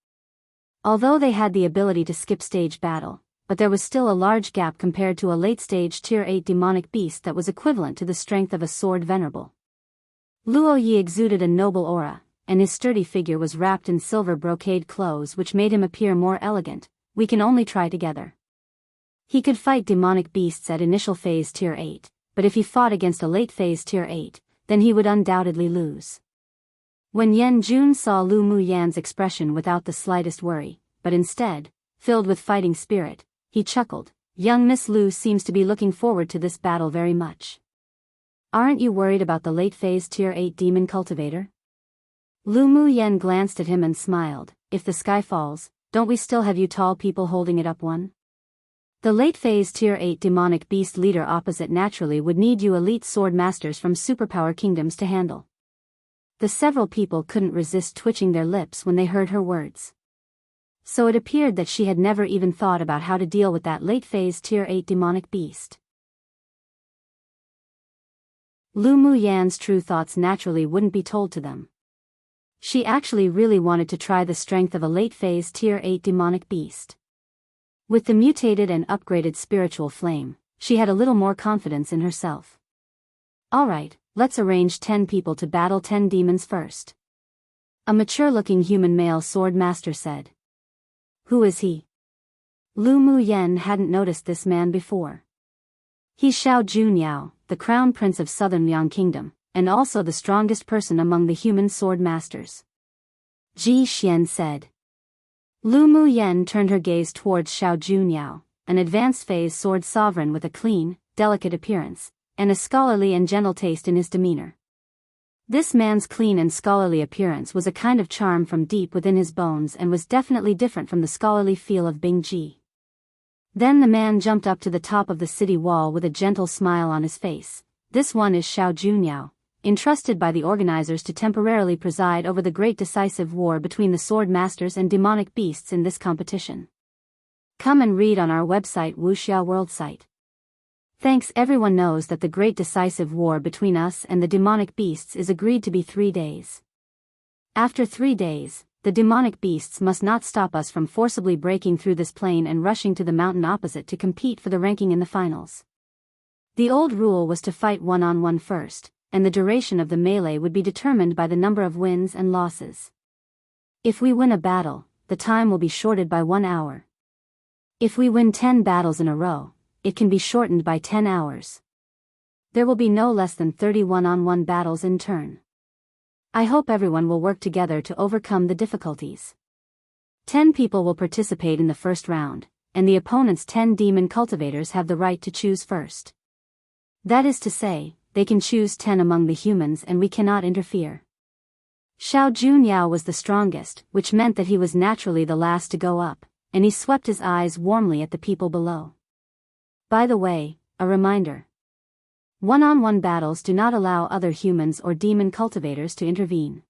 Although they had the ability to skip stage battle, but there was still a large gap compared to a late-stage tier 8 demonic beast that was equivalent to the strength of a sword venerable. Luo Yi exuded a noble aura, and his sturdy figure was wrapped in silver brocade clothes which made him appear more elegant. We can only try together. He could fight demonic beasts at initial phase tier 8, but if he fought against a late phase tier 8, then he would undoubtedly lose. When Yen Jun saw Lu Mu Yan's expression without the slightest worry, but instead, filled with fighting spirit, he chuckled. Young Miss Lu seems to be looking forward to this battle very much. Aren't you worried about the late phase tier 8 demon cultivator? Lu Mu Yen glanced at him and smiled. If the sky falls, don't we still have you tall people holding it up one? The late phase tier 8 demonic beast leader opposite naturally would need you elite sword masters from superpower kingdoms to handle. The several people couldn't resist twitching their lips when they heard her words. So it appeared that she had never even thought about how to deal with that late phase tier 8 demonic beast. Lu Mu Yan's true thoughts naturally wouldn't be told to them. She actually really wanted to try the strength of a late phase tier 8 demonic beast. With the mutated and upgraded spiritual flame, she had a little more confidence in herself. Alright, let's arrange 10 people to battle 10 demons first. A mature-looking human male sword master said. Who is he? Lu Mu Yen hadn't noticed this man before. He's Xiao Junyao, the crown prince of southern Liang Kingdom, and also the strongest person among the human sword masters. Ji Xian said. Lu Mu Yen turned her gaze towards Xiao Junyao, an advanced phase sword sovereign with a clean, delicate appearance, and a scholarly and gentle taste in his demeanor. This man's clean and scholarly appearance was a kind of charm from deep within his bones and was definitely different from the scholarly feel of Bing Ji. Then the man jumped up to the top of the city wall with a gentle smile on his face. This one is Xiao Junyao, entrusted by the organizers to temporarily preside over the great decisive war between the sword masters and demonic beasts in this competition. Come and read on our website Wuxia World site. Thanks. Everyone knows that the great decisive war between us and the demonic beasts is agreed to be 3 days. After 3 days, the demonic beasts must not stop us from forcibly breaking through this plain and rushing to the mountain opposite to compete for the ranking in the finals. The old rule was to fight one-on-one first, and the duration of the melee would be determined by the number of wins and losses. If we win a battle, the time will be shorted by 1 hour. If we win 10 battles in a row, it can be shortened by 10 hours. There will be no less than 30 one-on-one battles in turn. I hope everyone will work together to overcome the difficulties. 10 people will participate in the first round, and the opponent's 10 demon cultivators have the right to choose first. That is to say, they can choose 10 among the humans and we cannot interfere. Xiao Junyao was the strongest, which meant that he was naturally the last to go up, and he swept his eyes warmly at the people below. By the way, a reminder. One-on-one battles do not allow other humans or demon cultivators to intervene.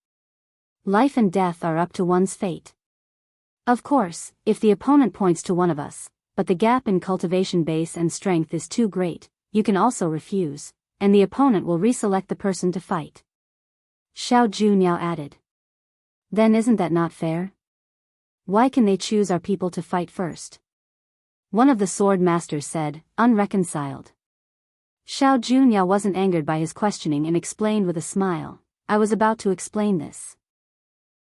Life and death are up to one's fate. Of course, if the opponent points to one of us, but the gap in cultivation base and strength is too great, you can also refuse, and the opponent will reselect the person to fight. Xiao Junyao added. Then isn't that not fair? Why can they choose our people to fight first? One of the sword masters said, unreconciled. Xiao Junyao wasn't angered by his questioning and explained with a smile, I was about to explain this.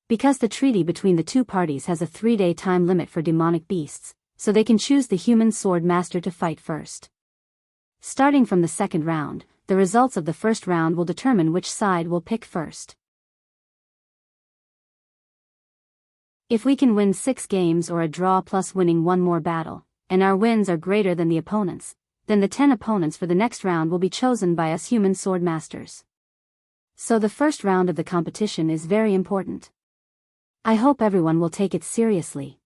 Because the treaty between the two parties has a 3-day time limit for demonic beasts, so they can choose the human sword master to fight first. Starting from the second round, the results of the first round will determine which side will pick first. If we can win 6 games or a draw plus winning 1 more battle, and our wins are greater than the opponents, then the 10 opponents for the next round will be chosen by us human sword masters. So the first round of the competition is very important. I hope everyone will take it seriously.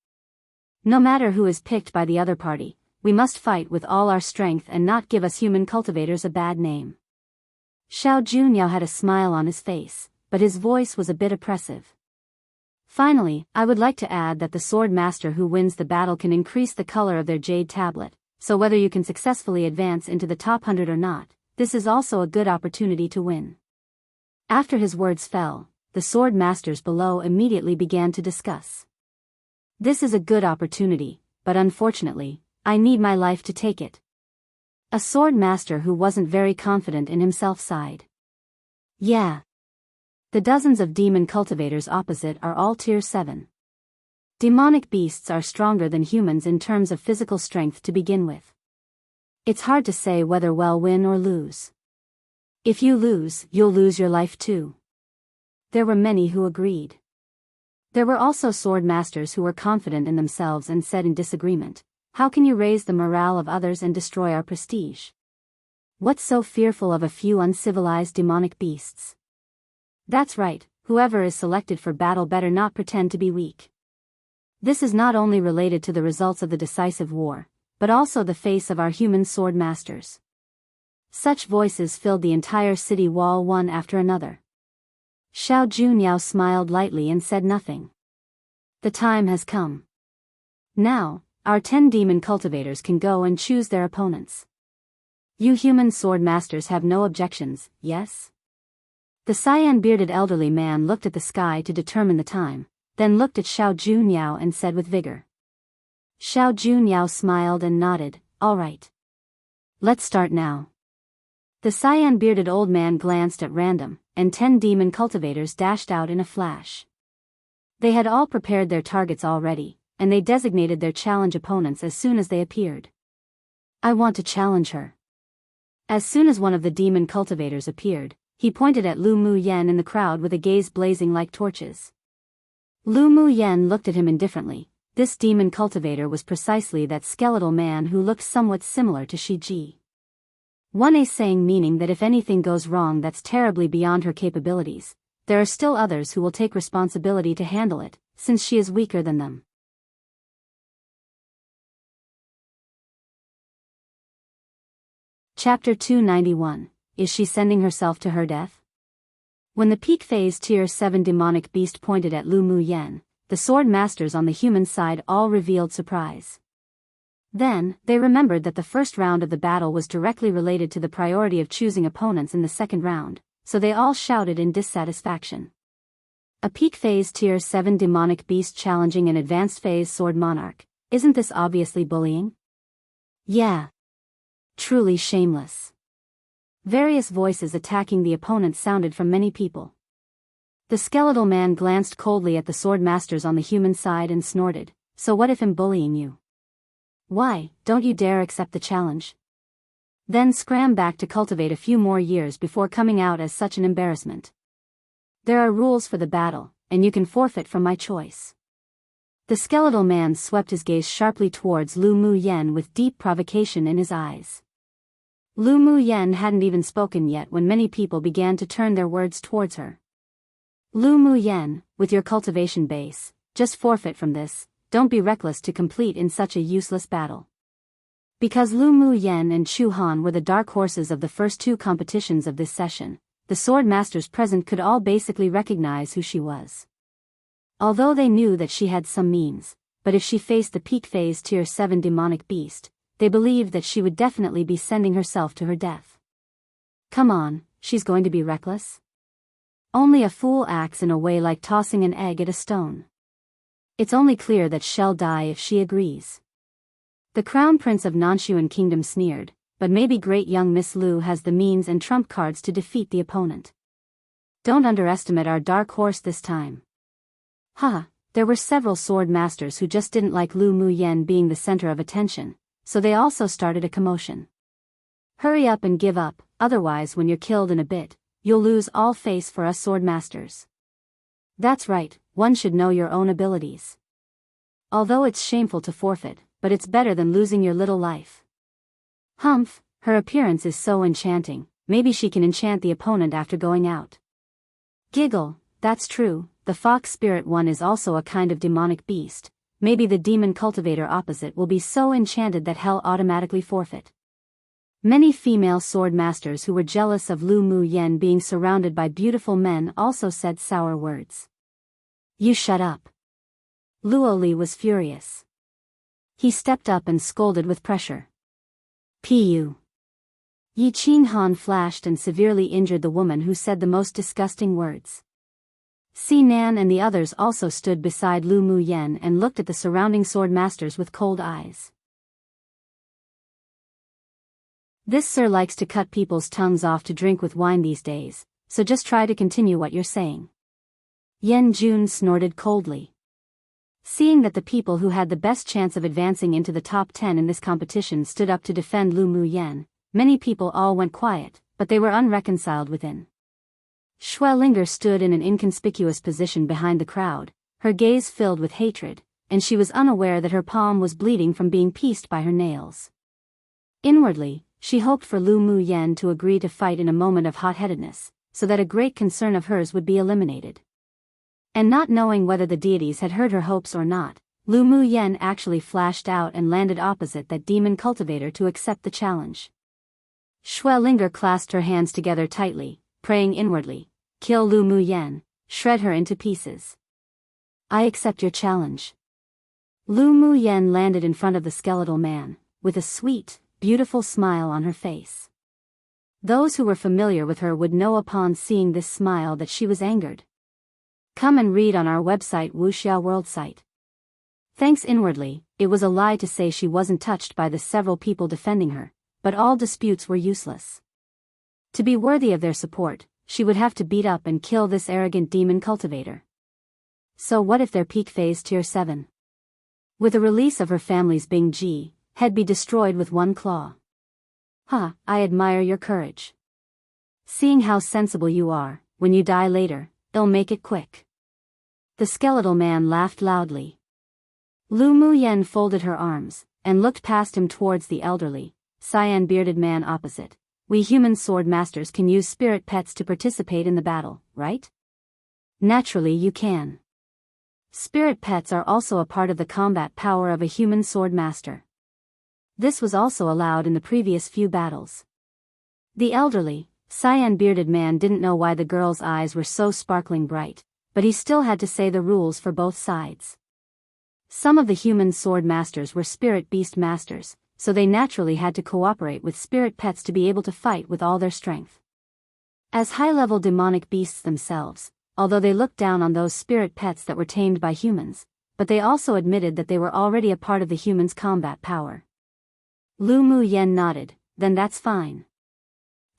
No matter who is picked by the other party, we must fight with all our strength and not give us human cultivators a bad name. Xiao Junyao had a smile on his face, but his voice was a bit oppressive. Finally, I would like to add that the sword master who wins the battle can increase the color of their jade tablet, so whether you can successfully advance into the top 100 or not, this is also a good opportunity to win. After his words fell, the sword masters below immediately began to discuss. This is a good opportunity, but unfortunately, I need my life to take it. A sword master who wasn't very confident in himself sighed. Yeah. The dozens of demon cultivators opposite are all tier 7. Demonic beasts are stronger than humans in terms of physical strength to begin with. It's hard to say whether we'll win or lose. If you lose, you'll lose your life too. There were many who agreed. There were also sword masters who were confident in themselves and said in disagreement, how can you raise the morale of others and destroy our prestige? What's so fearful of a few uncivilized demonic beasts? That's right, whoever is selected for battle better not pretend to be weak. This is not only related to the results of the decisive war, but also the face of our human sword masters. Such voices filled the entire city wall one after another. Xiao Junyao smiled lightly and said nothing. The time has come. Now, our 10 demon cultivators can go and choose their opponents. You human sword masters have no objections, yes? The cyan-bearded elderly man looked at the sky to determine the time, then looked at Xiao Junyao and said with vigor. Xiao Junyao smiled and nodded, all right. Let's start now. The cyan-bearded old man glanced at random, and 10 demon cultivators dashed out in a flash. They had all prepared their targets already, and they designated their challenge opponents as soon as they appeared. I want to challenge her. As soon as one of the demon cultivators appeared, he pointed at Lu Mu Yen in the crowd with a gaze blazing like torches. Lu Mu Yen looked at him indifferently. This demon cultivator was precisely that skeletal man who looked somewhat similar to Shi Ji. One a saying meaning that if anything goes wrong that's terribly beyond her capabilities, there are still others who will take responsibility to handle it, since she is weaker than them. Chapter 291. Is she sending herself to her death? When the peak phase tier 7 demonic beast pointed at Lu Mu Yen, the sword masters on the human side all revealed surprise. Then, they remembered that the first round of the battle was directly related to the priority of choosing opponents in the second round, so they all shouted in dissatisfaction. A peak phase tier 7 demonic beast challenging an advanced phase sword monarch. Isn't this obviously bullying? Yeah. Truly shameless. Various voices attacking the opponent sounded from many people. The skeletal man glanced coldly at the sword masters on the human side and snorted, "So what if I'm bullying you? Why, don't you dare accept the challenge? Then scram back to cultivate a few more years before coming out as such an embarrassment. There are rules for the battle, and you can forfeit from my choice." The skeletal man swept his gaze sharply towards Lu Mu Yen with deep provocation in his eyes. Lu Mu Yen hadn't even spoken yet when many people began to turn their words towards her. "Lu Mu Yen, with your cultivation base, just forfeit from this, don't be reckless to complete in such a useless battle." Because Lu Mu Yen and Chu Han were the dark horses of the first two competitions of this session, the sword masters present could all basically recognize who she was. Although they knew that she had some means, but if she faced the peak phase tier 7 demonic beast, they believed that she would definitely be sending herself to her death. Come on, she's going to be reckless? Only a fool acts in a way like tossing an egg at a stone. It's only clear that she'll die if she agrees. The Crown Prince of Nanshuan Kingdom sneered, but maybe great young Miss Lu has the means and trump cards to defeat the opponent. Don't underestimate our dark horse this time. There were several sword masters who just didn't like Lu Mu Yen being the center of attention, so they also started a commotion. Hurry up and give up, otherwise when you're killed in a bit, you'll lose all face for us sword masters. That's right, one should know your own abilities. Although it's shameful to forfeit, but it's better than losing your little life. Humph, her appearance is so enchanting, maybe she can enchant the opponent after going out. Giggle, that's true, the fox spirit one is also a kind of demonic beast, maybe the demon cultivator opposite will be so enchanted that hell automatically forfeit. Many female sword masters who were jealous of Lu Mu Yen being surrounded by beautiful men also said sour words. You shut up. Luo Li was furious. He stepped up and scolded with pressure. Pu. Yi Qing Han flashed and severely injured the woman who said the most disgusting words. Si Nan and the others also stood beside Lu Mu Yen and looked at the surrounding sword masters with cold eyes. This sir likes to cut people's tongues off to drink with wine these days, so just try to continue what you're saying. Yen Jun snorted coldly. Seeing that the people who had the best chance of advancing into the top 10 in this competition stood up to defend Lu Mu Yen, many people all went quiet, but they were unreconciled within. Xue Linger stood in an inconspicuous position behind the crowd, her gaze filled with hatred, and she was unaware that her palm was bleeding from being pieced by her nails. Inwardly, she hoped for Lu Mu Yen to agree to fight in a moment of hot-headedness, so that a great concern of hers would be eliminated. And not knowing whether the deities had heard her hopes or not, Lu Mu Yen actually flashed out and landed opposite that demon cultivator to accept the challenge. Xue Linger clasped her hands together tightly, praying inwardly, kill Lu Mu Yen, shred her into pieces. I accept your challenge. Lu Mu Yen landed in front of the skeletal man, with a sweet, beautiful smile on her face. Those who were familiar with her would know upon seeing this smile that she was angered. Come and read on our website Wuxia World site. Thanks inwardly, it was a lie to say she wasn't touched by the several people defending her, but all disputes were useless. To be worthy of their support, she would have to beat up and kill this arrogant demon cultivator. So what if their peak phase tier 7? With the release of her family's Bing Ji, head be destroyed with one claw. I admire your courage. Seeing how sensible you are, when you die later, they'll make it quick. The skeletal man laughed loudly. Lu Mu Yen folded her arms, and looked past him towards the elderly, cyan-bearded man opposite. We human sword masters can use spirit pets to participate in the battle, right? Naturally you can. Spirit pets are also a part of the combat power of a human sword master. This was also allowed in the previous few battles. The elderly, cyan-bearded man didn't know why the girl's eyes were so sparkling bright, but he still had to say the rules for both sides. Some of the human sword masters were spirit beast masters, so they naturally had to cooperate with spirit pets to be able to fight with all their strength. As high-level demonic beasts themselves, although they looked down on those spirit pets that were tamed by humans, but they also admitted that they were already a part of the humans' combat power. Lu Mu Yen nodded. Then that's fine.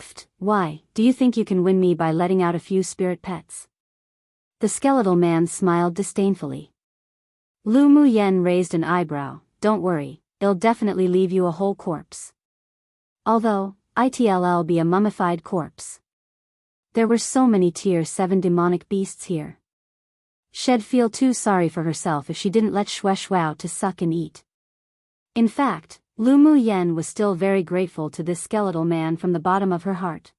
Pfft, why, do you think you can win me by letting out a few spirit pets? The skeletal man smiled disdainfully. Lu Mu Yen raised an eyebrow. Don't worry, it'll definitely leave you a whole corpse. Although, it'll be a mummified corpse. There were so many tier 7 demonic beasts here. She'd feel too sorry for herself if she didn't let Shui out to suck and eat. In fact, Lu Mu Yen was still very grateful to this skeletal man from the bottom of her heart.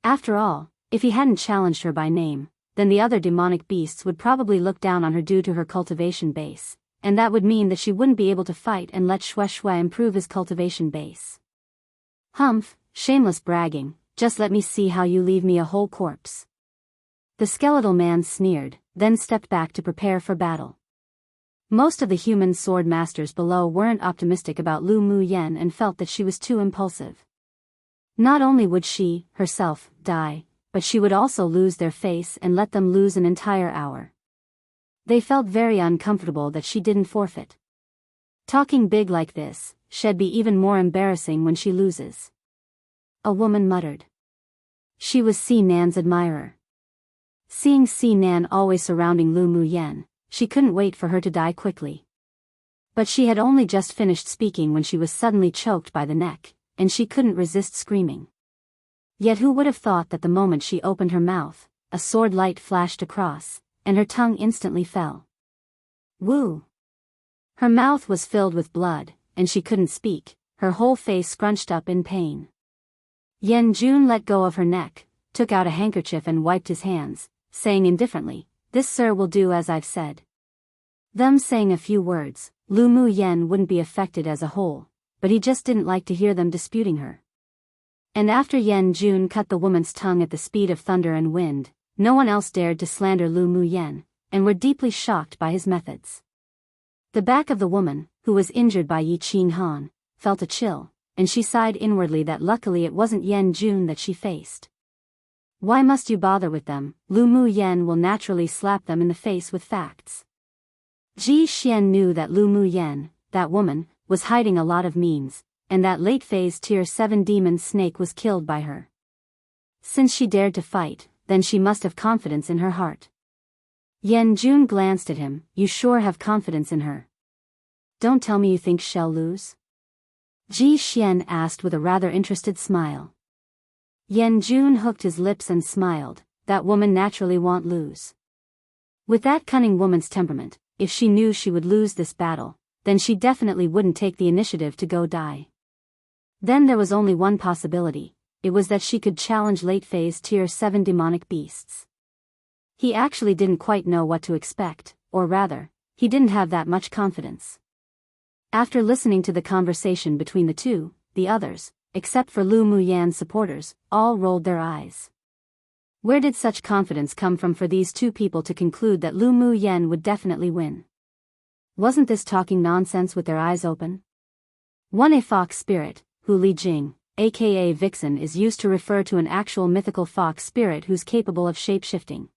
After all, if he hadn't challenged her by name, then the other demonic beasts would probably look down on her due to her cultivation base, and that would mean that she wouldn't be able to fight and let Shui improve his cultivation base. Humph, shameless bragging, just let me see how you leave me a whole corpse. The skeletal man sneered, then stepped back to prepare for battle. Most of the human sword masters below weren't optimistic about Lu Mu Yen and felt that she was too impulsive. Not only would she, herself, die, but she would also lose their face and let them lose an entire hour. They felt very uncomfortable that she didn't forfeit. Talking big like this, she'd be even more embarrassing when she loses. A woman muttered. She was Si Nan's admirer. Seeing Si Nan always surrounding Lu Mu Yen, she couldn't wait for her to die quickly. But she had only just finished speaking when she was suddenly choked by the neck, and she couldn't resist screaming. Yet who would have thought that the moment she opened her mouth, a sword light flashed across, and her tongue instantly fell. Woo! Her mouth was filled with blood, and she couldn't speak, her whole face scrunched up in pain. Yen Jun let go of her neck, took out a handkerchief and wiped his hands, saying indifferently, "This sir will do as I've said." Them saying a few words, Lu Mu Yen wouldn't be affected as a whole, but he just didn't like to hear them disputing her. And after Yen Jun cut the woman's tongue at the speed of thunder and wind, no one else dared to slander Lu Mu Yen, and were deeply shocked by his methods. The back of the woman, who was injured by Yi Qing Han, felt a chill, and she sighed inwardly that luckily it wasn't Yen Jun that she faced. Why must you bother with them? Lu Mu Yen will naturally slap them in the face with facts. Ji Xian knew that Lu Mu Yen, that woman, was hiding a lot of means, and that late-phase tier 7 demon snake was killed by her. Since she dared to fight, then she must have confidence in her heart. Yen Jun glanced at him. You sure have confidence in her? Don't tell me you think she'll lose? Ji Xian asked with a rather interested smile. Yen Jun hooked his lips and smiled. That woman naturally won't lose. With that cunning woman's temperament, if she knew she would lose this battle, then she definitely wouldn't take the initiative to go die. Then there was only one possibility. It was that she could challenge late-phase tier 7 demonic beasts. He actually didn't quite know what to expect, or rather, he didn't have that much confidence. After listening to the conversation between the two, the others, except for Lu Mu Yan's supporters, all rolled their eyes. Where did such confidence come from for these two people to conclude that Lu Mu Yan would definitely win? Wasn't this talking nonsense with their eyes open? A fox spirit, Hu Li Jing, aka Vixen, is used to refer to an actual mythical fox spirit who's capable of shape-shifting.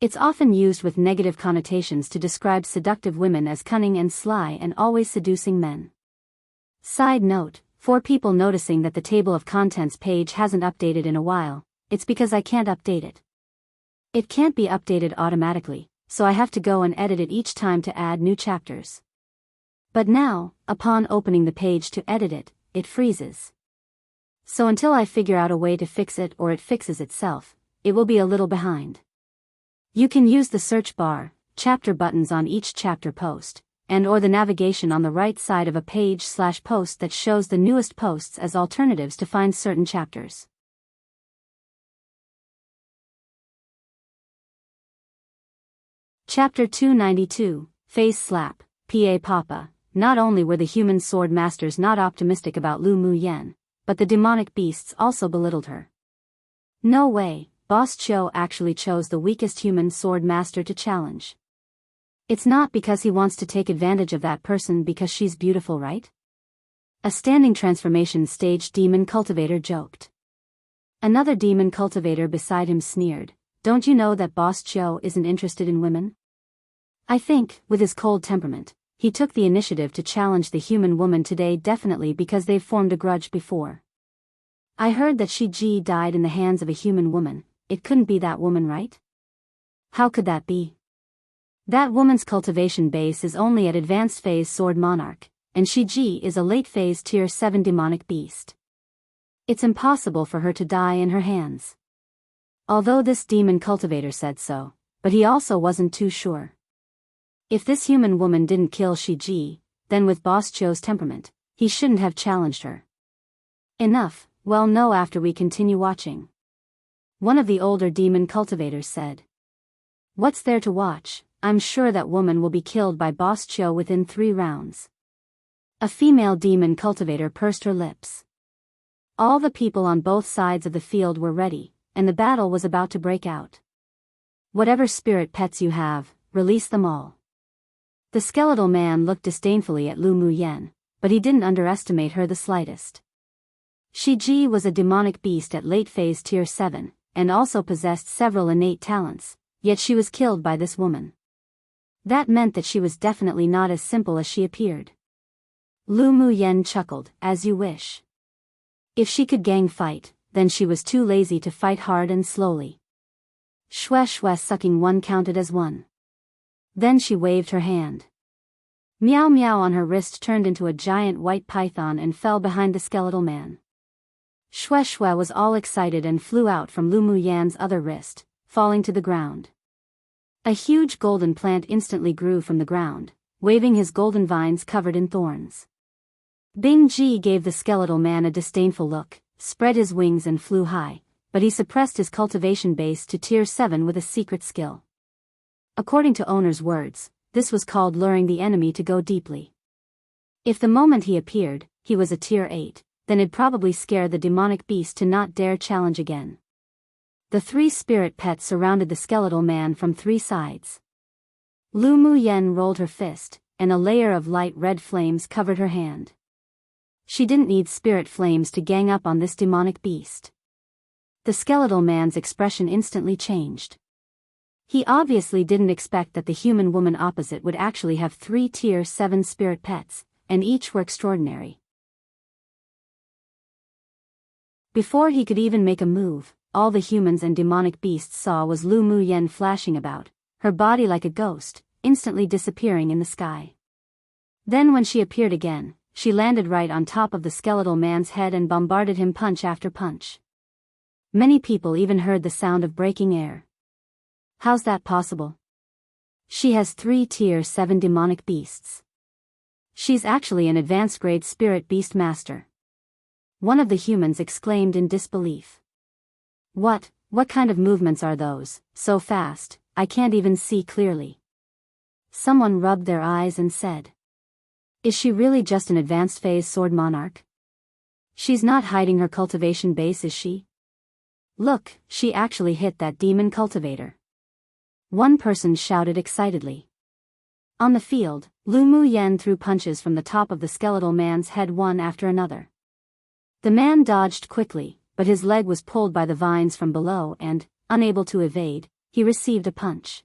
It's often used with negative connotations to describe seductive women as cunning and sly and always seducing men. Side note, for people noticing that the table of contents page hasn't updated in a while, it's because I can't update it. It can't be updated automatically, so I have to go and edit it each time to add new chapters. But now, upon opening the page to edit it, it freezes. So until I figure out a way to fix it or it fixes itself, it will be a little behind. You can use the search bar, chapter buttons on each chapter post, and or the navigation on the right side of a page/post that shows the newest posts as alternatives to find certain chapters. Chapter 292, Face Slap, P.A. Papa. Not only were the human sword masters not optimistic about Lu Mu Yan, but the demonic beasts also belittled her. No way, Boss Cho actually chose the weakest human sword master to challenge. It's not because he wants to take advantage of that person because she's beautiful, right? A standing transformation stage demon cultivator joked. Another demon cultivator beside him sneered, "Don't you know that Boss Joe isn't interested in women?" I think, with his cold temperament, he took the initiative to challenge the human woman today, definitely because they've formed a grudge before. I heard that Ji died in the hands of a human woman. It couldn't be that woman, right? How could that be? That woman's cultivation base is only at advanced phase Sword Monarch, and Ji is a late phase tier 7 demonic beast. It's impossible for her to die in her hands. Although this demon cultivator said so, but he also wasn't too sure. If this human woman didn't kill Ji, then with Boss Joe's temperament, he shouldn't have challenged her. Enough, well no, after we continue watching. One of the older demon cultivators said. What's there to watch? I'm sure that woman will be killed by Boss Joe within 3 rounds. A female demon cultivator pursed her lips. All the people on both sides of the field were ready, and the battle was about to break out. Whatever spirit pets you have, release them all. The skeletal man looked disdainfully at Lu Muyen, but he didn't underestimate her the slightest. Ji was a demonic beast at late phase tier 7, and also possessed several innate talents, yet she was killed by this woman. That meant that she was definitely not as simple as she appeared. Lu Muyen chuckled, as you wish. If she could gang fight, then she was too lazy to fight hard and slowly. Shwe sucking one counted as one. Then she waved her hand. Meow Meow on her wrist turned into a giant white python and fell behind the skeletal man. Shwe was all excited and flew out from Lu Muyen's other wrist, falling to the ground. A huge golden plant instantly grew from the ground, waving his golden vines covered in thorns. Bing Ji gave the skeletal man a disdainful look, spread his wings and flew high, but he suppressed his cultivation base to tier 7 with a secret skill. According to owner's words, this was called luring the enemy to go deeply. If the moment he appeared, he was a tier 8, then it'd probably scare the demonic beast to not dare challenge again. The 3 spirit pets surrounded the skeletal man from 3 sides. Lu Muyen rolled her fist, and a layer of light red flames covered her hand. She didn't need spirit flames to gang up on this demonic beast. The skeletal man's expression instantly changed. He obviously didn't expect that the human woman opposite would actually have 3 tier 7 spirit pets, and each were extraordinary. Before he could even make a move, all the humans and demonic beasts saw was Lu Muyen flashing about, her body like a ghost, instantly disappearing in the sky. Then when she appeared again, she landed right on top of the skeletal man's head and bombarded him punch after punch. Many people even heard the sound of breaking air. How's that possible? She has 3 tier 7 demonic beasts. She's actually an advanced grade spirit beast master. One of the humans exclaimed in disbelief. What kind of movements are those, so fast, I can't even see clearly. Someone rubbed their eyes and said. Is she really just an advanced phase sword monarch? She's not hiding her cultivation base, is she? Look, she actually hit that demon cultivator. One person shouted excitedly. On the field, Lu Muyen threw punches from the top of the skeletal man's head one after another. The man dodged quickly, but his leg was pulled by the vines from below and, unable to evade, he received a punch.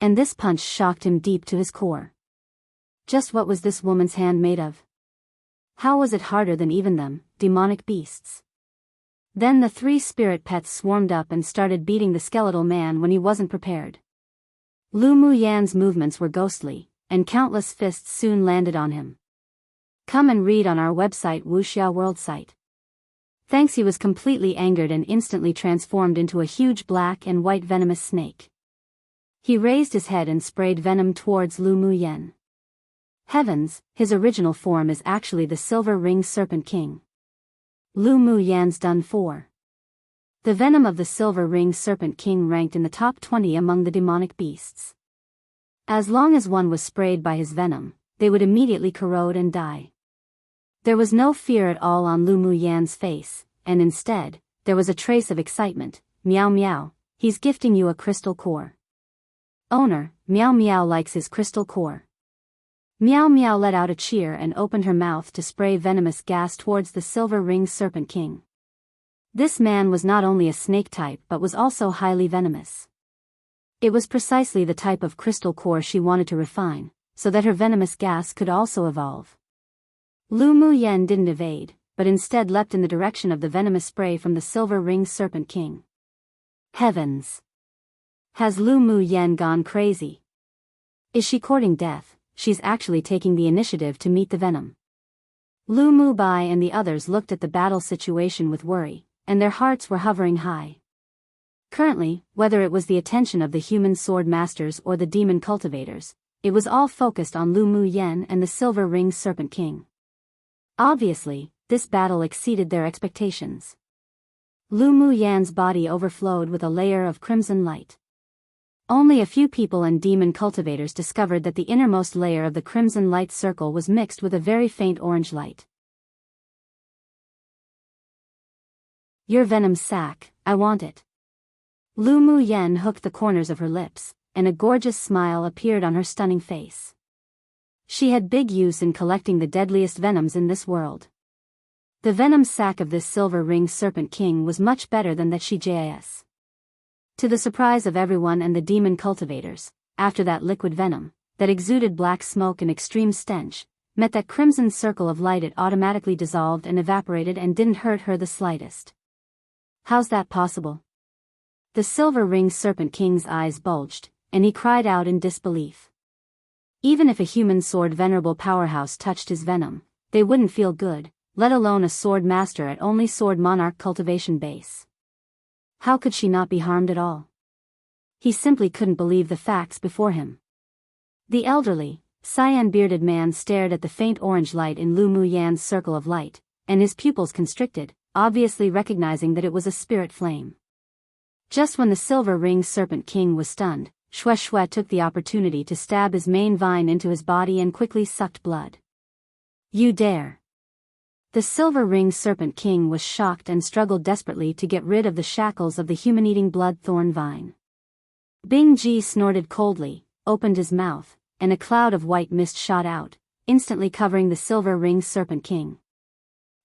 And this punch shocked him deep to his core. Just what was this woman's hand made of? How was it harder than even them, demonic beasts? Then the 3 spirit pets swarmed up and started beating the skeletal man when he wasn't prepared. Lu Muyen's movements were ghostly, and countless fists soon landed on him. Come and read on our website Wuxia World site. Thanks. He was completely angered and instantly transformed into a huge black and white venomous snake. He raised his head and sprayed venom towards Lu Muyen. Heavens, his original form is actually the Silver Ring Serpent King. Lu Muyen's done for. The venom of the Silver Ring Serpent King ranked in the top 20 among the demonic beasts. As long as one was sprayed by his venom, they would immediately corrode and die. There was no fear at all on Lu Muyen's face, and instead, there was a trace of excitement. Meow Meow, he's gifting you a crystal core. Owner, Meow Meow likes his crystal core. Meow Meow let out a cheer and opened her mouth to spray venomous gas towards the silver-ringed serpent king. This man was not only a snake type but was also highly venomous. It was precisely the type of crystal core she wanted to refine, so that her venomous gas could also evolve. Lu Mu Yen didn't evade, but instead leapt in the direction of the venomous spray from the silver-ringed serpent king. Heavens! Has Lu Mu Yen gone crazy? Is she courting death? She's actually taking the initiative to meet the venom. Lu Mu Bai and the others looked at the battle situation with worry, and their hearts were hovering high. Currently, whether it was the attention of the human sword masters or the demon cultivators, it was all focused on Lu Mu Yen and the silver-ringed serpent king. Obviously, this battle exceeded their expectations. Lu Mu Yan's body overflowed with a layer of crimson light. Only a few people and demon cultivators discovered that the innermost layer of the crimson light circle was mixed with a very faint orange light. Your venom sac, I want it. Lu Mu Yen hooked the corners of her lips, and a gorgeous smile appeared on her stunning face. She had big use in collecting the deadliest venoms in this world. The venom sac of this silver-ringed serpent king was much better than that she jis. To the surprise of everyone and the demon cultivators, after that liquid venom, that exuded black smoke and extreme stench, met that crimson circle of light, it automatically dissolved and evaporated and didn't hurt her the slightest. How's that possible? The silver-ringed serpent king's eyes bulged, and he cried out in disbelief. Even if a human sword venerable powerhouse touched his venom, they wouldn't feel good, let alone a sword master at only sword monarch cultivation base. How could she not be harmed at all? He simply couldn't believe the facts before him. The elderly, cyan-bearded man stared at the faint orange light in Lu Mu Yan's circle of light, and his pupils constricted, obviously recognizing that it was a spirit flame. Just when the silver-ringed serpent king was stunned, Xue Xue took the opportunity to stab his main vine into his body and quickly sucked blood. You dare! The silver-ringed serpent king was shocked and struggled desperately to get rid of the shackles of the human-eating blood thorn vine. Bing Ji snorted coldly, opened his mouth, and a cloud of white mist shot out, instantly covering the silver-ringed serpent king.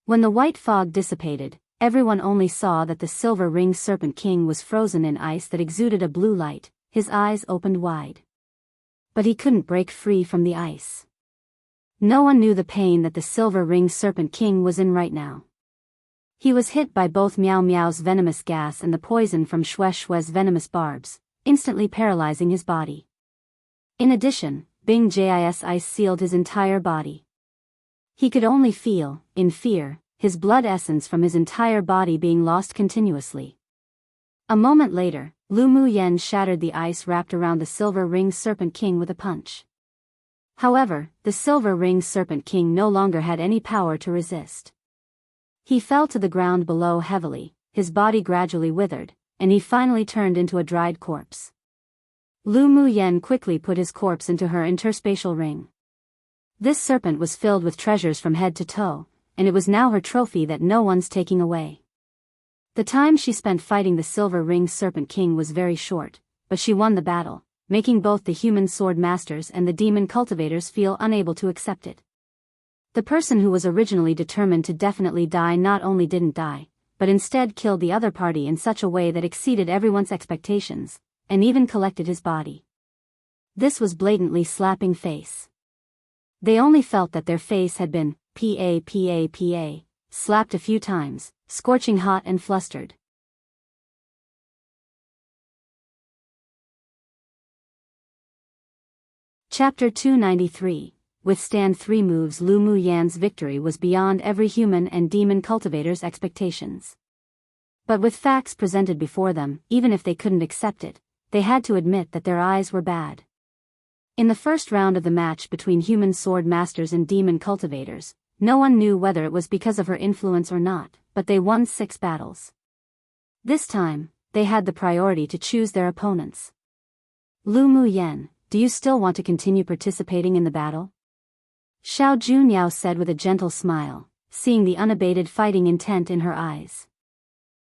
When the white fog dissipated, everyone only saw that the silver-ringed serpent king was frozen in ice that exuded a blue light, his eyes opened wide. But he couldn't break free from the ice. No one knew the pain that the silver-ringed serpent king was in right now. He was hit by both Meow Meow's venomous gas and the poison from Xue Xue's venomous barbs, instantly paralyzing his body. In addition, Bing Ji's ice sealed his entire body. He could only feel, in fear, his blood essence from his entire body being lost continuously. A moment later, Lu Mu Yen shattered the ice wrapped around the silver-ringed serpent king with a punch. However, the silver-ringed serpent king no longer had any power to resist. He fell to the ground below heavily, his body gradually withered, and he finally turned into a dried corpse. Lu Mu Yen quickly put his corpse into her interspatial ring. This serpent was filled with treasures from head to toe, and it was now her trophy that no one's taking away. The time she spent fighting the silver-ringed serpent king was very short, but she won the battle, making both the human sword masters and the demon cultivators feel unable to accept it. The person who was originally determined to definitely die not only didn't die, but instead killed the other party in such a way that exceeded everyone's expectations, and even collected his body. This was blatantly slapping face. They only felt that their face had been pa slapped a few times, scorching hot and flustered. Chapter 293. Withstand 3 moves. Lu Mu Yan's victory was beyond every human and demon cultivator's expectations. But with facts presented before them, even if they couldn't accept it, they had to admit that their eyes were bad. In the first round of the match between human sword masters and demon cultivators, no one knew whether it was because of her influence or not, but they won 6 battles. This time, they had the priority to choose their opponents. Lu Mu Yen, do you still want to continue participating in the battle? Xiao Junyao said with a gentle smile, seeing the unabated fighting intent in her eyes.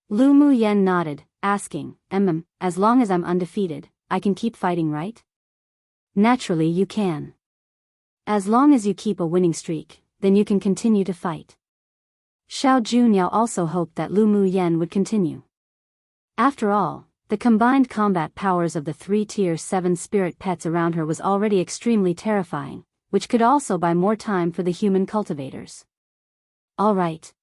Lu Mu Yen nodded, asking, as long as I'm undefeated, I can keep fighting, right? Naturally you can. As long as you keep a winning streak, then you can continue to fight. Xiao Junyao also hoped that Lu Mu Yen would continue. After all, the combined combat powers of the 3 Tier 7 spirit pets around her was already extremely terrifying, which could also buy more time for the human cultivators. Alright.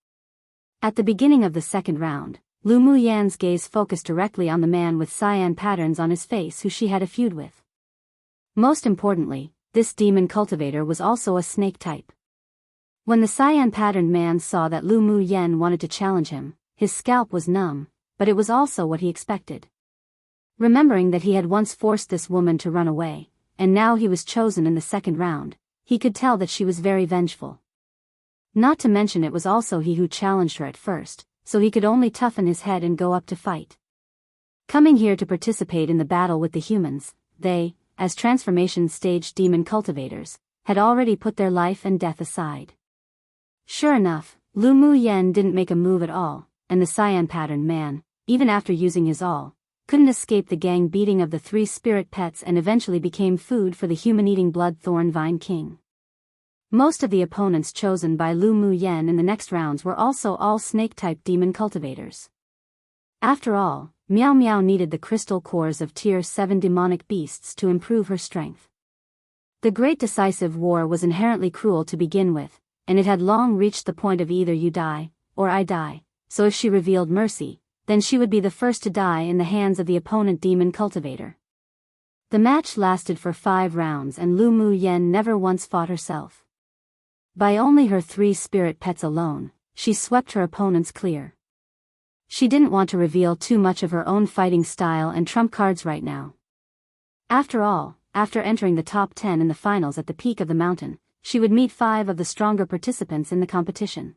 At the beginning of the second round, Lu Mu Yan's gaze focused directly on the man with cyan patterns on his face who she had a feud with. Most importantly, this demon cultivator was also a snake type. When the cyan-patterned man saw that Lu Mu Yen wanted to challenge him, his scalp was numb, but it was also what he expected. Remembering that he had once forced this woman to run away, and now he was chosen in the second round, he could tell that she was very vengeful. Not to mention it was also he who challenged her at first, so he could only toughen his head and go up to fight. Coming here to participate in the battle with the humans, they, as transformation stage demon cultivators, had already put their life and death aside. Sure enough, Lu Mu Yen didn't make a move at all, and the cyan-patterned man, even after using his all, couldn't escape the gang beating of the 3 spirit pets and eventually became food for the human-eating blood thorn vine king. Most of the opponents chosen by Lu Mu Yen in the next rounds were also all snake-type demon cultivators. After all, Miao Miao needed the crystal cores of Tier 7 demonic beasts to improve her strength. The Great Decisive War was inherently cruel to begin with, and it had long reached the point of either you die, or I die, so if she revealed mercy, then she would be the first to die in the hands of the opponent demon cultivator. The match lasted for 5 rounds and Lu Mu Yen never once fought herself. By only her 3 spirit pets alone, she swept her opponents clear. She didn't want to reveal too much of her own fighting style and trump cards right now. After all, after entering the top 10 in the finals at the peak of the mountain, she would meet 5 of the stronger participants in the competition.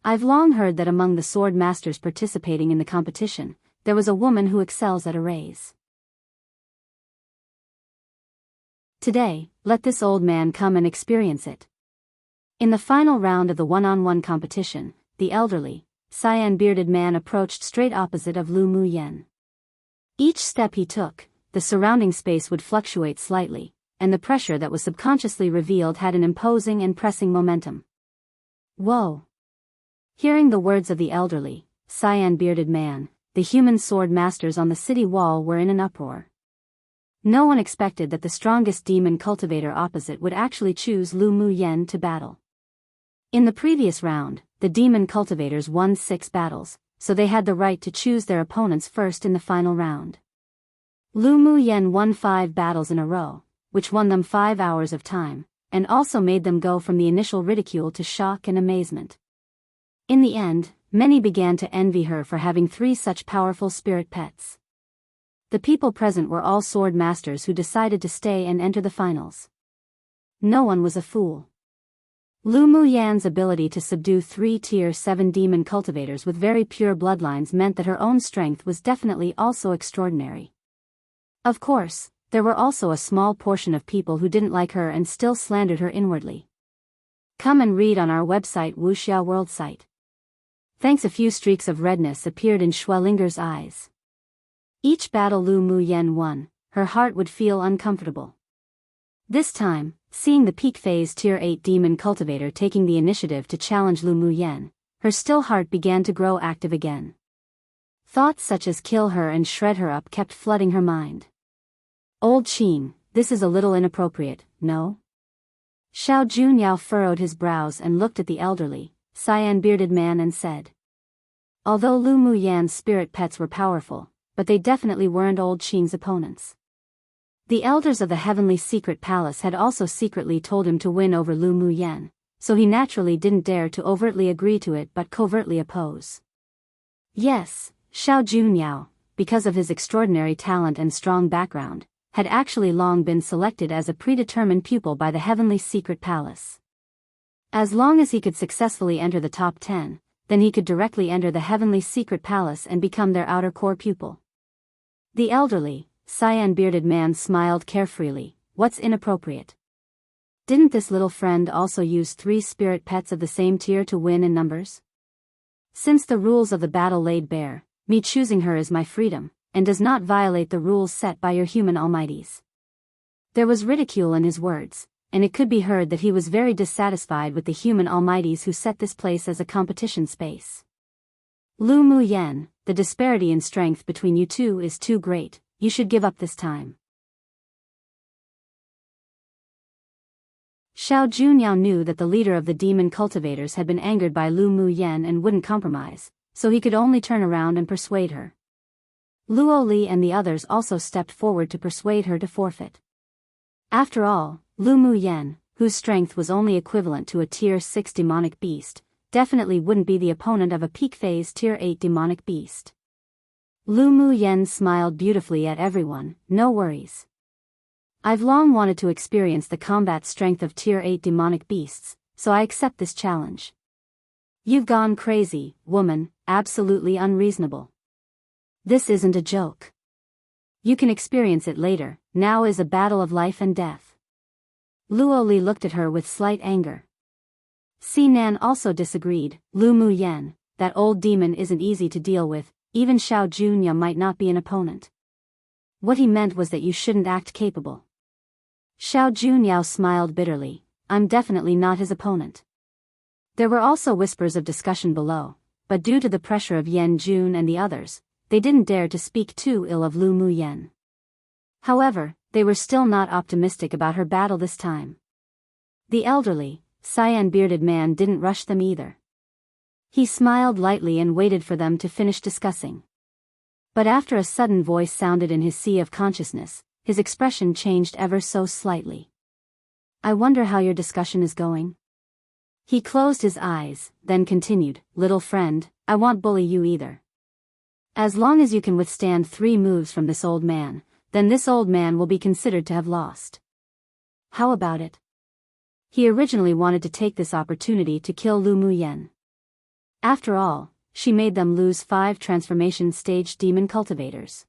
I've long heard that among the sword masters participating in the competition, there was a woman who excels at arrays. Today, let this old man come and experience it. In the final round of the one-on-one competition, the elderly, cyan-bearded man approached straight opposite of Lu Mu Yen. Each step he took, the surrounding space would fluctuate slightly, and the pressure that was subconsciously revealed had an imposing and pressing momentum. Whoa! Hearing the words of the elderly, cyan-bearded man, the human sword masters on the city wall were in an uproar. No one expected that the strongest demon cultivator opposite would actually choose Lu Mu Yen to battle. In the previous round, the demon cultivators won 6 battles, so they had the right to choose their opponents first in the final round. Lu Mu Yen won 5 battles in a row, which won them 5 hours of time, and also made them go from the initial ridicule to shock and amazement. In the end, many began to envy her for having 3 such powerful spirit pets. The people present were all sword masters who decided to stay and enter the finals. No one was a fool. Lu Mu Yan's ability to subdue 3 Tier 7 demon cultivators with very pure bloodlines meant that her own strength was definitely also extraordinary. Of course, there were also a small portion of people who didn't like her and still slandered her inwardly. Come and read on our website Wuxia World site. Thanks. A few streaks of redness appeared in Schwellinger's eyes. Each battle Lu Mu Yen won, her heart would feel uncomfortable. This time, seeing the peak phase Tier 8 demon cultivator taking the initiative to challenge Lu Mu Yen, her still heart began to grow active again. Thoughts such as kill her and shred her up kept flooding her mind. Old Qin, this is a little inappropriate, no? Xiao Junyao furrowed his brows and looked at the elderly, cyan-bearded man and said. Although Lu Mu Yan's spirit pets were powerful, but they definitely weren't Old Qin's opponents. The elders of the Heavenly Secret Palace had also secretly told him to win over Lu Mu Yen, so he naturally didn't dare to overtly agree to it but covertly oppose. Yes, Xiao Junyao, because of his extraordinary talent and strong background, had actually long been selected as a predetermined pupil by the Heavenly Secret Palace. As long as he could successfully enter the top 10, then he could directly enter the Heavenly Secret Palace and become their outer core pupil. The elderly, cyan-bearded man smiled carefreely. What's inappropriate? Didn't this little friend also use 3 spirit pets of the same tier to win in numbers? Since the rules of the battle laid bare, me choosing her is my freedom, and does not violate the rules set by your human almighties. There was ridicule in his words, and it could be heard that he was very dissatisfied with the human almighties who set this place as a competition space. Lu Mu Yen, the disparity in strength between you two is too great, you should give up this time. Xiao Junyao knew that the leader of the demon cultivators had been angered by Lu Mu Yen and wouldn't compromise, so he could only turn around and persuade her. Luo Li and the others also stepped forward to persuade her to forfeit. After all, Lu Mu Yen, whose strength was only equivalent to a Tier 6 demonic beast, definitely wouldn't be the opponent of a peak phase Tier 8 demonic beast. Lu Mu Yen smiled beautifully at everyone, no worries. I've long wanted to experience the combat strength of Tier 8 demonic beasts, so I accept this challenge. You've gone crazy, woman, absolutely unreasonable. This isn't a joke. You can experience it later, now is a battle of life and death. Luo Li looked at her with slight anger. Si Nan also disagreed. Lu Mu Yen, that old demon isn't easy to deal with, even Xiao Junya might not be an opponent. What he meant was that you shouldn't act capable. Xiao Junyao smiled bitterly, I'm definitely not his opponent. There were also whispers of discussion below, but due to the pressure of Yan Jun and the others, they didn't dare to speak too ill of Lu Mu Yen. However, they were still not optimistic about her battle this time. The elderly, cyan-bearded man didn't rush them either. He smiled lightly and waited for them to finish discussing. But after a sudden voice sounded in his sea of consciousness, his expression changed ever so slightly. I wonder how your discussion is going? He closed his eyes, then continued, little friend, I won't bully you either. As long as you can withstand 3 moves from this old man, then this old man will be considered to have lost. How about it? He originally wanted to take this opportunity to kill Lu Mu Yen. After all, she made them lose 5 transformation stage demon cultivators.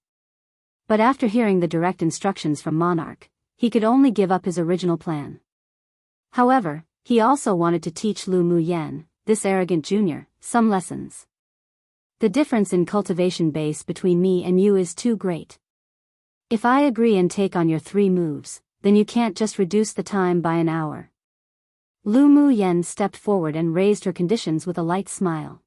But after hearing the direct instructions from Monarch, he could only give up his original plan. However, he also wanted to teach Lu Mu Yen, this arrogant junior, some lessons. The difference in cultivation base between me and you is too great. If I agree and take on your 3 moves, then you can't just reduce the time by an hour. Lu Mu Yen stepped forward and raised her conditions with a light smile.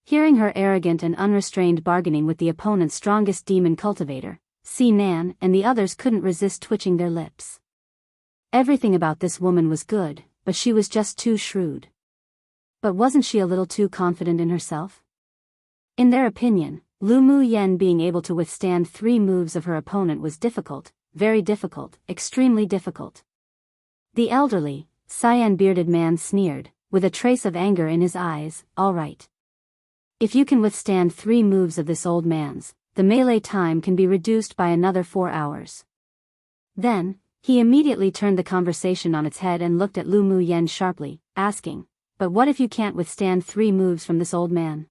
Hearing her arrogant and unrestrained bargaining with the opponent's strongest demon cultivator, Si Nan and the others couldn't resist twitching their lips. Everything about this woman was good, but she was just too shrewd. But wasn't she a little too confident in herself? In their opinion, Lu Mu Yen being able to withstand 3 moves of her opponent was difficult, very difficult, extremely difficult. The elderly, cyan-bearded man sneered, with a trace of anger in his eyes, all right. If you can withstand 3 moves of this old man's, the melee time can be reduced by another 4 hours. Then, he immediately turned the conversation on its head and looked at Lu Mu Yen sharply, asking, but what if you can't withstand 3 moves from this old man?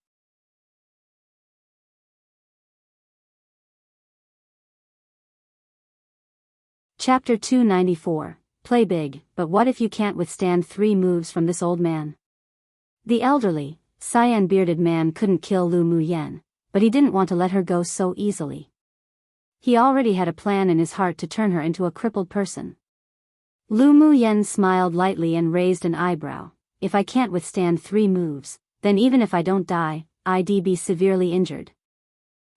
Chapter 294, Play Big, but what if you can't withstand 3 moves from this old man? The elderly, cyan-bearded man couldn't kill Lu Mu Yen, but he didn't want to let her go so easily. He already had a plan in his heart to turn her into a crippled person. Lu Mu Yen smiled lightly and raised an eyebrow. If I can't withstand 3 moves, then even if I don't die, I'd be severely injured.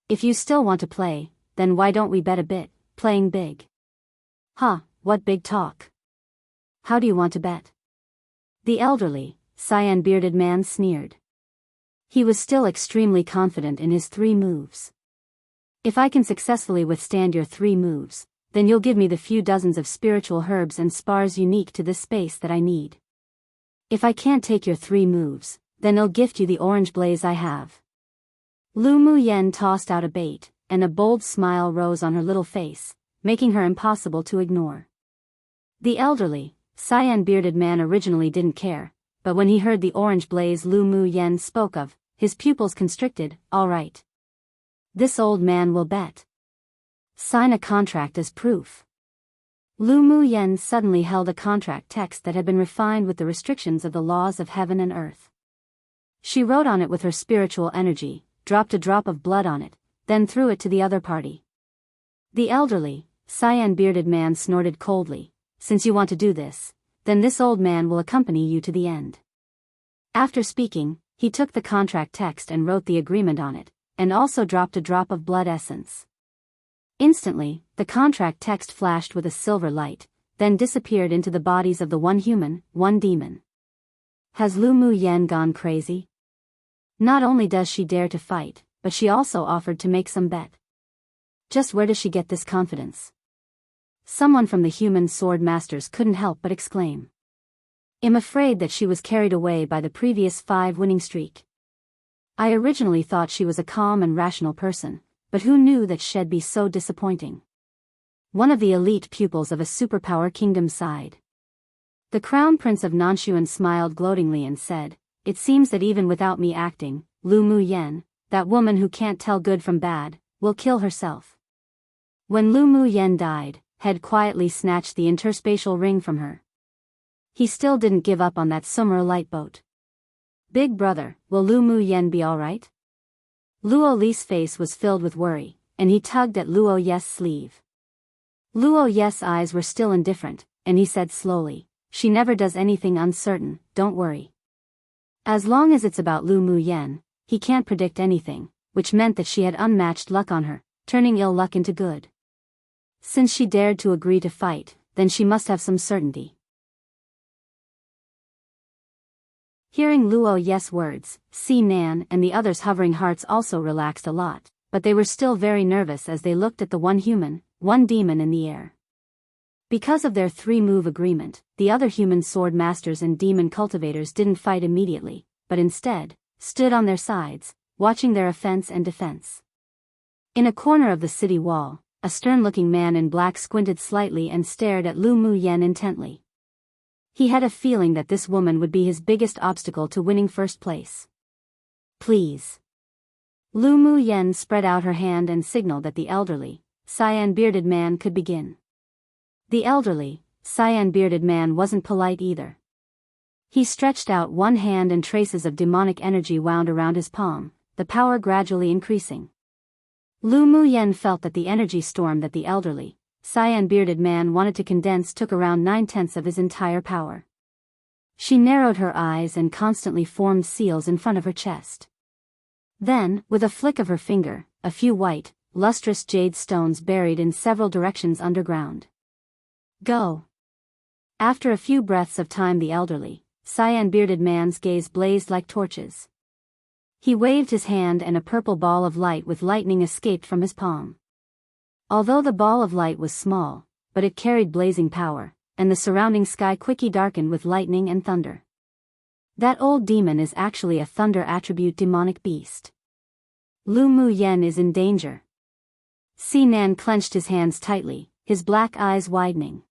If you still want to play, then why don't we bet a bit, playing big? Huh, what big talk? How do you want to bet? The elderly, cyan-bearded man sneered. He was still extremely confident in his 3 moves. If I can successfully withstand your 3 moves, then you'll give me the few dozens of spiritual herbs and spars unique to this space that I need. If I can't take your 3 moves, then I'll gift you the orange blaze I have. Lu Mu Yen tossed out a bait, and a bold smile rose on her little face, making her impossible to ignore. The elderly, cyan-bearded man originally didn't care, but when he heard the orange blaze Lu Mu Yen spoke of, his pupils constricted. All right. This old man will bet. Sign a contract as proof. Lu Mu Yen suddenly held a contract text that had been refined with the restrictions of the laws of heaven and earth. She wrote on it with her spiritual energy, dropped a drop of blood on it, then threw it to the other party. The elderly, cyan-bearded man snorted coldly, since you want to do this, then this old man will accompany you to the end. After speaking, he took the contract text and wrote the agreement on it, and also dropped a drop of blood essence. Instantly, the contract text flashed with a silver light, then disappeared into the bodies of the one human, one demon. Has Lu Mu Yen gone crazy? Not only does she dare to fight, but she also offered to make some bet. Just where does she get this confidence? Someone from the human sword masters couldn't help but exclaim. I'm afraid that she was carried away by the previous 5 winning streak. I originally thought she was a calm and rational person, but who knew that she'd be so disappointing? One of the elite pupils of a superpower kingdom sighed. The Crown Prince of Nanshuan smiled gloatingly and said, "It seems that even without me acting, Lu Mu Yen, that woman who can't tell good from bad, will kill herself." When Lu Mu Yen died, Head quietly snatched the interspatial ring from her. He still didn't give up on that summer light boat. "Big brother, will Lu Mu Yen be alright?" Luo Li's face was filled with worry, and he tugged at Luo Ye's sleeve. Luo Ye's eyes were still indifferent, and he said slowly, "She never does anything uncertain, don't worry." As long as it's about Lu Mu Yen, he can't predict anything, which meant that she had unmatched luck on her, turning ill luck into good. Since she dared to agree to fight, then she must have some certainty. Hearing Luo Ye's words, Si Nan and the others' hovering hearts also relaxed a lot, but they were still very nervous as they looked at the one human, one demon in the air. Because of their 3-move agreement, the other human sword masters and demon cultivators didn't fight immediately, but instead, stood on their sides, watching their offense and defense. In a corner of the city wall, a stern-looking man in black squinted slightly and stared at Lu Mu Yen intently. He had a feeling that this woman would be his biggest obstacle to winning first place. "Please." Lu Mu Yen spread out her hand and signaled that the elderly, cyan-bearded man could begin. The elderly, cyan-bearded man wasn't polite either. He stretched out one hand and traces of demonic energy wound around his palm, the power gradually increasing. Lu Mu Yen felt that the energy storm that the elderly, cyan-bearded man wanted to condense took around 9/10 of his entire power. She narrowed her eyes and constantly formed seals in front of her chest. Then, with a flick of her finger, a few white, lustrous jade stones buried in several directions underground. "Go." After a few breaths of time, the elderly, cyan-bearded man's gaze blazed like torches. He waved his hand and a purple ball of light with lightning escaped from his palm. Although the ball of light was small, but it carried blazing power, and the surrounding sky quickly darkened with lightning and thunder. That old demon is actually a thunder attribute demonic beast. Lu Mu Yen is in danger. Si Nan clenched his hands tightly, his black eyes widening.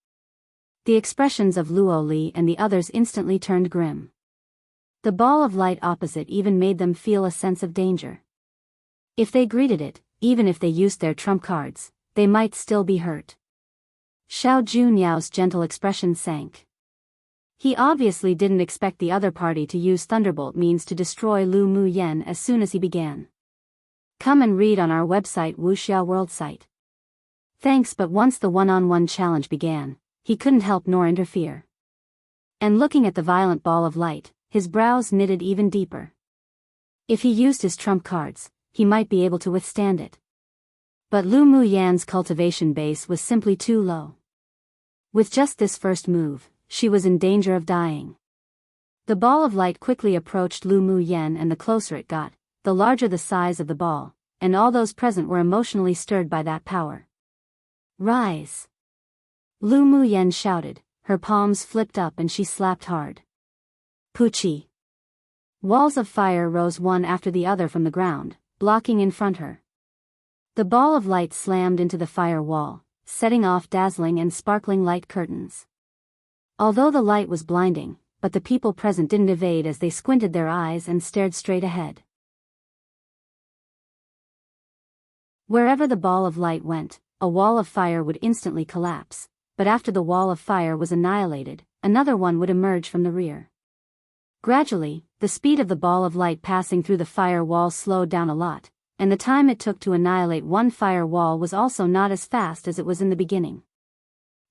The expressions of Luo Li and the others instantly turned grim. The ball of light opposite even made them feel a sense of danger. If they greeted it, even if they used their trump cards, they might still be hurt. Xiao Junyao's gentle expression sank. He obviously didn't expect the other party to use Thunderbolt means to destroy Lu Mu Yen as soon as he began. Come and read on our website Wuxia World site. Thanks, but once the one-on-one challenge began, he couldn't help nor interfere. And looking at the violent ball of light, his brows knitted even deeper. If he used his trump cards, he might be able to withstand it. But Lu Mu Yan's cultivation base was simply too low. With just this first move, she was in danger of dying. The ball of light quickly approached Lu Mu Yen, and the closer it got, the larger the size of the ball, and all those present were emotionally stirred by that power. "Rise!" Lu Mu Yen shouted, her palms flipped up and she slapped hard. Puchi! Walls of fire rose one after the other from the ground, blocking in front her. The ball of light slammed into the fire wall, setting off dazzling and sparkling light curtains. Although the light was blinding, but the people present didn't evade as they squinted their eyes and stared straight ahead. Wherever the ball of light went, a wall of fire would instantly collapse, but after the wall of fire was annihilated, another one would emerge from the rear. Gradually, the speed of the ball of light passing through the fire wall slowed down a lot, and the time it took to annihilate one fire wall was also not as fast as it was in the beginning.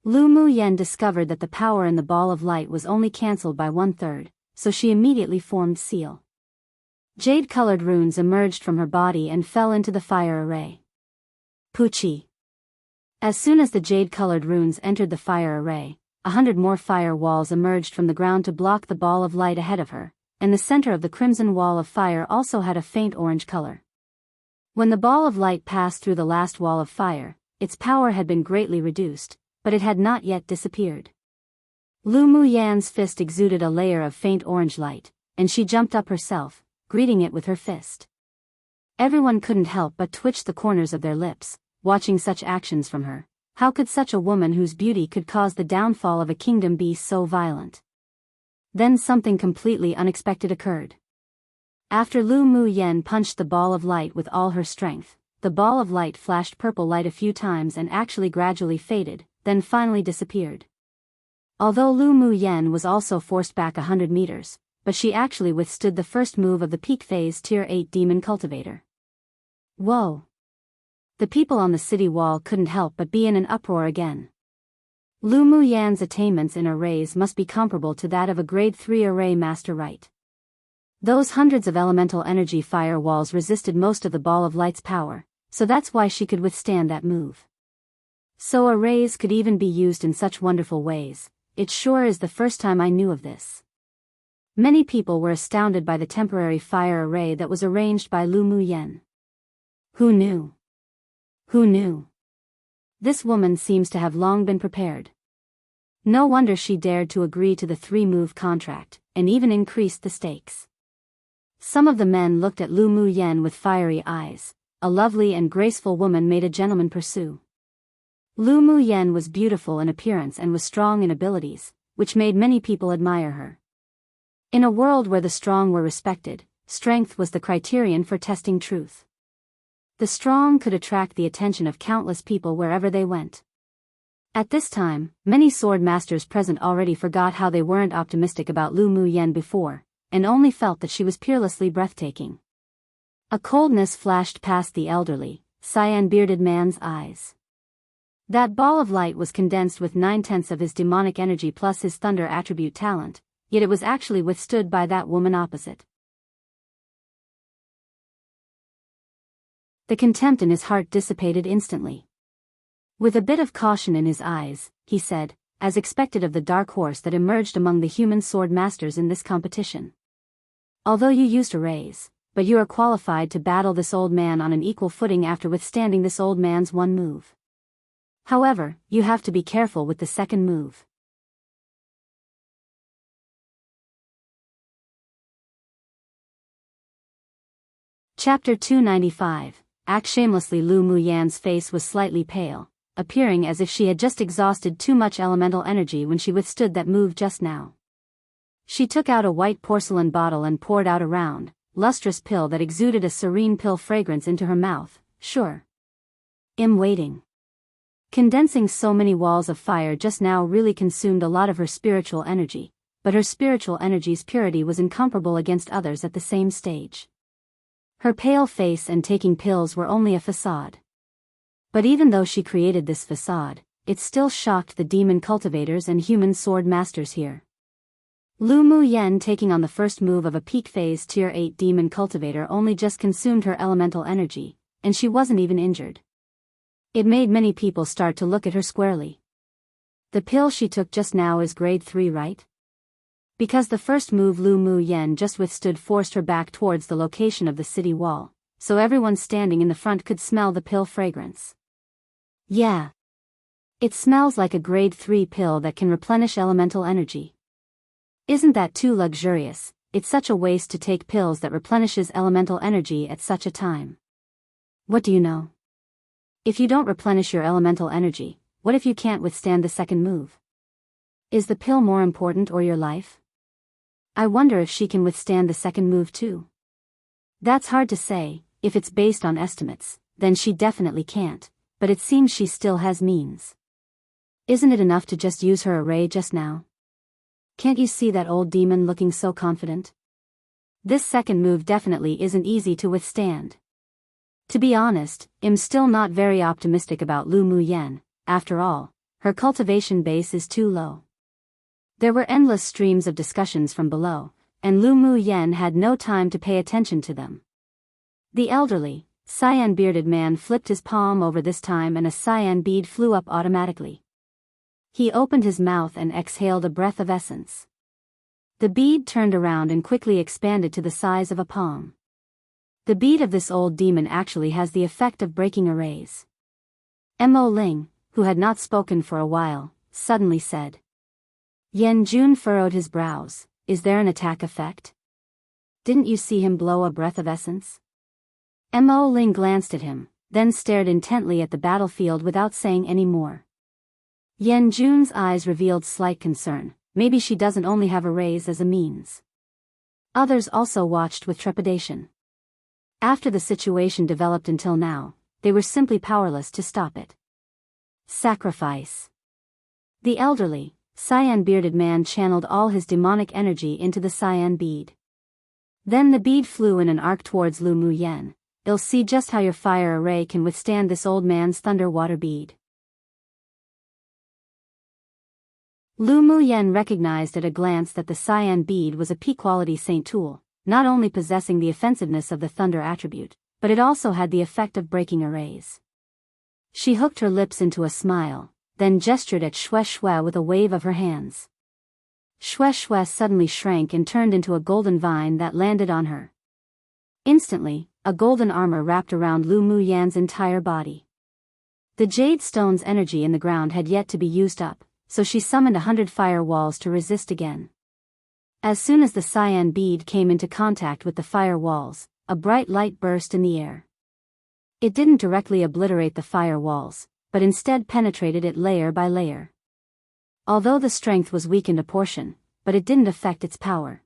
Lu Mu Yen discovered that the power in the ball of light was only cancelled by 1/3, so she immediately formed seal. Jade-colored runes emerged from her body and fell into the fire array. Puchi. As soon as the jade-colored runes entered the fire array, 100 more fire walls emerged from the ground to block the ball of light ahead of her, and the center of the crimson wall of fire also had a faint orange color. When the ball of light passed through the last wall of fire, its power had been greatly reduced, but it had not yet disappeared. Lu Mu Yan's fist exuded a layer of faint orange light, and she jumped up herself, greeting it with her fist. Everyone couldn't help but twitch the corners of their lips, watching such actions from her. How could such a woman whose beauty could cause the downfall of a kingdom be so violent? Then something completely unexpected occurred. After Lu Mu Yen punched the ball of light with all her strength, the ball of light flashed purple light a few times and actually gradually faded, then finally disappeared. Although Lu Mu Yen was also forced back 100 meters, but she actually withstood the first move of the peak phase Tier 8 demon cultivator. Whoa! The people on the city wall couldn't help but be in an uproar again. Lu Mu Yan's attainments in arrays must be comparable to that of a grade 3 array master, right? Those hundreds of elemental energy fire walls resisted most of the ball of light's power, so that's why she could withstand that move. So arrays could even be used in such wonderful ways. It sure is the first time I knew of this. Many people were astounded by the temporary fire array that was arranged by Lu Mu Yen. Who knew? Who knew? This woman seems to have long been prepared. No wonder she dared to agree to the 3-move contract, and even increased the stakes. Some of the men looked at Lu Mu Yen with fiery eyes. A lovely and graceful woman made a gentleman pursue. Lu Mu Yen was beautiful in appearance and was strong in abilities, which made many people admire her. In a world where the strong were respected, strength was the criterion for testing truth. The strong could attract the attention of countless people wherever they went. At this time, many sword masters present already forgot how they weren't optimistic about Lu Mu Yen before, and only felt that she was peerlessly breathtaking. A coldness flashed past the elderly, cyan-bearded man's eyes. That ball of light was condensed with 9/10 of his demonic energy plus his thunder attribute talent, yet it was actually withstood by that woman opposite. The contempt in his heart dissipated instantly. With a bit of caution in his eyes, he said, as expected of the dark horse that emerged among the human sword masters in this competition. Although you used arrays, but you are qualified to battle this old man on an equal footing after withstanding this old man's one move. However, you have to be careful with the second move. Chapter 295. Act shamelessly. Lu Mu Yan's face was slightly pale, appearing as if she had just exhausted too much elemental energy when she withstood that move just now. She took out a white porcelain bottle and poured out a round, lustrous pill that exuded a serene pill fragrance into her mouth. Sure. I'm waiting. Condensing so many walls of fire just now really consumed a lot of her spiritual energy, but her spiritual energy's purity was incomparable against others at the same stage. Her pale face and taking pills were only a facade. But even though she created this facade, it still shocked the demon cultivators and human sword masters here. Lu Mu Yen taking on the first move of a peak phase Tier 8 demon cultivator only just consumed her elemental energy, and she wasn't even injured. It made many people start to look at her squarely. The pill she took just now is grade 3, right? Because the first move Lu Mu Yen just withstood forced her back towards the location of the city wall, so everyone standing in the front could smell the pill fragrance. Yeah. It smells like a grade 3 pill that can replenish elemental energy. Isn't that too luxurious? It's such a waste to take pills that replenishes elemental energy at such a time. What do you know? If you don't replenish your elemental energy, what if you can't withstand the second move? Is the pill more important or your life? I wonder if she can withstand the second move too. That's hard to say. If it's based on estimates, then she definitely can't, but it seems she still has means. Isn't it enough to just use her array just now? Can't you see that old demon looking so confident? This second move definitely isn't easy to withstand. To be honest, I'm still not very optimistic about Lu Mu Yen. After all, her cultivation base is too low. There were endless streams of discussions from below, and Lu Mu Yen had no time to pay attention to them. The elderly, cyan-bearded man flipped his palm over this time and a cyan bead flew up automatically. He opened his mouth and exhaled a breath of essence. The bead turned around and quickly expanded to the size of a palm. The bead of this old demon actually has the effect of breaking arrays. Mo Ling, who had not spoken for a while, suddenly said. Yan Jun furrowed his brows. Is there an attack effect? Didn't you see him blow a breath of essence? Mo Ling glanced at him, then stared intently at the battlefield without saying any more. Yan Jun's eyes revealed slight concern. Maybe she doesn't only have arrays as a means. Others also watched with trepidation. After the situation developed until now, they were simply powerless to stop it. Sacrifice. The elderly, cyan-bearded man channeled all his demonic energy into the cyan bead. Then the bead flew in an arc towards Lu Mu Yen. You'll see just how your fire array can withstand this old man's thunder water bead. Lu Mu Yen recognized at a glance that the cyan bead was a peak-quality saint tool, not only possessing the offensiveness of the thunder attribute, but it also had the effect of breaking arrays. She hooked her lips into a smile, then gestured at Xue Xue with a wave of her hands. Xue Xue suddenly shrank and turned into a golden vine that landed on her. Instantly, a golden armor wrapped around Lu Mu Yan's entire body. The jade stone's energy in the ground had yet to be used up, so she summoned 100 fire walls to resist again. As soon as the cyan bead came into contact with the fire walls, a bright light burst in the air. It didn't directly obliterate the fire walls, but instead penetrated it layer by layer. Although the strength was weakened a portion, but it didn't affect its power.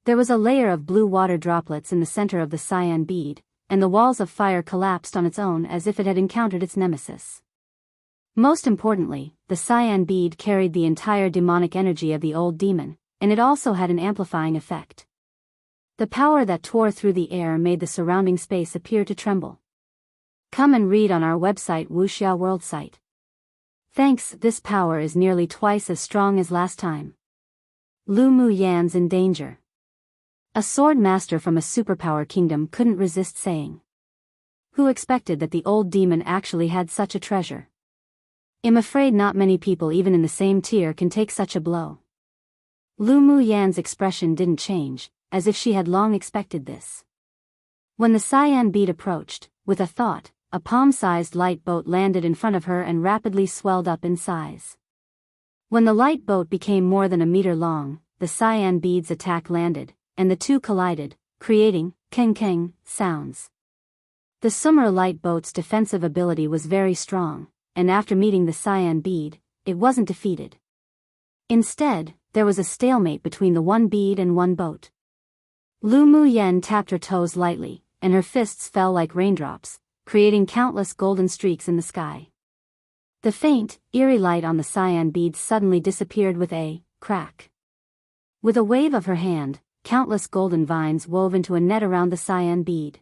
There was a layer of blue water droplets in the center of the cyan bead, and the walls of fire collapsed on its own as if it had encountered its nemesis. Most importantly, the cyan bead carried the entire demonic energy of the old demon, and it also had an amplifying effect. The power that tore through the air made the surrounding space appear to tremble. Come and read on our website Wuxia World site. Thanks, this power is nearly twice as strong as last time. Lu Mu Yan's in danger. A sword master from a superpower kingdom couldn't resist saying. Who expected that the old demon actually had such a treasure? I'm afraid not many people even in the same tier can take such a blow. Lu Mu Yan's expression didn't change, as if she had long expected this. When the cyan bead approached, with a thought, a palm-sized light boat landed in front of her and rapidly swelled up in size. When the light boat became more than a meter long, the cyan bead's attack landed, and the two collided, creating keng-keng sounds. The Sumer light boat's defensive ability was very strong, and after meeting the cyan bead, it wasn't defeated. Instead, there was a stalemate between the one bead and one boat. Lu Mu Yen tapped her toes lightly, and her fists fell like raindrops, creating countless golden streaks in the sky. The faint, eerie light on the cyan bead suddenly disappeared with a crack. With a wave of her hand, countless golden vines wove into a net around the cyan bead.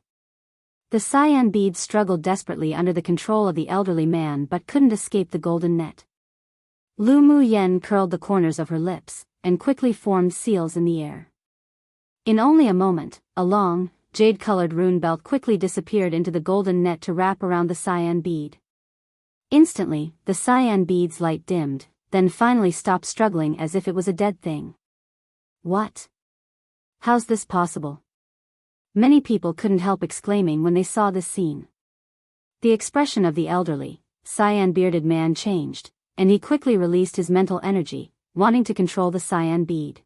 The cyan bead struggled desperately under the control of the elderly man but couldn't escape the golden net. Lu Mu Yen curled the corners of her lips, and quickly formed seals in the air. In only a moment, a long, jade-colored rune belt quickly disappeared into the golden net to wrap around the cyan bead. Instantly, the cyan bead's light dimmed, then finally stopped struggling as if it was a dead thing. What? How's this possible? Many people couldn't help exclaiming when they saw this scene. The expression of the elderly, cyan-bearded man changed, and he quickly released his mental energy, wanting to control the cyan bead.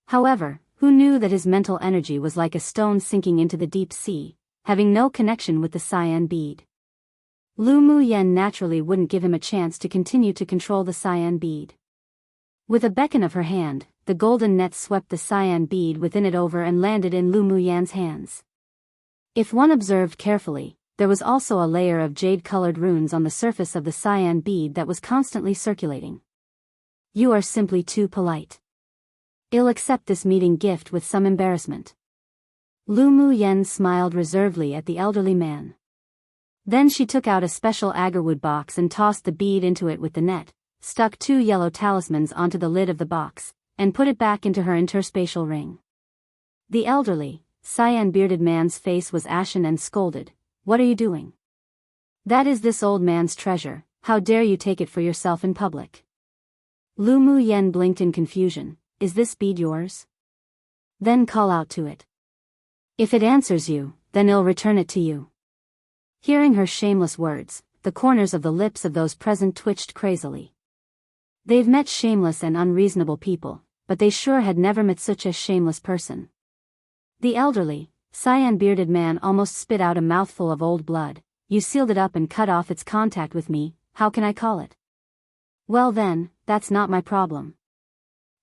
However, who knew that his mental energy was like a stone sinking into the deep sea, having no connection with the cyan bead? Lu Mu Yen naturally wouldn't give him a chance to continue to control the cyan bead. With a beckon of her hand, the golden net swept the cyan bead within it over and landed in Lu Mu Yan's hands. If one observed carefully, there was also a layer of jade-colored runes on the surface of the cyan bead that was constantly circulating. You are simply too polite. I'll accept this meeting gift with some embarrassment. Lu Mu Yen smiled reservedly at the elderly man. Then she took out a special agarwood box and tossed the bead into it with the net, stuck 2 yellow talismans onto the lid of the box, and put it back into her interspatial ring. The elderly, cyan-bearded man's face was ashen and scolded. "What are you doing? That is this old man's treasure, how dare you take it for yourself in public?" Lu Mu Yen blinked in confusion. "Is this bead yours? Then call out to it. If it answers you, then I'll return it to you." Hearing her shameless words, the corners of the lips of those present twitched crazily. They've met shameless and unreasonable people, but they sure had never met such a shameless person. The elderly, cyan-bearded man almost spit out a mouthful of old blood. "You sealed it up and cut off its contact with me, how can I call it?" "Well then, that's not my problem."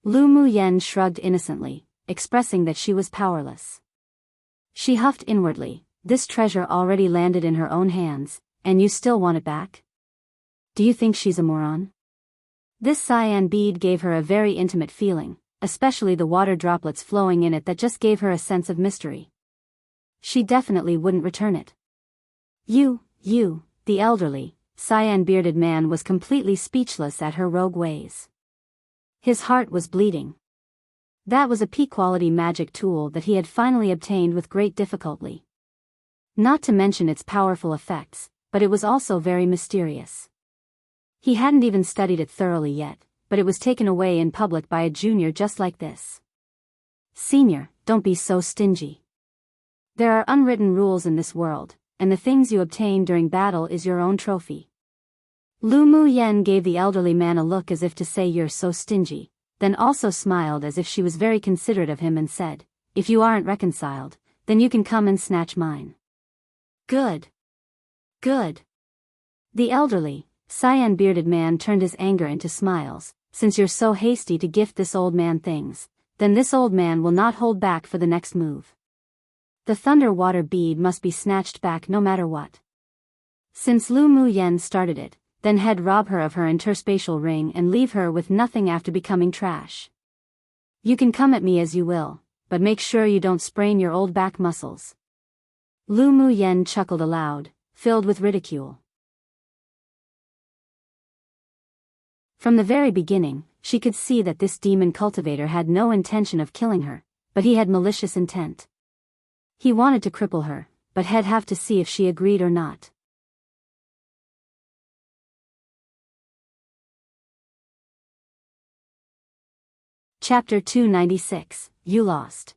Lu Mu Yen shrugged innocently, expressing that she was powerless. She huffed inwardly. This treasure already landed in her own hands, and you still want it back? Do you think she's a moron? This cyan bead gave her a very intimate feeling, especially the water droplets flowing in it that just gave her a sense of mystery. She definitely wouldn't return it. You, the elderly, cyan-bearded man was completely speechless at her rogue ways. His heart was bleeding. That was a P-quality magic tool that he had finally obtained with great difficulty. Not to mention its powerful effects, but it was also very mysterious. He hadn't even studied it thoroughly yet, but it was taken away in public by a junior just like this. "Senior, don't be so stingy. There are unwritten rules in this world, and the things you obtain during battle is your own trophy." Lu Mu Yen gave the elderly man a look as if to say "you're so stingy," then also smiled as if she was very considerate of him and said, "If you aren't reconciled, then you can come and snatch mine." Good. The elderly, cyan-bearded man turned his anger into smiles. "Since you're so hasty to gift this old man things, then this old man will not hold back for the next move. The thunder water bead must be snatched back no matter what. Since Lu Mu Yen started it, then he'd rob her of her interspatial ring and leave her with nothing after becoming trash. You can come at me as you will, but make sure you don't sprain your old back muscles." Lu Mu Yen chuckled aloud, filled with ridicule. From the very beginning, she could see that this demon cultivator had no intention of killing her, but he had malicious intent. He wanted to cripple her, but he'd have to see if she agreed or not. Chapter 296, You Lost.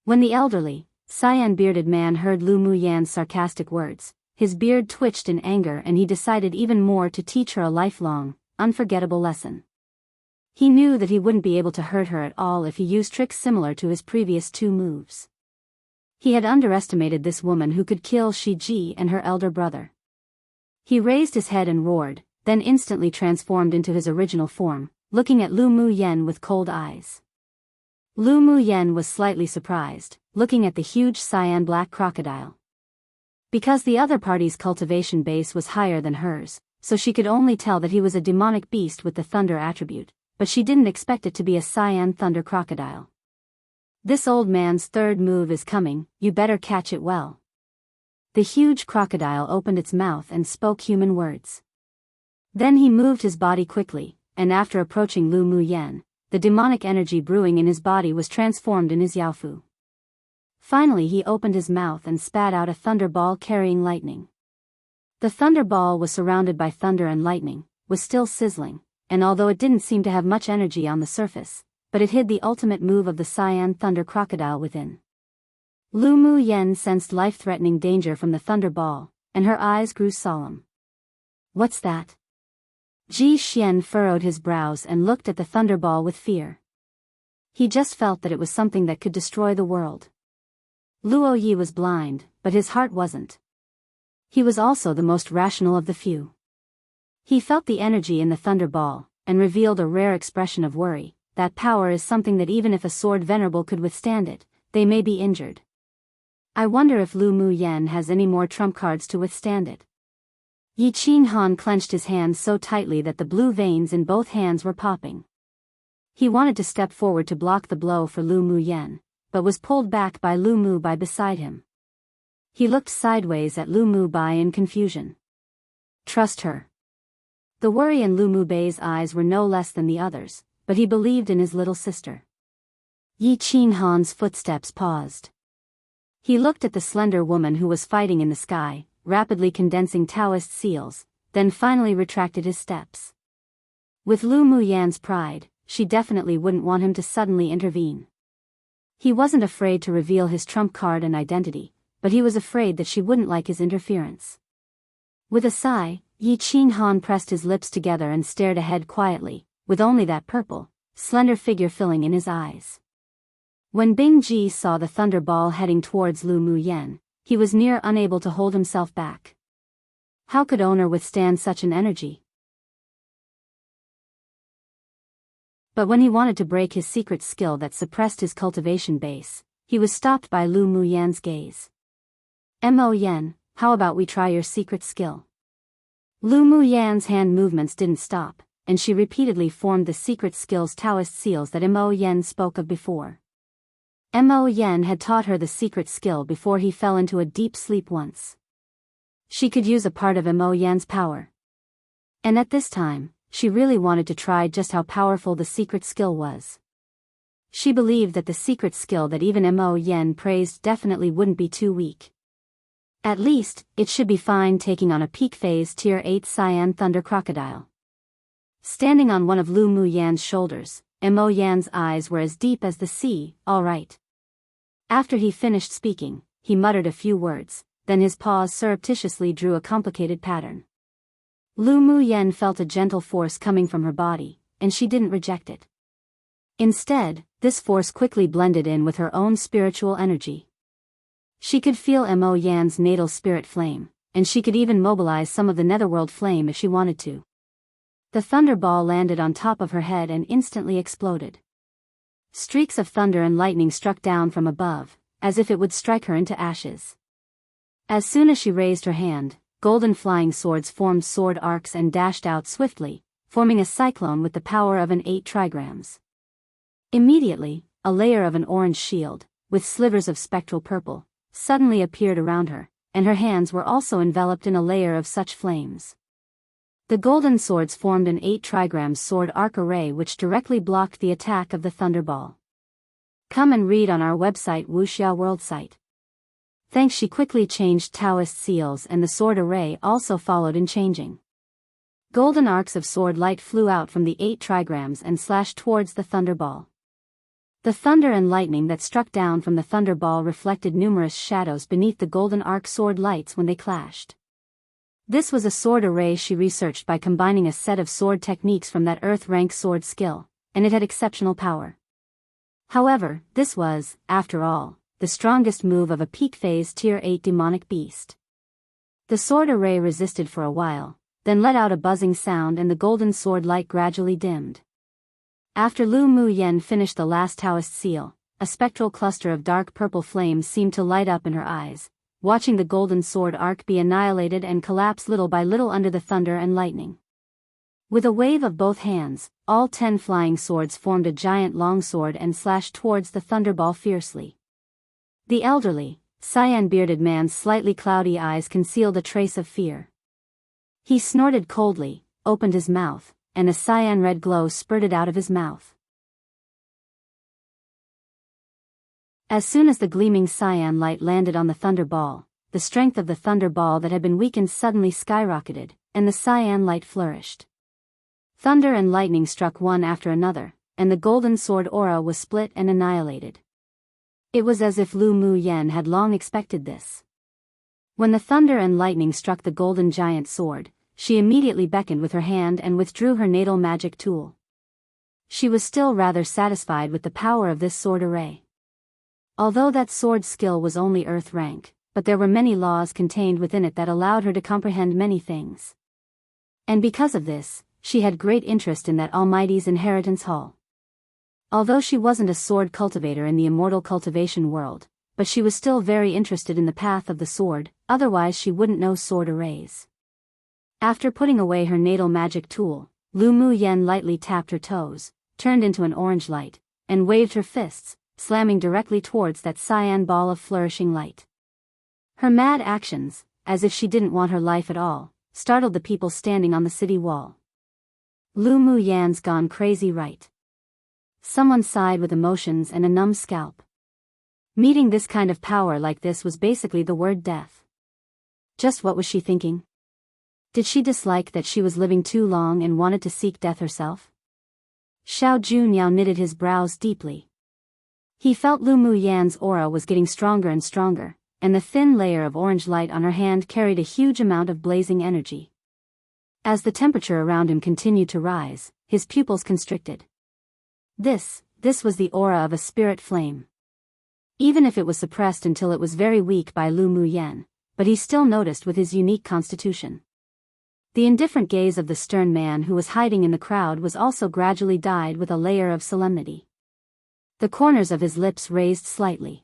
When the elderly, cyan-bearded man heard Lu Mu Yan's sarcastic words, his beard twitched in anger and he decided even more to teach her a lifelong, unforgettable lesson. He knew that he wouldn't be able to hurt her at all if he used tricks similar to his previous 2 moves. He had underestimated this woman who could kill Shi Ji and her elder brother. He raised his head and roared, then instantly transformed into his original form, looking at Lu Mu Yen with cold eyes. Lu Mu Yen was slightly surprised, looking at the huge cyan-black crocodile. Because the other party's cultivation base was higher than hers, so she could only tell that he was a demonic beast with the thunder attribute, but she didn't expect it to be a cyan thunder crocodile. "This old man's 3rd move is coming, you better catch it well." The huge crocodile opened its mouth and spoke human words. Then he moved his body quickly, and after approaching Lu Mu Yen, the demonic energy brewing in his body was transformed in his Yaofu. Finally he opened his mouth and spat out a thunder ball carrying lightning. The thunder ball was surrounded by thunder and lightning, was still sizzling, and although it didn't seem to have much energy on the surface, but it hid the ultimate move of the cyan thunder crocodile within. Lu Mu Yen sensed life-threatening danger from the thunder ball, and her eyes grew solemn. "What's that?" Ji Xian furrowed his brows and looked at the thunderball with fear. He just felt that it was something that could destroy the world. Luo Yi was blind, but his heart wasn't. He was also the most rational of the few. He felt the energy in the thunderball, and revealed a rare expression of worry. That power is something that even if a sword venerable could withstand it, they may be injured. I wonder if Lu Mu Yen has any more trump cards to withstand it. Yi Qin Han clenched his hands so tightly that the blue veins in both hands were popping. He wanted to step forward to block the blow for Lu Mu Yen, but was pulled back by Lu Mu by beside him. He looked sideways at Lu Mu Bai in confusion. Trust her. The worry in Lu Mu Bai's eyes were no less than the others, but he believed in his little sister. Yi Qin Han's footsteps paused. He looked at the slender woman who was fighting in the sky, rapidly condensing Taoist seals, then finally retracted his steps. With Lu Mu Yan's pride, she definitely wouldn't want him to suddenly intervene. He wasn't afraid to reveal his trump card and identity, but he was afraid that she wouldn't like his interference. With a sigh, Yi Qin Han pressed his lips together and stared ahead quietly, with only that purple, slender figure filling in his eyes. When Bing Ji saw the thunder ball heading towards Lu Mu Yan, he was near unable to hold himself back. How could owner withstand such an energy? But when he wanted to break his secret skill that suppressed his cultivation base, he was stopped by Lu Mu Yan's gaze. Mo Yan, how about we try your secret skill? Lu Mu Yan's hand movements didn't stop, and she repeatedly formed the secret skill's Taoist seals that Mo Yan spoke of before. Mo Yan had taught her the secret skill before he fell into a deep sleep once. She could use a part of Mo Yan's power. And at this time, she really wanted to try just how powerful the secret skill was. She believed that the secret skill that even Mo Yan praised definitely wouldn't be too weak. At least, it should be fine taking on a peak phase Tier 8 Cyan Thunder Crocodile. Standing on one of Lu Mu Yan's shoulders, Mo Yan's eyes were as deep as the sea. All right. After he finished speaking, he muttered a few words, then his paws surreptitiously drew a complicated pattern. Lu Mu Yan felt a gentle force coming from her body, and she didn't reject it. Instead, this force quickly blended in with her own spiritual energy. She could feel Mo Yan's natal spirit flame, and she could even mobilize some of the netherworld flame if she wanted to. The thunder ball landed on top of her head and instantly exploded. Streaks of thunder and lightning struck down from above, as if it would strike her into ashes. As soon as she raised her hand, golden flying swords formed sword arcs and dashed out swiftly, forming a cyclone with the power of 8 trigrams. Immediately, a layer of an orange shield, with slivers of spectral purple, suddenly appeared around her, and her hands were also enveloped in a layer of such flames. The golden swords formed an 8 trigrams sword arc array which directly blocked the attack of the thunderball. Come and read on our website Wuxia World site. Thanks. She quickly changed Taoist seals and the sword array also followed in changing. Golden arcs of sword light flew out from the 8 trigrams and slashed towards the thunderball. The thunder and lightning that struck down from the thunderball reflected numerous shadows beneath the golden arc sword lights when they clashed. This was a sword array she researched by combining a set of sword techniques from that earth-rank sword skill, and it had exceptional power. However, this was, after all, the strongest move of a peak phase Tier 8 demonic beast. The sword array resisted for a while, then let out a buzzing sound and the golden sword light gradually dimmed. After Lu Mu Yan finished the last Taoist seal, a spectral cluster of dark purple flames seemed to light up in her eyes, watching the golden sword arc be annihilated and collapse little by little under the thunder and lightning. With a wave of both hands, all 10 flying swords formed a giant longsword and slashed towards the thunderball fiercely. The elderly, cyan-bearded man's slightly cloudy eyes concealed a trace of fear. He snorted coldly, opened his mouth, and a cyan-red glow spurted out of his mouth. As soon as the gleaming cyan light landed on the thunderball, the strength of the thunderball that had been weakened suddenly skyrocketed, and the cyan light flourished. Thunder and lightning struck one after another, and the golden sword aura was split and annihilated. It was as if Lu Mu Yan had long expected this. When the thunder and lightning struck the golden giant sword, she immediately beckoned with her hand and withdrew her natal magic tool. She was still rather satisfied with the power of this sword array. Although that sword skill was only earth rank, but there were many laws contained within it that allowed her to comprehend many things. And because of this, she had great interest in that Almighty's inheritance hall. Although she wasn't a sword cultivator in the immortal cultivation world, but she was still very interested in the path of the sword, otherwise she wouldn't know sword arrays. After putting away her natal magic tool, Lu Mu Yan lightly tapped her toes, turned into an orange light, and waved her fists, slamming directly towards that cyan ball of flourishing light. Her mad actions, as if she didn't want her life at all, startled the people standing on the city wall. Lu Mu Yan's gone crazy, right? Someone sighed with emotions and a numb scalp. Meeting this kind of power like this was basically the word death. Just what was she thinking? Did she dislike that she was living too long and wanted to seek death herself? Xiao Junyao knitted his brows deeply. He felt Lu Mu Yan's aura was getting stronger and stronger, and the thin layer of orange light on her hand carried a huge amount of blazing energy. As the temperature around him continued to rise, his pupils constricted. This was the aura of a spirit flame. Even if it was suppressed until it was very weak by Lu Mu Yan, but he still noticed with his unique constitution. The indifferent gaze of the stern man who was hiding in the crowd was also gradually dyed with a layer of solemnity. The corners of his lips raised slightly.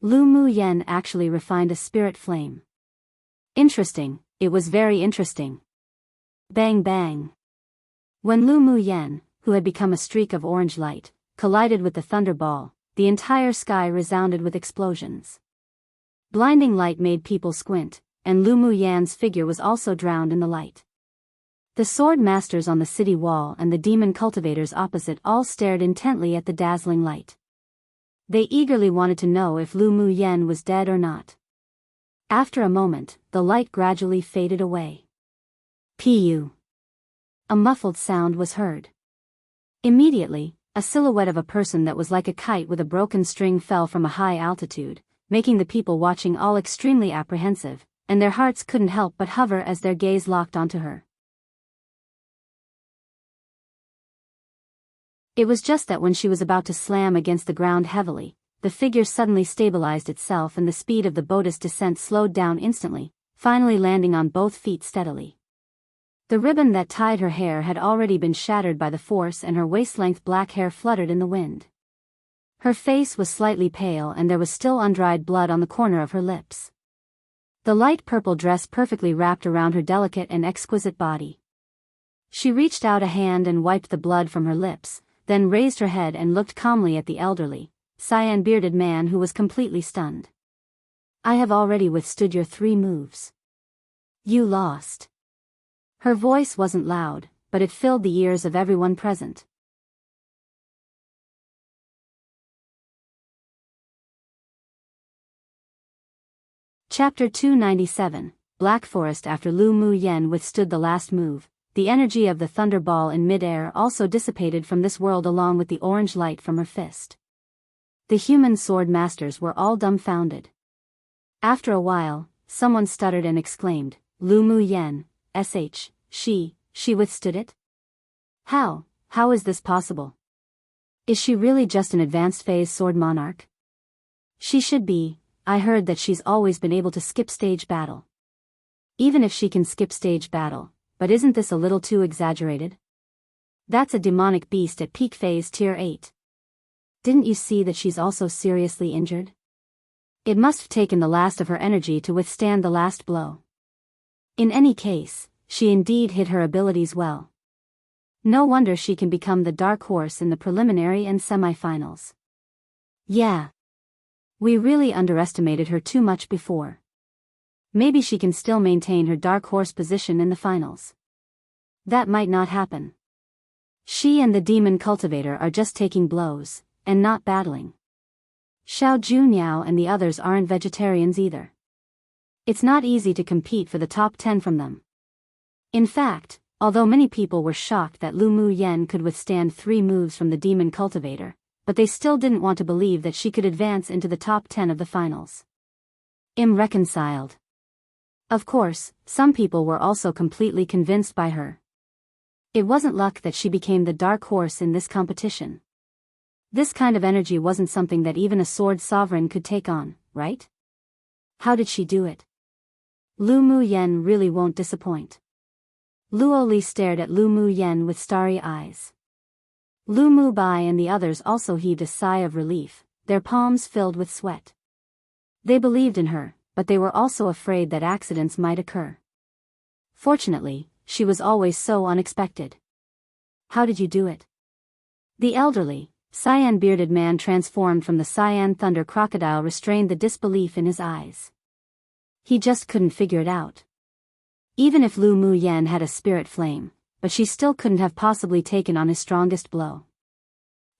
Lu Mu Yan actually refined a spirit flame. Interesting, it was very interesting. Bang bang. When Lu Mu Yan, who had become a streak of orange light, collided with the thunderball, the entire sky resounded with explosions. Blinding light made people squint, and Lu Mu Yan's figure was also drowned in the light. The sword masters on the city wall and the demon cultivators opposite all stared intently at the dazzling light. They eagerly wanted to know if Lu Mu Yan was dead or not. After a moment, the light gradually faded away. Pu. A muffled sound was heard. Immediately, a silhouette of a person that was like a kite with a broken string fell from a high altitude, making the people watching all extremely apprehensive, and their hearts couldn't help but hover as their gaze locked onto her. It was just that when she was about to slam against the ground heavily, the figure suddenly stabilized itself and the speed of the boat's descent slowed down instantly, finally landing on both feet steadily. The ribbon that tied her hair had already been shattered by the force and her waist-length black hair fluttered in the wind. Her face was slightly pale and there was still undried blood on the corner of her lips. The light purple dress perfectly wrapped around her delicate and exquisite body. She reached out a hand and wiped the blood from her lips, then raised her head and looked calmly at the elderly, cyan-bearded man who was completely stunned. I have already withstood your 3 moves. You lost. Her voice wasn't loud, but it filled the ears of everyone present. Chapter 297, Black Forest. After Lu Mu Yan withstood the last move, the energy of the thunderball in mid-air also dissipated from this world along with the orange light from her fist. The human sword masters were all dumbfounded. After a while, someone stuttered and exclaimed, Lu Mu Yan, she withstood it? How is this possible? Is she really just an advanced phase sword monarch? She should be. I heard that she's always been able to skip stage battle. Even if she can skip stage battle, but isn't this a little too exaggerated? That's a demonic beast at peak phase tier 8. Didn't you see that she's also seriously injured? It must have taken the last of her energy to withstand the last blow. In any case, she indeed hid her abilities well. No wonder she can become the dark horse in the preliminary and semi-finals. Yeah. We really underestimated her too much before. Maybe she can still maintain her dark horse position in the finals. That might not happen. She and the demon cultivator are just taking blows, and not battling. Xiao Junyao and the others aren't vegetarians either. It's not easy to compete for the top 10 from them. In fact, although many people were shocked that Lu Mu Yan could withstand 3 moves from the demon cultivator, but they still didn't want to believe that she could advance into the top 10 of the finals. Irreconciled. Of course, some people were also completely convinced by her. It wasn't luck that she became the dark horse in this competition. This kind of energy wasn't something that even a sword sovereign could take on, right? How did she do it? Lu Mu Yan really won't disappoint. Luo Li stared at Lu Mu Yan with starry eyes. Lu Mu Bai and the others also heaved a sigh of relief, their palms filled with sweat. They believed in her, but they were also afraid that accidents might occur. Fortunately, she was always so unexpected. How did you do it? The elderly, cyan-bearded man transformed from the cyan thunder crocodile restrained the disbelief in his eyes. He just couldn't figure it out. Even if Lu Muyen had a spirit flame, but she still couldn't have possibly taken on his strongest blow.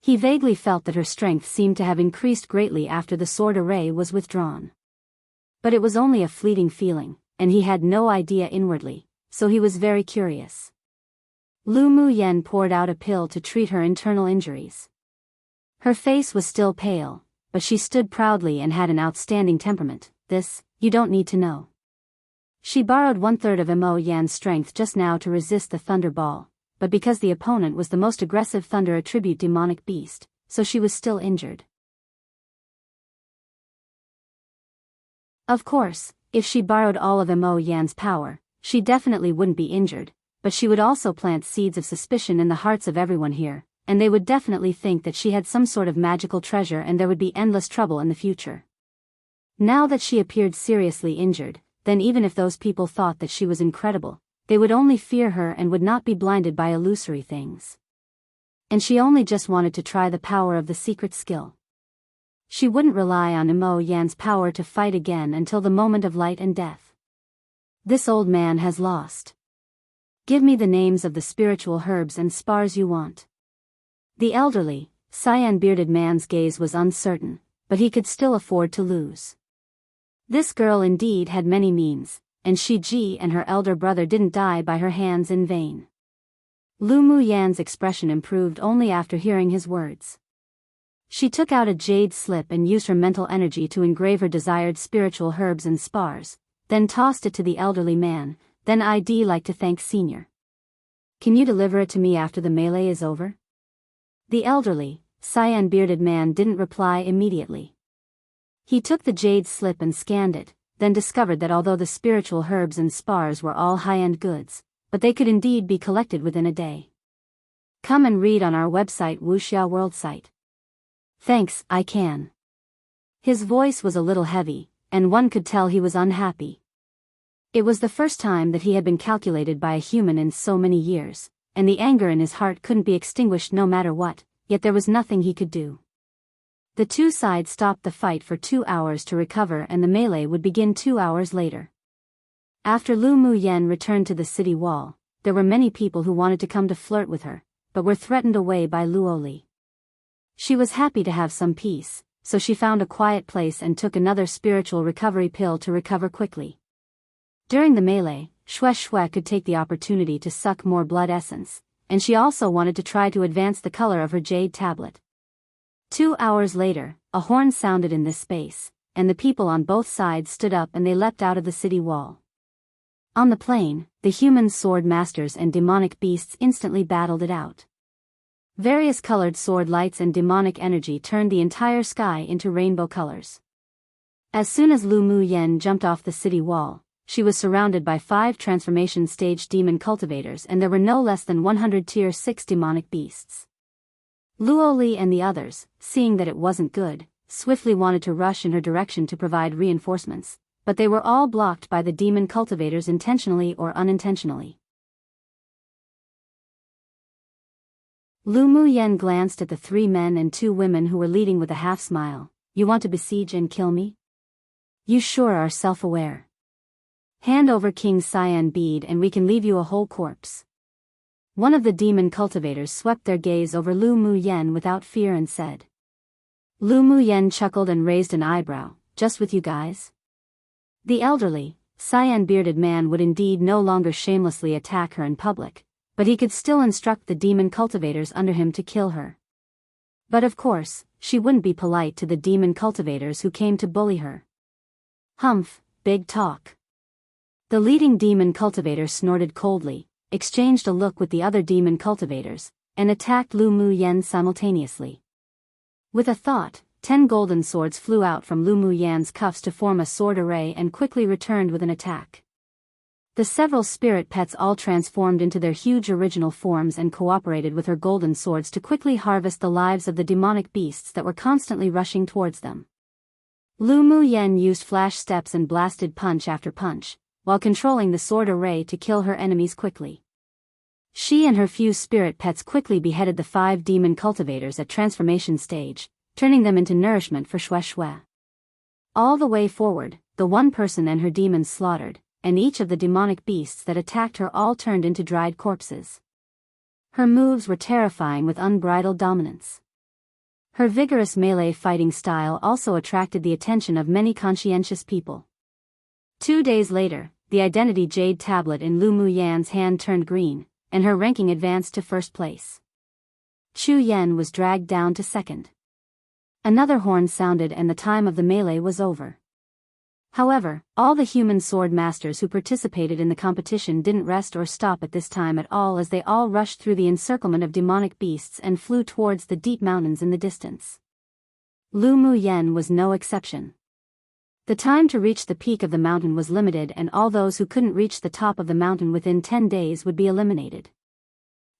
He vaguely felt that her strength seemed to have increased greatly after the sword array was withdrawn. But it was only a fleeting feeling, and he had no idea inwardly, so he was very curious. Lu Muyen poured out a pill to treat her internal injuries. Her face was still pale, but she stood proudly and had an outstanding temperament. This, you don't need to know. She borrowed 1/3 of Mo Yan's strength just now to resist the thunder ball, but because the opponent was the most aggressive thunder attribute demonic beast, so she was still injured. Of course, if she borrowed all of Mo Yan's power, she definitely wouldn't be injured, but she would also plant seeds of suspicion in the hearts of everyone here, and they would definitely think that she had some sort of magical treasure and there would be endless trouble in the future. Now that she appeared seriously injured, then even if those people thought that she was incredible, they would only fear her and would not be blinded by illusory things. And she only just wanted to try the power of the secret skill. She wouldn't rely on Mo Yan's power to fight again until the moment of light and death. This old man has lost. Give me the names of the spiritual herbs and spars you want. The elderly, cyan-bearded man's gaze was uncertain, but he could still afford to lose. This girl indeed had many means, and Shi Ji and her elder brother didn't die by her hands in vain. Lu Muyan's expression improved only after hearing his words. She took out a jade slip and used her mental energy to engrave her desired spiritual herbs and spars, then tossed it to the elderly man. Then I'd like to thank Senior. Can you deliver it to me after the melee is over? The elderly, cyan-bearded man didn't reply immediately. He took the jade slip and scanned it, then discovered that although the spiritual herbs and spars were all high-end goods, but they could indeed be collected within a day. Come and read on our website Wuxia World site. Thanks, I can. His voice was a little heavy, and one could tell he was unhappy. It was the first time that he had been calculated by a human in so many years, and the anger in his heart couldn't be extinguished no matter what, yet there was nothing he could do. The two sides stopped the fight for 2 hours to recover and the melee would begin 2 hours later. After Lu Muyen returned to the city wall, there were many people who wanted to come to flirt with her, but were threatened away by Luoli. She was happy to have some peace, so she found a quiet place and took another spiritual recovery pill to recover quickly. During the melee, Xue could take the opportunity to suck more blood essence, and she also wanted to try to advance the color of her jade tablet. 2 hours later, a horn sounded in this space, and the people on both sides stood up and they leapt out of the city wall. On the plain, the human sword masters and demonic beasts instantly battled it out. Various colored sword lights and demonic energy turned the entire sky into rainbow colors. As soon as Lu Muyen jumped off the city wall, she was surrounded by 5 transformation stage demon cultivators and there were no less than 100 tier 6 demonic beasts. Luoli and the others, seeing that it wasn't good, swiftly wanted to rush in her direction to provide reinforcements, but they were all blocked by the demon cultivators intentionally or unintentionally. Lu Muyen glanced at the 3 men and 2 women who were leading with a half-smile. You want to besiege and kill me? You sure are self-aware. Hand over King Cyan Bead and we can leave you a whole corpse. One of the demon cultivators swept their gaze over Lu Muyen without fear and said. Lu Muyen chuckled and raised an eyebrow. Just with you guys? The elderly, cyan-bearded man would indeed no longer shamelessly attack her in public, but he could still instruct the demon cultivators under him to kill her. But of course, she wouldn't be polite to the demon cultivators who came to bully her. Humph, big talk. The leading demon cultivator snorted coldly, exchanged a look with the other demon cultivators, and attacked Lu Muyen simultaneously. With a thought, 10 golden swords flew out from Lu Muyen's cuffs to form a sword array and quickly returned with an attack. The several spirit pets all transformed into their huge original forms and cooperated with her golden swords to quickly harvest the lives of the demonic beasts that were constantly rushing towards them. Lu Muyen used flash steps and blasted punch after punch, while controlling the sword array to kill her enemies quickly. She and her few spirit pets quickly beheaded the 5 demon cultivators at transformation stage, turning them into nourishment for Xue. All the way forward, the one person and her demons slaughtered, and each of the demonic beasts that attacked her all turned into dried corpses. Her moves were terrifying with unbridled dominance. Her vigorous melee fighting style also attracted the attention of many conscientious people. 2 days later, the identity jade tablet in Lu Muyan's hand turned green, and her ranking advanced to first place. Chu Yen was dragged down to second. Another horn sounded and the time of the melee was over. However, all the human sword masters who participated in the competition didn't rest or stop at this time at all, as they all rushed through the encirclement of demonic beasts and flew towards the deep mountains in the distance. Lu Muyan was no exception. The time to reach the peak of the mountain was limited, and all those who couldn't reach the top of the mountain within 10 days would be eliminated.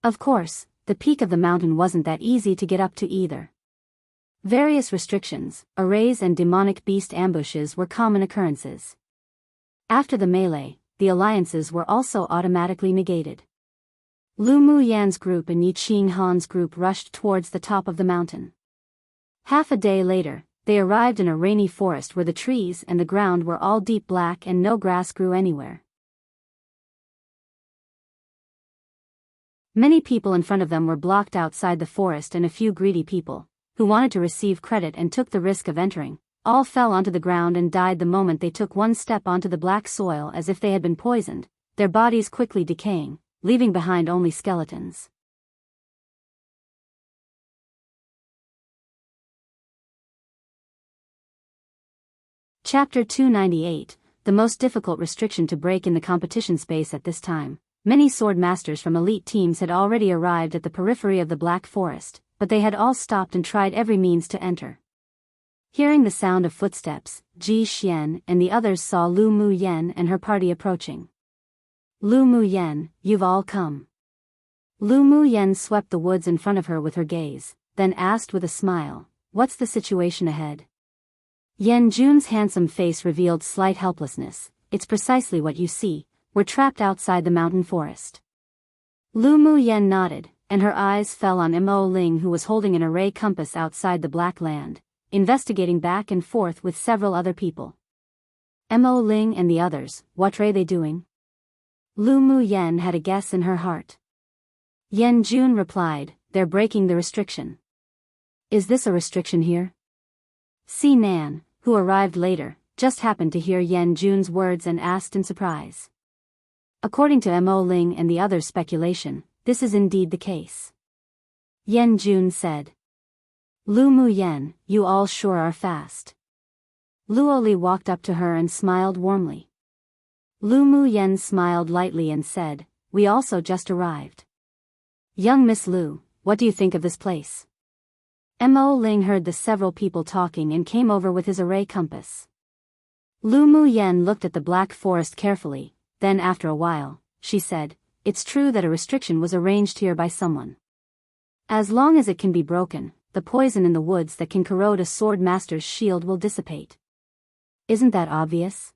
Of course, the peak of the mountain wasn't that easy to get up to either. Various restrictions, arrays and demonic beast ambushes were common occurrences. After the melee, the alliances were also automatically negated. Lu Muyan's group and Yi Qinghan's group rushed towards the top of the mountain. Half a day later, they arrived in a rainy forest where the trees and the ground were all deep black and no grass grew anywhere. Many people in front of them were blocked outside the forest, and a few greedy people, who wanted to receive credit and took the risk of entering, all fell onto the ground and died the moment they took one step onto the black soil, as if they had been poisoned, their bodies quickly decaying, leaving behind only skeletons. Chapter 298, the most difficult restriction to break in the competition space at this time. Many sword masters from elite teams had already arrived at the periphery of the Black Forest, but they had all stopped and tried every means to enter. Hearing the sound of footsteps, Ji Xian and the others saw Lu Muyan and her party approaching. Lu Muyan, you've all come. Lu Muyan swept the woods in front of her with her gaze, then asked with a smile, what's the situation ahead? Yan Jun's handsome face revealed slight helplessness. It's precisely what you see, we're trapped outside the mountain forest. Lu Muyan nodded, and her eyes fell on Mo Ling, who was holding an array compass outside the Black Land, investigating back and forth with several other people. Mo Ling and the others, what are they doing? Lu Muyan had a guess in her heart. Yan Jun replied, they're breaking the restriction. Is this a restriction here? Si Nan, who arrived later, just happened to hear Yan Jun's words and asked in surprise. According to Mo Ling and the others' speculation, this is indeed the case. Yan Jun said. Lu Muyan, you all sure are fast. Luoli walked up to her and smiled warmly. Lu Muyan smiled lightly and said, we also just arrived. Young Miss Lu, what do you think of this place? Mo Ling heard the several people talking and came over with his array compass. Lu Muyan looked at the Black Forest carefully, then after a while, she said, it's true that a restriction was arranged here by someone. As long as it can be broken, the poison in the woods that can corrode a sword master's shield will dissipate. Isn't that obvious?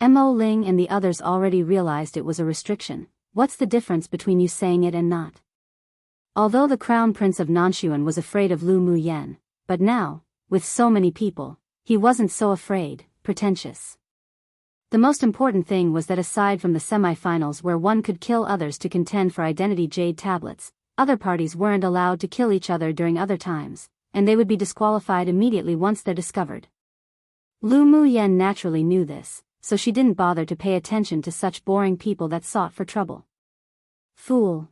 Mo Ling and the others already realized it was a restriction. What's the difference between you saying it and not? Although the Crown Prince of Nanshuan was afraid of Lu Muyan, but now, with so many people, he wasn't so afraid, pretentious. The most important thing was that aside from the semi-finals where one could kill others to contend for identity jade tablets, other parties weren't allowed to kill each other during other times, and they would be disqualified immediately once they're discovered. Lu Muyan naturally knew this, so she didn't bother to pay attention to such boring people that sought for trouble. Fool.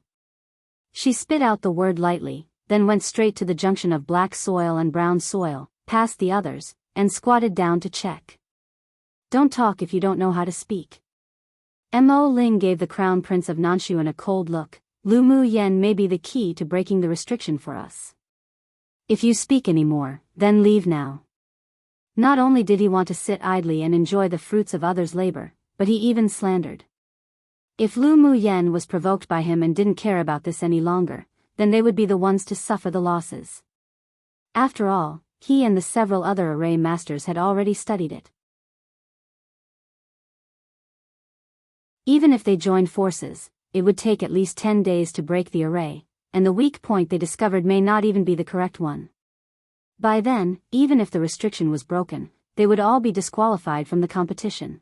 She spit out the word lightly, then went straight to the junction of black soil and brown soil, past the others, and squatted down to check. Don't talk if you don't know how to speak. Mo Ling gave the Crown Prince of Nanshuan a cold look. Lu Muyan may be the key to breaking the restriction for us. If you speak anymore, then leave now. Not only did he want to sit idly and enjoy the fruits of others' labor, but he even slandered. If Lu Muyan was provoked by him and didn't care about this any longer, then they would be the ones to suffer the losses. After all, he and the several other array masters had already studied it. Even if they joined forces, it would take at least 10 days to break the array, and the weak point they discovered may not even be the correct one. By then, even if the restriction was broken, they would all be disqualified from the competition.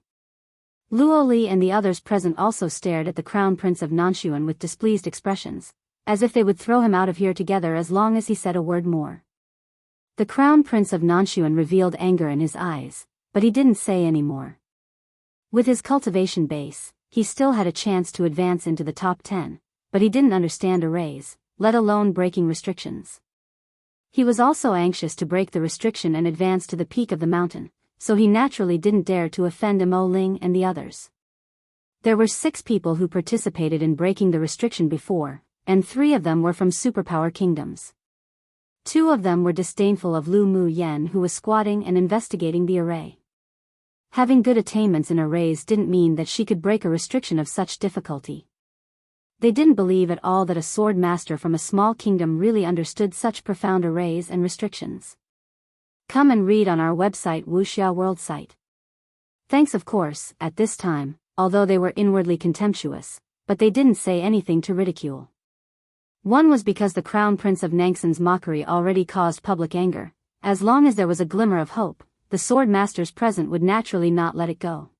Luo Li and the others present also stared at the Crown Prince of Nanshuan with displeased expressions, as if they would throw him out of here together as long as he said a word more. The Crown Prince of Nanshuan revealed anger in his eyes, but he didn't say any more. With his cultivation base, he still had a chance to advance into the top 10, but he didn't understand arrays, let alone breaking restrictions. He was also anxious to break the restriction and advance to the peak of the mountain, so he naturally didn't dare to offend Mo Ling and the others. There were 6 people who participated in breaking the restriction before, and 3 of them were from superpower kingdoms. 2 of them were disdainful of Lu Mu Yen, who was squatting and investigating the array. Having good attainments in arrays didn't mean that she could break a restriction of such difficulty. They didn't believe at all that a sword master from a small kingdom really understood such profound arrays and restrictions. Come and read on our website Wuxia World site. Thanks of course, at this time, although they were inwardly contemptuous, but they didn't say anything to ridicule. One was because the Crown Prince of Nangshan's mockery already caused public anger. As long as there was a glimmer of hope, the sword masters present would naturally not let it go.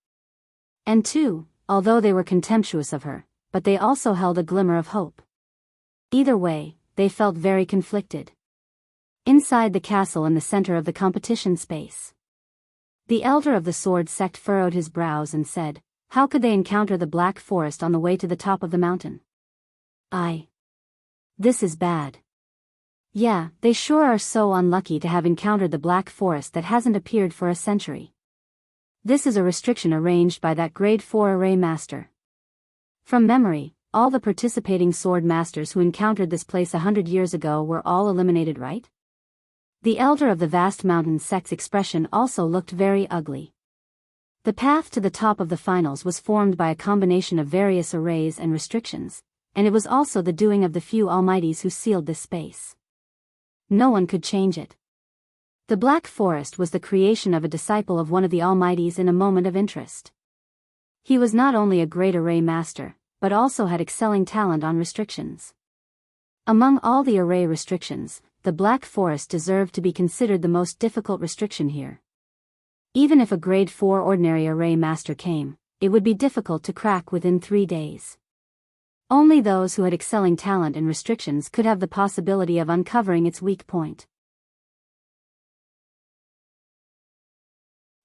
And 2, although they were contemptuous of her, but they also held a glimmer of hope. Either way, they felt very conflicted. Inside the castle in the center of the competition space, the elder of the sword sect furrowed his brows and said, "How could they encounter the Black Forest on the way to the top of the mountain? This is bad. Yeah, they sure are so unlucky to have encountered the Black Forest that hasn't appeared for a century. This is a restriction arranged by that grade 4 array master." From memory, all the participating sword masters who encountered this place 100 years ago were all eliminated, right? The elder of the vast mountain sect's expression also looked very ugly. The path to the top of the finals was formed by a combination of various arrays and restrictions, and it was also the doing of the few almighties who sealed this space. No one could change it. The Black Forest was the creation of a disciple of one of the almighties in a moment of interest. He was not only a great array master, but also had excelling talent on restrictions. Among all the array restrictions, the Black Forest deserved to be considered the most difficult restriction here. Even if a grade 4 ordinary array master came, it would be difficult to crack within 3 days. Only those who had excelling talent in restrictions could have the possibility of uncovering its weak point.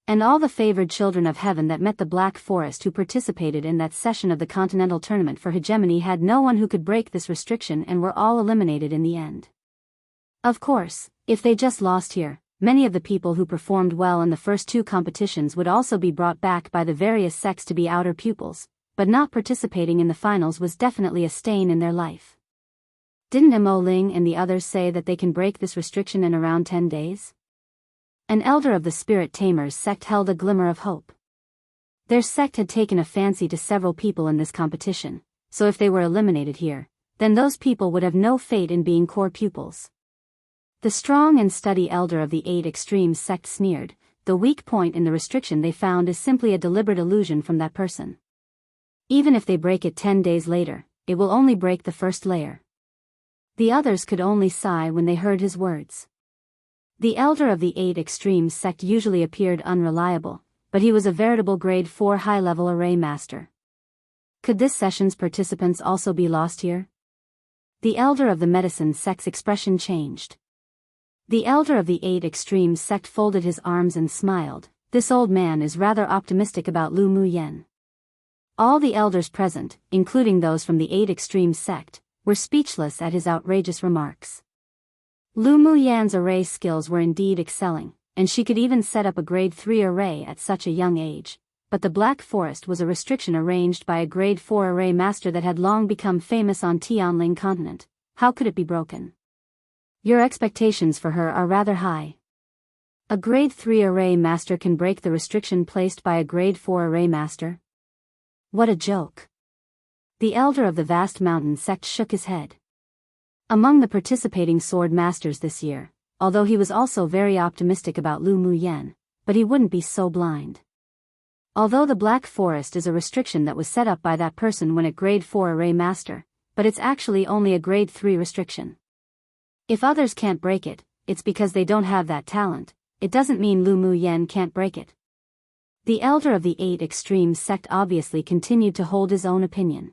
And all the favored children of heaven that met the Black Forest who participated in that session of the Continental Tournament for Hegemony had no one who could break this restriction and were all eliminated in the end. Of course, if they just lost here, many of the people who performed well in the first 2 competitions would also be brought back by the various sects to be outer pupils, but not participating in the finals was definitely a stain in their life. Didn't Mo Ling and the others say that they can break this restriction in around 10 days? An elder of the Spirit Tamers sect held a glimmer of hope. Their sect had taken a fancy to several people in this competition, so if they were eliminated here, then those people would have no fate in being core pupils. The strong and steady elder of the 8 Extremes sect sneered, "The weak point in the restriction they found is simply a deliberate illusion from that person. Even if they break it 10 days later, it will only break the first layer." The others could only sigh when they heard his words. The elder of the 8 Extremes sect usually appeared unreliable, but he was a veritable grade 4 high-level array master. Could this session's participants also be lost here? The elder of the medicine sect's expression changed. The elder of the 8 Extremes sect folded his arms and smiled. "This old man is rather optimistic about Lu Mu Yen." All the elders present, including those from the 8 Extremes sect, were speechless at his outrageous remarks. Lu Mu Yan's array skills were indeed excelling, and she could even set up a grade 3 array at such a young age, but the Black Forest was a restriction arranged by a grade 4 array master that had long become famous on Tianling continent. How could it be broken? Your expectations for her are rather high. A grade 3 array master can break the restriction placed by a grade 4 array master? What a joke. The elder of the vast mountain sect shook his head. Among the participating sword masters this year, although he was also very optimistic about Lu Mu Yen, but he wouldn't be so blind. Although the Black Forest is a restriction that was set up by that person when at grade 4 array master, but it's actually only a grade 3 restriction. If others can't break it, it's because they don't have that talent. it doesn't mean Lu Mu Yen can't break it. The elder of the 8 Extremes sect obviously continued to hold his own opinion.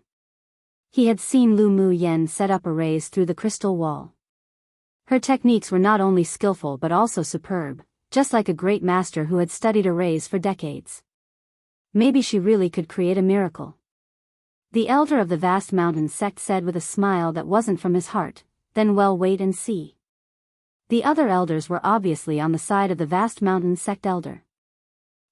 He had seen Lu Mu Yen set up a raise through the crystal wall. Her techniques were not only skillful but also superb, just like a great master who had studied a raise for decades. Maybe she really could create a miracle. The elder of the vast mountain sect said with a smile that wasn't from his heart, then well, wait and see. The other elders were obviously on the side of the vast mountain sect elder.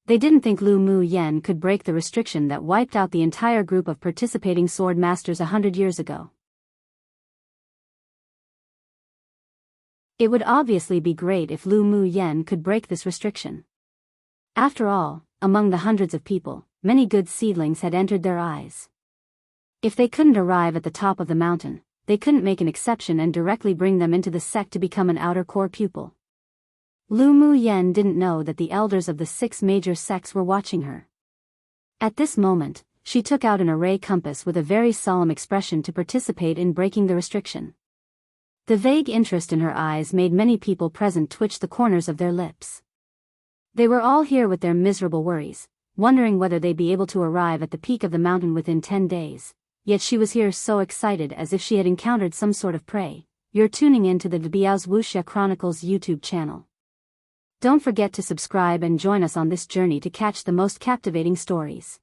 They didn't think Lu Mu Yen could break the restriction that wiped out the entire group of participating sword masters 100 years ago. It would obviously be great if Lu Mu Yen could break this restriction. After all, among the hundreds of people, many good seedlings had entered their eyes. If they couldn't arrive at the top of the mountain, they couldn't make an exception and directly bring them into the sect to become an outer core pupil. Lu Mu Yen didn't know that the elders of the 6 major sects were watching her. At this moment, she took out an array compass with a very solemn expression to participate in breaking the restriction. The vague interest in her eyes made many people present twitch the corners of their lips. They were all here with their miserable worries, wondering whether they'd be able to arrive at the peak of the mountain within 10 days, yet she was here so excited as if she had encountered some sort of prey. You're tuning in to the Biyao's Wuxia Chronicles YouTube channel. Don't forget to subscribe and join us on this journey to catch the most captivating stories.